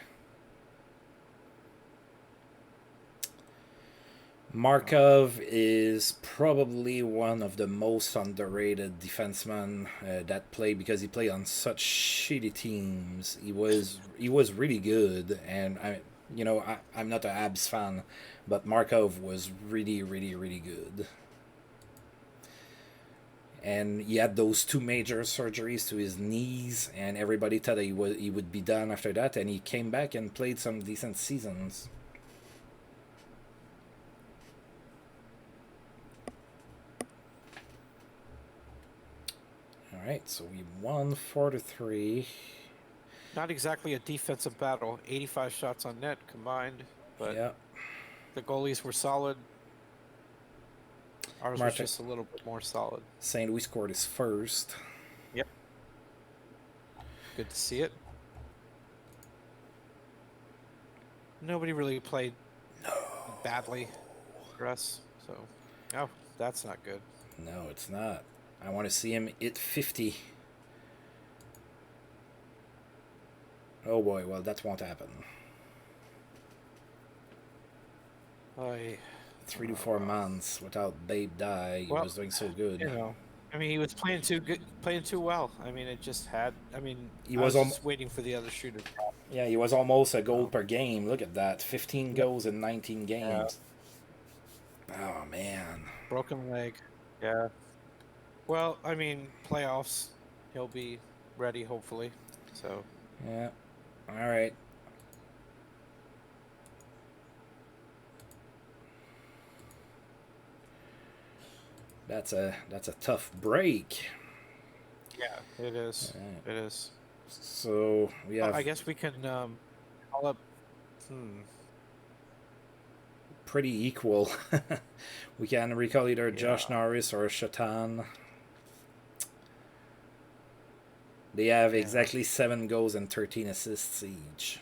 Markov is probably one of the most underrated defensemen that played because he played on such shitty teams. He was really good, and I'm not an Abs fan, but Markov was really, really, really good. And he had those 2 major surgeries to his knees, and everybody thought he would be done after that, and he came back and played some decent seasons. All right, so we won 4-3. Not exactly a defensive battle. 85 shots on net combined, but yeah. The goalies were solid. Ours was just a little bit more solid. St. Louis scored his first. Yep. Good to see it. Nobody really played badly for us, so that's not good. No, it's not. I want to see him hit 50. Oh boy, well that won't happen. 3 to 4 months without Babe die. He was doing so good. I mean, he was playing too well. I mean, he was just waiting for the other shooter. Yeah, he was almost a goal per game. Look at that, 15 goals in 19 games. Yeah. Oh man. Broken leg. Yeah. Well, I mean, playoffs, he'll be ready hopefully. So. Yeah. All right. That's a tough break. Yeah, it is. Right. It is. So we have. I guess we can call up. Pretty equal. We can recall either Josh Norris or Shatan. They have exactly 7 goals and 13 assists each.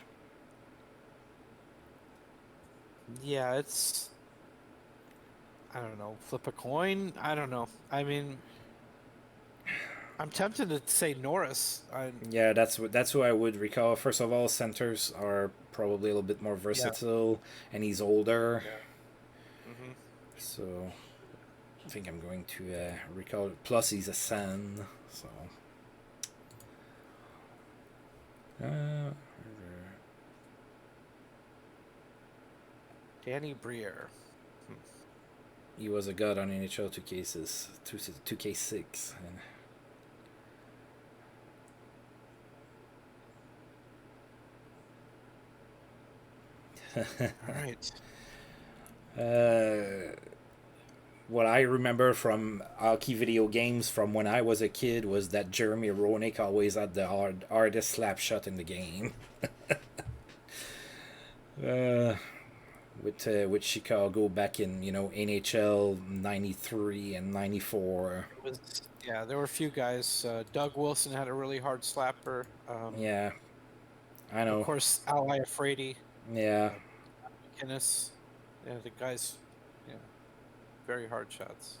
Yeah, it's. I don't know. Flip a coin? I don't know. I mean, I'm tempted to say Norris. Yeah, that's who I would recall. First of all, centers are probably a little bit more versatile, and he's older. Mm-hmm. So I think I'm going to recall it. Plus, he's a Sen, so. Danny Briere. He was a god on NHL 2K6. All right. What I remember from hockey video games from when I was a kid was that Jeremy Roenick always had the hardest slap shot in the game. With Chicago back in NHL '93 and '94. It was, yeah, there were a few guys. Doug Wilson had a really hard slapper. Yeah, I Of know. course, Al Iafrate, Yeah, McInnes. Yeah, the guys, yeah, very hard shots.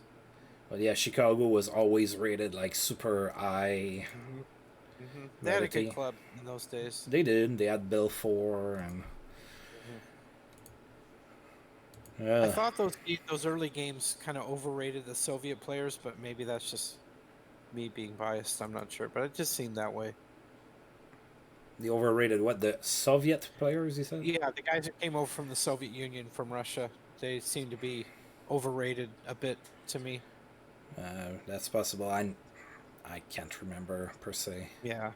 but yeah, Chicago was always rated like super high. Mm-hmm. Mm-hmm. They had a good Rarity. club in those days. They did. They had Bill Four and. I thought those early games kind of overrated the Soviet players, but maybe that's just me being biased. I'm not sure, but it just seemed that way. The overrated what? The Soviet players, you said? Yeah, the guys that came over from the Soviet Union, from Russia, they seem to be overrated a bit to me. That's possible. I can't remember per se. Yeah,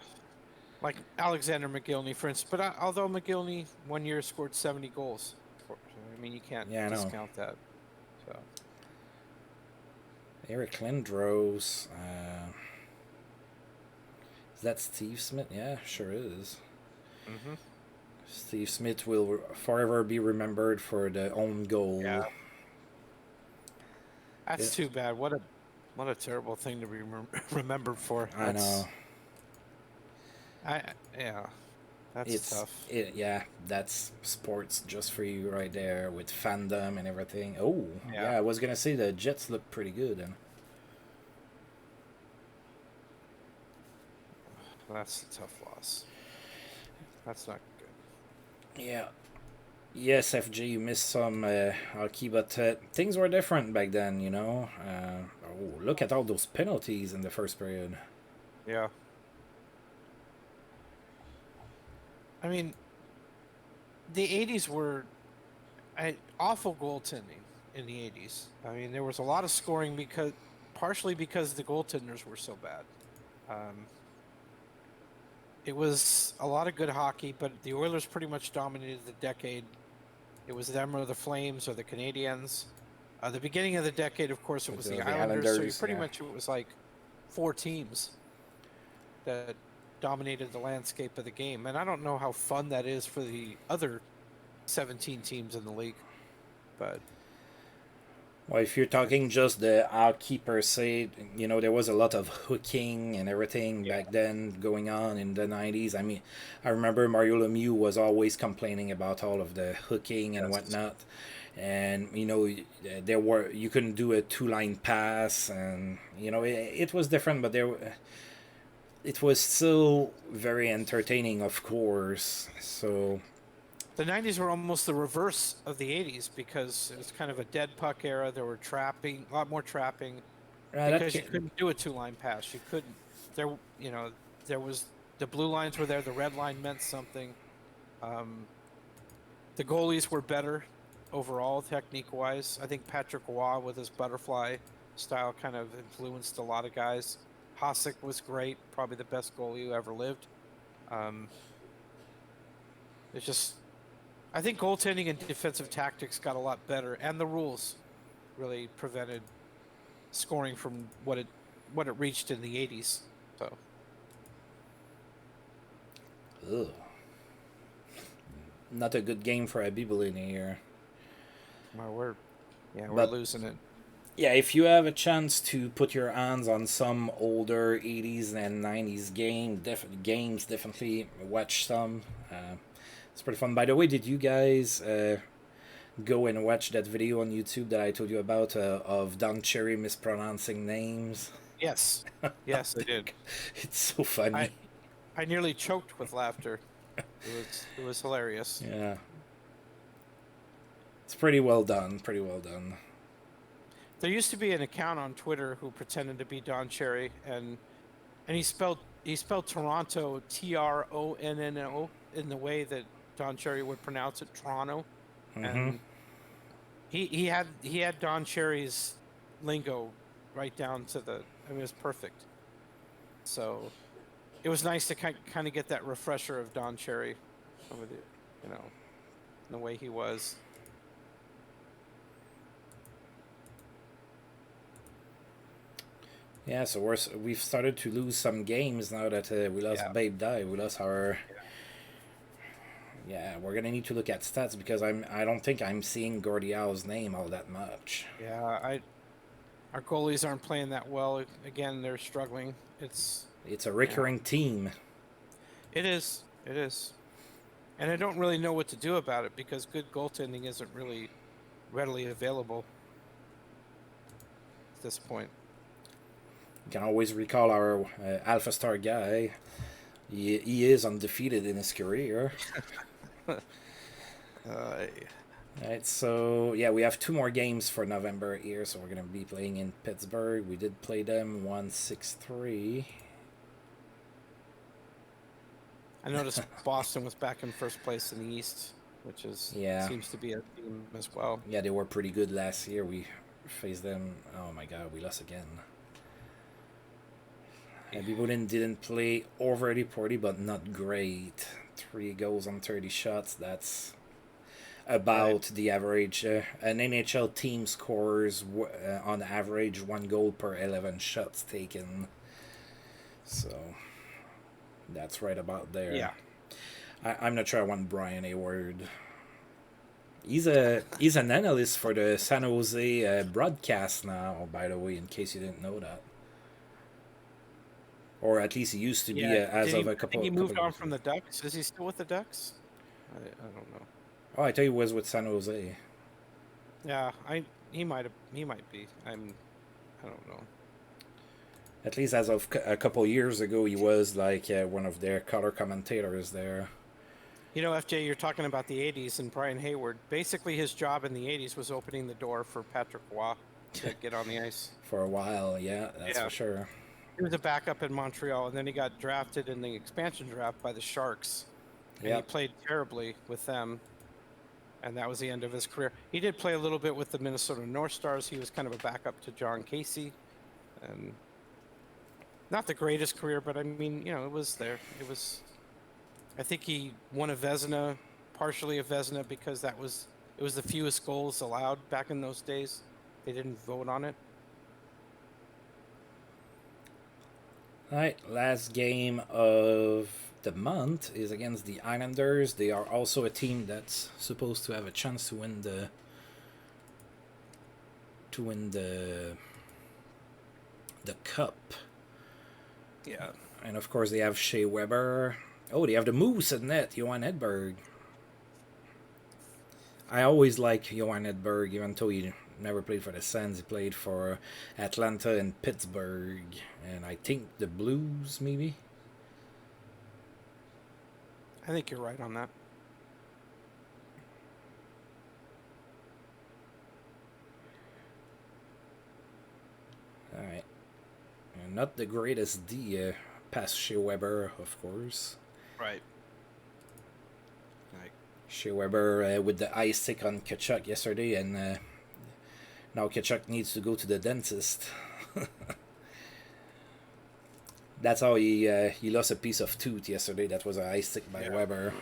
like Alexander McGillney, for instance. But although McGillney 1 year scored 70 goals, I mean you can't Yeah, I know. discount that. So Eric Lindros. Is that Steve Smith? Yeah, sure is. mm-hmm. Steve Smith will forever be remembered for the own goal. Yeah, that's Yeah. too bad. What a terrible thing to be remembered for. I know. Yeah, that's tough. Yeah, that's sports just for you right there with fandom and everything. Oh, yeah, I was gonna say the Jets look pretty good. And that's a tough loss. That's not good. yeah. Yes, FJ, you missed some hockey, but things were different back then, look at all those penalties in the first period. Yeah. I mean, the 80s were awful goaltending in the 80s. I mean, there was a lot of scoring partially because the goaltenders were so bad. It was a lot of good hockey, but the Oilers pretty much dominated the decade. It was them or the Flames or the Canadiens. The beginning of the decade, of course, it was the Islanders. So pretty much it was like 4 teams that dominated the landscape of the game. And I don't know how fun that is for the other 17 teams in the league. But well, if you're talking just the hockey per se, there was a lot of hooking and everything back then going on in the 90s. I mean, I remember Mario Lemieux was always complaining about all of the hooking and whatnot. And, you couldn't do a 2-line pass. And, it was different, but it was still very entertaining, of course. So the 90s were almost the reverse of the 80s because it was kind of a dead puck era. There were a lot more trapping, because you couldn't do a 2-line pass. You couldn't. There was the blue lines were there. The red line meant something. The goalies were better overall, technique-wise. I think Patrick Roy with his butterfly style kind of influenced a lot of guys. Hasek was great, probably the best goalie who ever lived. It's just, I think goaltending and defensive tactics got a lot better, and the rules really prevented scoring from what it reached in the 80s. So, ugh. Not a good game for Abibulin here. my word, we're losing it. Yeah, if you have a chance to put your hands on some older 80s and 90s games, definitely watch some. It's pretty fun. By the way, did you guys go and watch that video on YouTube that I told you about of Don Cherry mispronouncing names? Yes. Yes, I did. It's so funny. I nearly choked with laughter. It was hilarious. Yeah. pretty well done. Pretty well done. There used to be an account on Twitter who pretended to be Don Cherry, and he spelled Toronto Tronno in the way that Don Cherry would pronounce it, Toronto, and he had Don Cherry's lingo right down to the. I mean, it was perfect. So it was nice to kind of get that refresher of Don Cherry, over the, the way he was. Yeah, so we've started to lose some games now that we lost Babe Die. We lost our. Yeah, we're gonna need to look at stats because I don't think I'm seeing Gordie Howe's name all that much. Yeah, our goalies aren't playing that well. Again, they're struggling. It's a recurring team. It is, and I don't really know what to do about it because good goaltending isn't really readily available at this point. You can always recall our Alpha Star guy. He is undefeated in his career. Right, so yeah, we have 2 more games for November here, so we're going to be playing in Pittsburgh. We did play them 1-6-3. I noticed Boston was back in first place in the East, which seems to be a theme as well. Yeah, they were pretty good last year. We faced them. Oh my God, we lost again. Bibolin didn't play overly poorly, but not great. 3 goals on 30 shots. That's about the average. An NHL team scores on average 1 goal per 11 shots taken. So that's right about there. Yeah. I'm not sure I want Brian Hayward. He's an analyst for the San Jose broadcast now, by the way, in case you didn't know that. Or at least he used to be as of a couple. He moved on from the Ducks. Is he still with the Ducks? I don't know. Oh, I thought he was with San Jose. Yeah, he might be. I don't know. At least as of a couple years ago, he was like one of their color commentators there. FJ, you're talking about the 80s and Brian Hayward. Basically, his job in the 80s was opening the door for Patrick Roy to get on the ice. For a while, yeah, that's for sure. He was a backup in Montreal, and then he got drafted in the expansion draft by the Sharks. And he played terribly with them, and that was the end of his career. He did play a little bit with the Minnesota North Stars. He was kind of a backup to John Casey, and not the greatest career, but I mean, it was there. It was. I think he won a Vezina, partially a Vezina, because it was the fewest goals allowed back in those days. They didn't vote on it. All right, last game of the month is against the Islanders. They are also a team that's supposed to have a chance to win the cup. Yeah. And of course they have Shea Weber. Oh, they have the Moose at net, Johan Edberg. I always like Johan Edberg, even though he never played for the Sens. He played for Atlanta and Pittsburgh, and I think the Blues, maybe. I think you're right on that. All right. And not the greatest D past Shea Weber, of course. Right. Shea Weber with the eye stick on Kachuk yesterday, and now Kachuk needs to go to the dentist. That's how he lost a piece of tooth yesterday. That was an eye stick by Weber.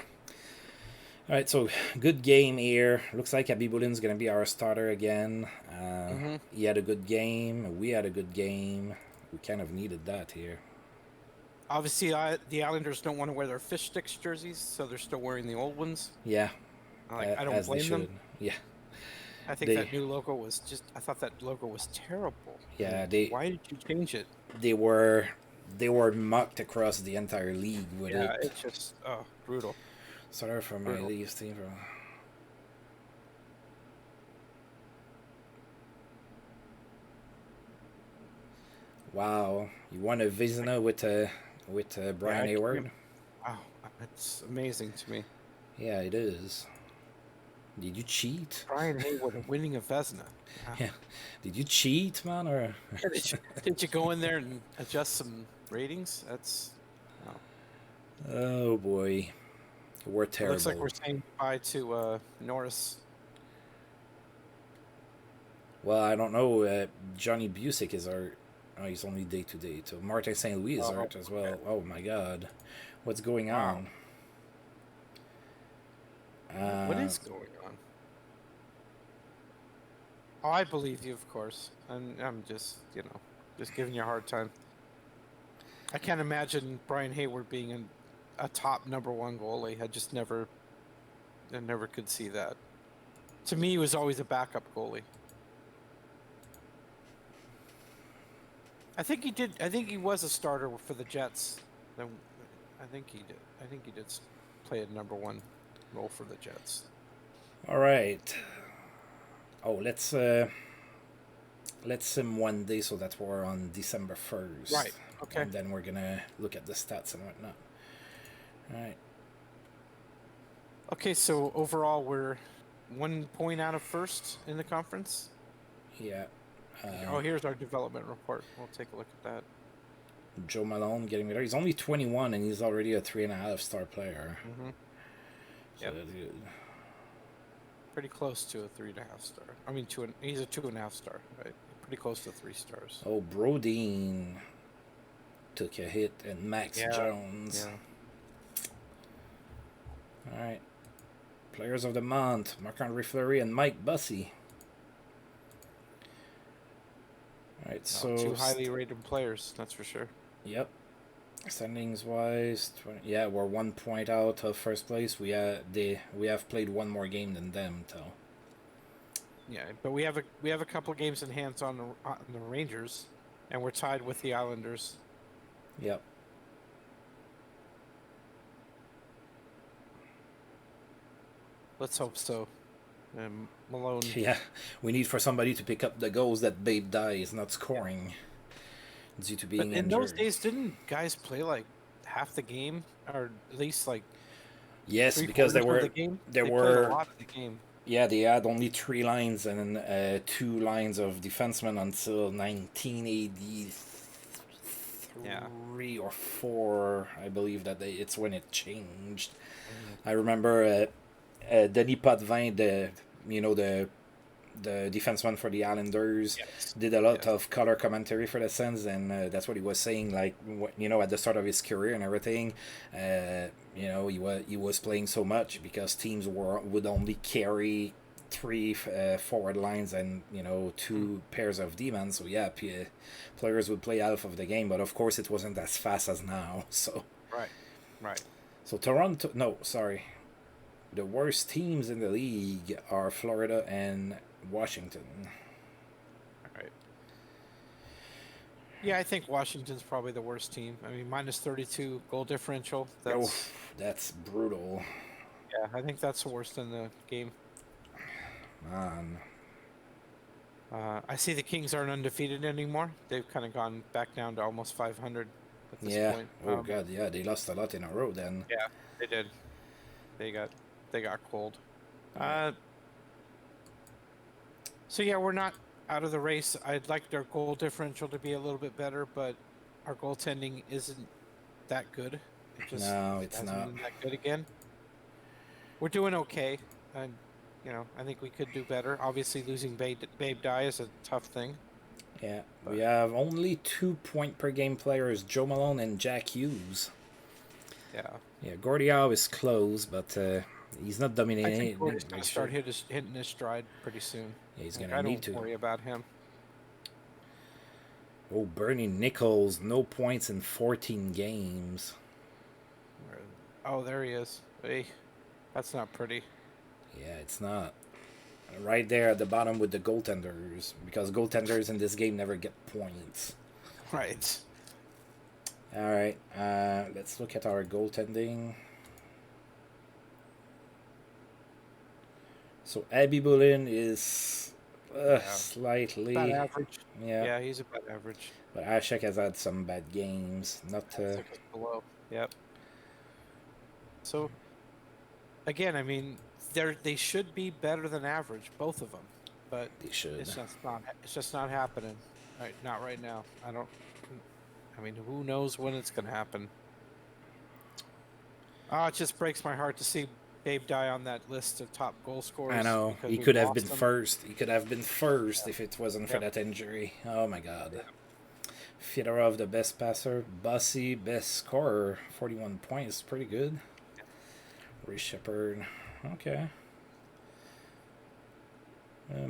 All right, so good game here. Looks like Abibolin's going to be our starter again. He had a good game. We had a good game. We kind of needed that here. Obviously, the Islanders don't want to wear their fish sticks jerseys, so they're still wearing the old ones. Yeah. I don't blame them. Yeah. I think that new logo was I thought that logo was terrible. Yeah, why did you change it? They were mocked across the entire league with it. Yeah, it's just brutal. Sorry for my leaves team. Wow, you won a Vezina with Brian Hayward. Wow, that's amazing to me. Yeah, it is. Did you cheat? Brian Haywood winning a Vezina. Wow. Yeah. Did you cheat, man? Or Did you go in there and adjust some ratings? That's. Wow. oh boy, we're It looks like terrible. we're saying goodbye to Norris. Well, I don't know. Johnny Busick is hurt. Oh, he's only day to day. So Martin St. Louis is hurt as well. Oh my God, what's going on? What is going on? Oh, I believe you, of course. I'm just, just giving you a hard time. I can't imagine Brian Hayward being a top #1 goalie. I never could see that. To me, he was always a backup goalie. I think he was a starter for the Jets. I think he did. I think he did play a #1 role for the Jets. All right. Oh, let's sim one day so that we're on December 1st. Right. Okay. And then we're gonna look at the stats and whatnot. All right. Okay, so overall we're 1 point out of first in the conference. Yeah. Here's our development report. We'll take a look at that. Joe Malone getting better. He's only 21 and he's already a 3.5-star player. Mm-hmm. So Yep. that's good. Pretty close to a 3.5-star. I mean, he's a 2.5-star, right? Pretty close to 3 stars. Oh, Brodeen took a hit, and Max Jones. Yeah. All right. Players of the month: Marc-Andre Fleury and Mike Bussey. All right, so 2 highly rated players, that's for sure. Yep. Standings wise, yeah, we're 1 point out of first place. We have played one more game than them, though. Yeah, but we have a couple of games in hand on the Rangers, and we're tied with the Islanders. Yep. Let's hope so. Malone. Yeah, we need for somebody to pick up the goals that Babe Dye is not scoring due to being in injured. those days, didn't guys play like half the game, or at least like? Yes, because there were a lot of the game. Yeah, they had only 3 lines and 2 lines of defensemen until 1983 or 4. I believe that it's when it changed. Mm-hmm. I remember Denis Potvin, the defenseman for the Islanders, did a lot of color commentary for the Sens, and that's what he was saying. Like, at the start of his career and everything, he was playing so much because teams would only carry 3 forward lines and 2 pairs of D-men. So yeah, players would play half of the game, but of course it wasn't as fast as now. So right. So the worst teams in the league are Florida and Washington. All right. Yeah, I think Washington's probably the worst team. I mean, minus 32 goal differential. That's brutal. Yeah, I think that's the worst in the game. Man. I see the Kings aren't undefeated anymore. They've kind of gone back down to almost 500 at this point. Oh, God, yeah. They lost a lot in a row then. Yeah, they did. They got cold. So yeah, we're not out of the race. I'd like our goal differential to be a little bit better, but our goaltending isn't that good. No, it's not been that good again. We're doing okay, and I think we could do better. Obviously, losing Babe Dye is a tough thing. Yeah, we have only 2 point per game players: Joe Malone and Jack Hughes. Yeah. Yeah, Gordiow is close, but he's not dominating. I think Gordio's going to start hitting his stride pretty soon. Yeah, he's going to need to. I don't worry about him. Oh, Bernie Nichols, no points in 14 games. Oh, there he is. Hey, that's not pretty. Yeah, it's not. Right there at the bottom with the goaltenders, because goaltenders in this game never get points. Right. All right, let's look at our goaltending. So Abby Bullen is slightly about average. Yeah, he's about average. But Ashek has had some bad games. Not below. Yep. So, again, I mean, they should be better than average, both of them, but They should. it's just not happening. Not right now. I mean, who knows when it's going to happen? Oh, it just breaks my heart to see Babe die on that list of top goal scorers. I know. He could have been first. He could have been first if it wasn't for that injury. Oh my God. Fedorov, the best passer. Bussy, best scorer. 41 points. Pretty good. Ray Shepard. Okay.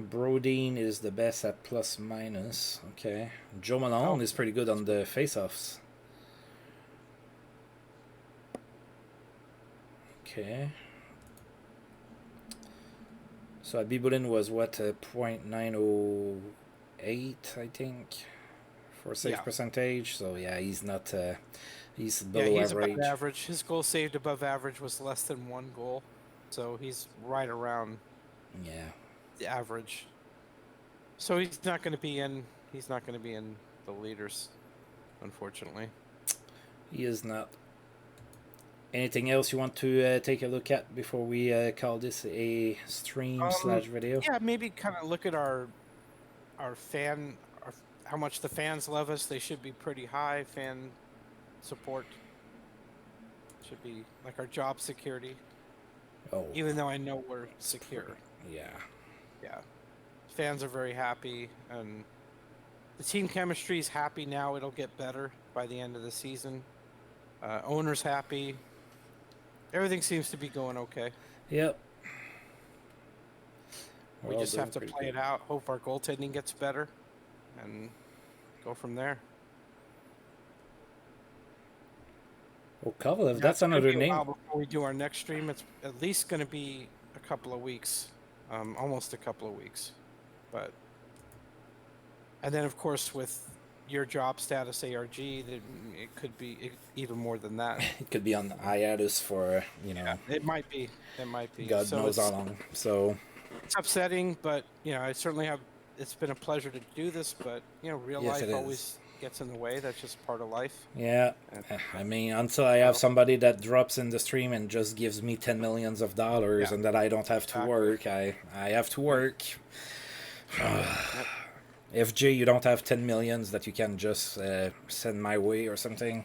Brodeen is the best at plus minus. Okay. Joe Malone is pretty good on the face-offs. Okay. So Abibulin was what, .908, I think, for save percentage. So yeah, he's not. He's below he's average. above average. His goal saved above average was less than 1 goal, so he's right around. The average. So he's not going to be in. He's not going to be in the leaders, unfortunately. He is not. Anything else you want to take a look at before we call this a stream / video? Yeah, maybe kind of look at our how much the fans love us. They should be pretty high. Fan support should be like our job security. Oh. Even though I know we're secure. Yeah. Yeah. Fans are very happy, and the team chemistry is happy now. It'll get better by the end of the season. Owner's happy. Everything seems to be going okay. Yep. We just have to play it out, hope our goaltending gets better, and go from there. Well, Kovalev, that's another name. Before we do our next stream, it's at least going to be a couple of weeks, almost a couple of weeks. And then, of course, with your job status, ARG, it could be even more than that. It could be on hiatus for, Yeah, it might be. God knows how long. So it's upsetting, but, I certainly have. It's been a pleasure to do this, but, real life always gets in the way. That's just part of life. Yeah. I mean, until I have somebody that drops in the stream and just gives me $10 million and that I don't have to work, I have to work. FJ, you don't have 10 millions that you can just send my way or something?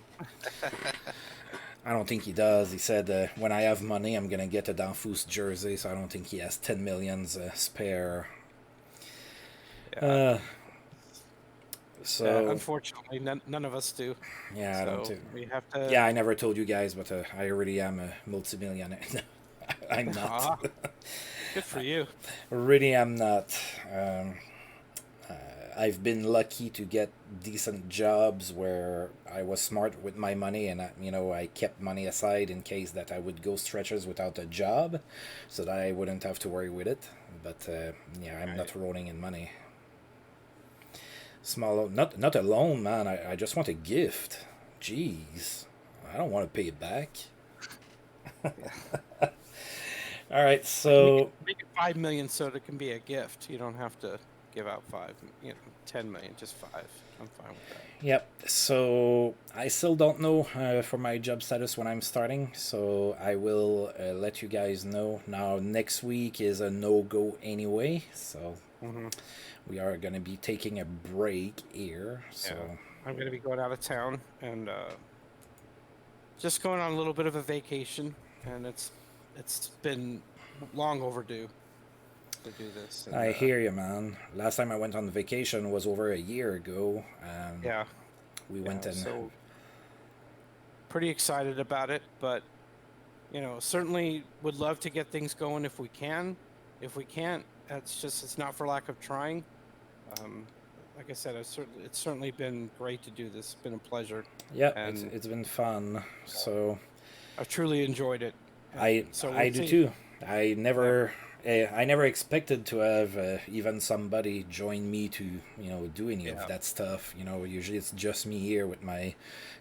I don't think he does. He said, when I have money, I'm going to get a Danfus jersey, so I don't think he has 10 millions spare. So unfortunately, none of us do. Yeah, so I don't too. We have to. Yeah, I never told you guys, but I already am a multimillionaire. I'm not. Good for you. Really, I'm not. I've been lucky to get decent jobs where I was smart with my money, and I kept money aside in case that I would go stretches without a job, so that I wouldn't have to worry with it. But I'm not rolling in money. Small, not a loan, man. I just want a gift. Jeez, I don't want to pay it back. All right, so make it 5 million so it can be a gift. You don't have to give out 10 million, just 5. I'm fine with that. Yep. So I still don't know for my job status when I'm starting, so I will let you guys know. Now next week is a no-go anyway, so we are going to be taking a break here. So I'm going to be going out of town and just going on a little bit of a vacation, and it's been long overdue to do this. And, I hear you, man. Last time I went on vacation was over a year ago. We went in. So pretty excited about it, but certainly would love to get things going if we can. If we can't, it's not for lack of trying. Like I said, it's certainly been great to do this. It's been a pleasure. Yeah, it's been fun. So I've truly enjoyed it. I do too. I never expected to have even somebody join me to do any of that stuff. Usually it's just me here with my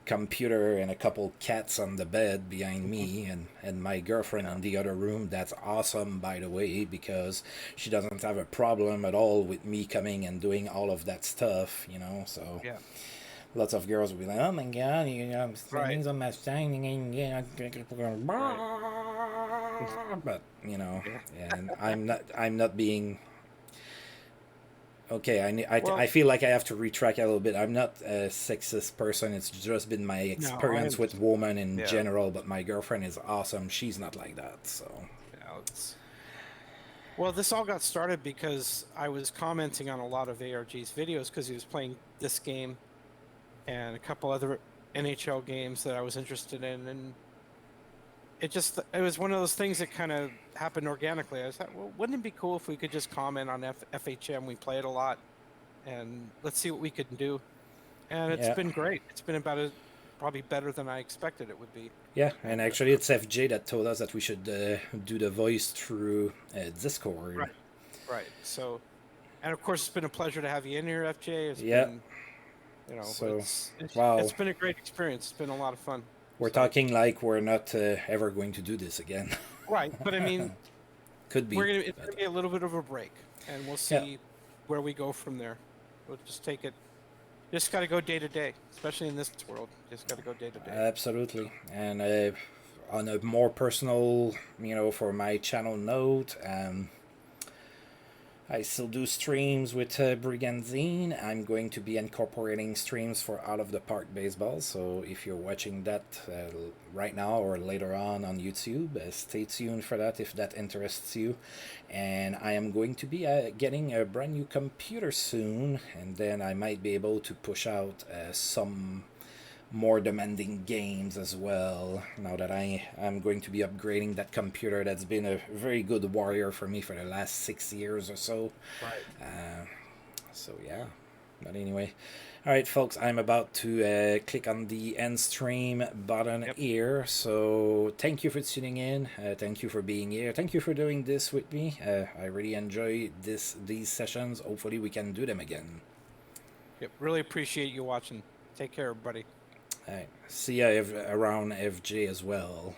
computer and a couple cats on the bed behind me, and my girlfriend in the other room. That's awesome, by the way, because she doesn't have a problem at all with me coming and doing all of that stuff. So lots of girls will be like, "Oh my God, things on my thing." but Yeah. and I'm not being okay. Well, I feel like I have to retract a little bit. I'm not a sexist person. It's just been my no, I experience with understand. women in Yeah. general. But my girlfriend is awesome. She's not like that. So Yeah, well, this all got started because I was commenting on a lot of ARG's videos because he was playing this game and a couple other NHL games that I was interested in, and it was one of those things that kind of happened organically. I was like, well, wouldn't it be cool if we could just comment on FHM? We play it a lot, and let's see what we can do. And it's yeah, been great. It's been probably better than I expected it would be. yeah. And And actually, it's FJ that told us that we should do the voice through Discord. right, right. So, and of course, it's been a pleasure to have you in here, FJ. It's Yeah. been, So it's wow, been a great experience. It's been a lot of fun. we're So, talking like we're not ever going to do this again. right, but I mean, Could be. it's gonna be a little bit of a break, and we'll Yeah. see where we go from there. We'll just take it. Just got to go day to day, especially in this world. Just got to go day to day. Absolutely. And on a more personal, for my channel note, I still do streams with Brigandine. I'm going to be incorporating streams for Out of the Park Baseball. So if you're watching that right now or later on YouTube, stay tuned for that if that interests you. And I am going to be getting a brand new computer soon, and then I might be able to push out some more demanding games as well, now that I am going to be upgrading that computer that's been a very good warrior for me for the last 6 years or so. Right. So yeah, but anyway, all right folks, I'm about to click on the end stream button here. So thank you for tuning in, thank you for being here, thank you for doing this with me. I really enjoy these sessions. Hopefully we can do them again. Yep. Really appreciate you watching. Take care, everybody. All right, see ya around FJ as well.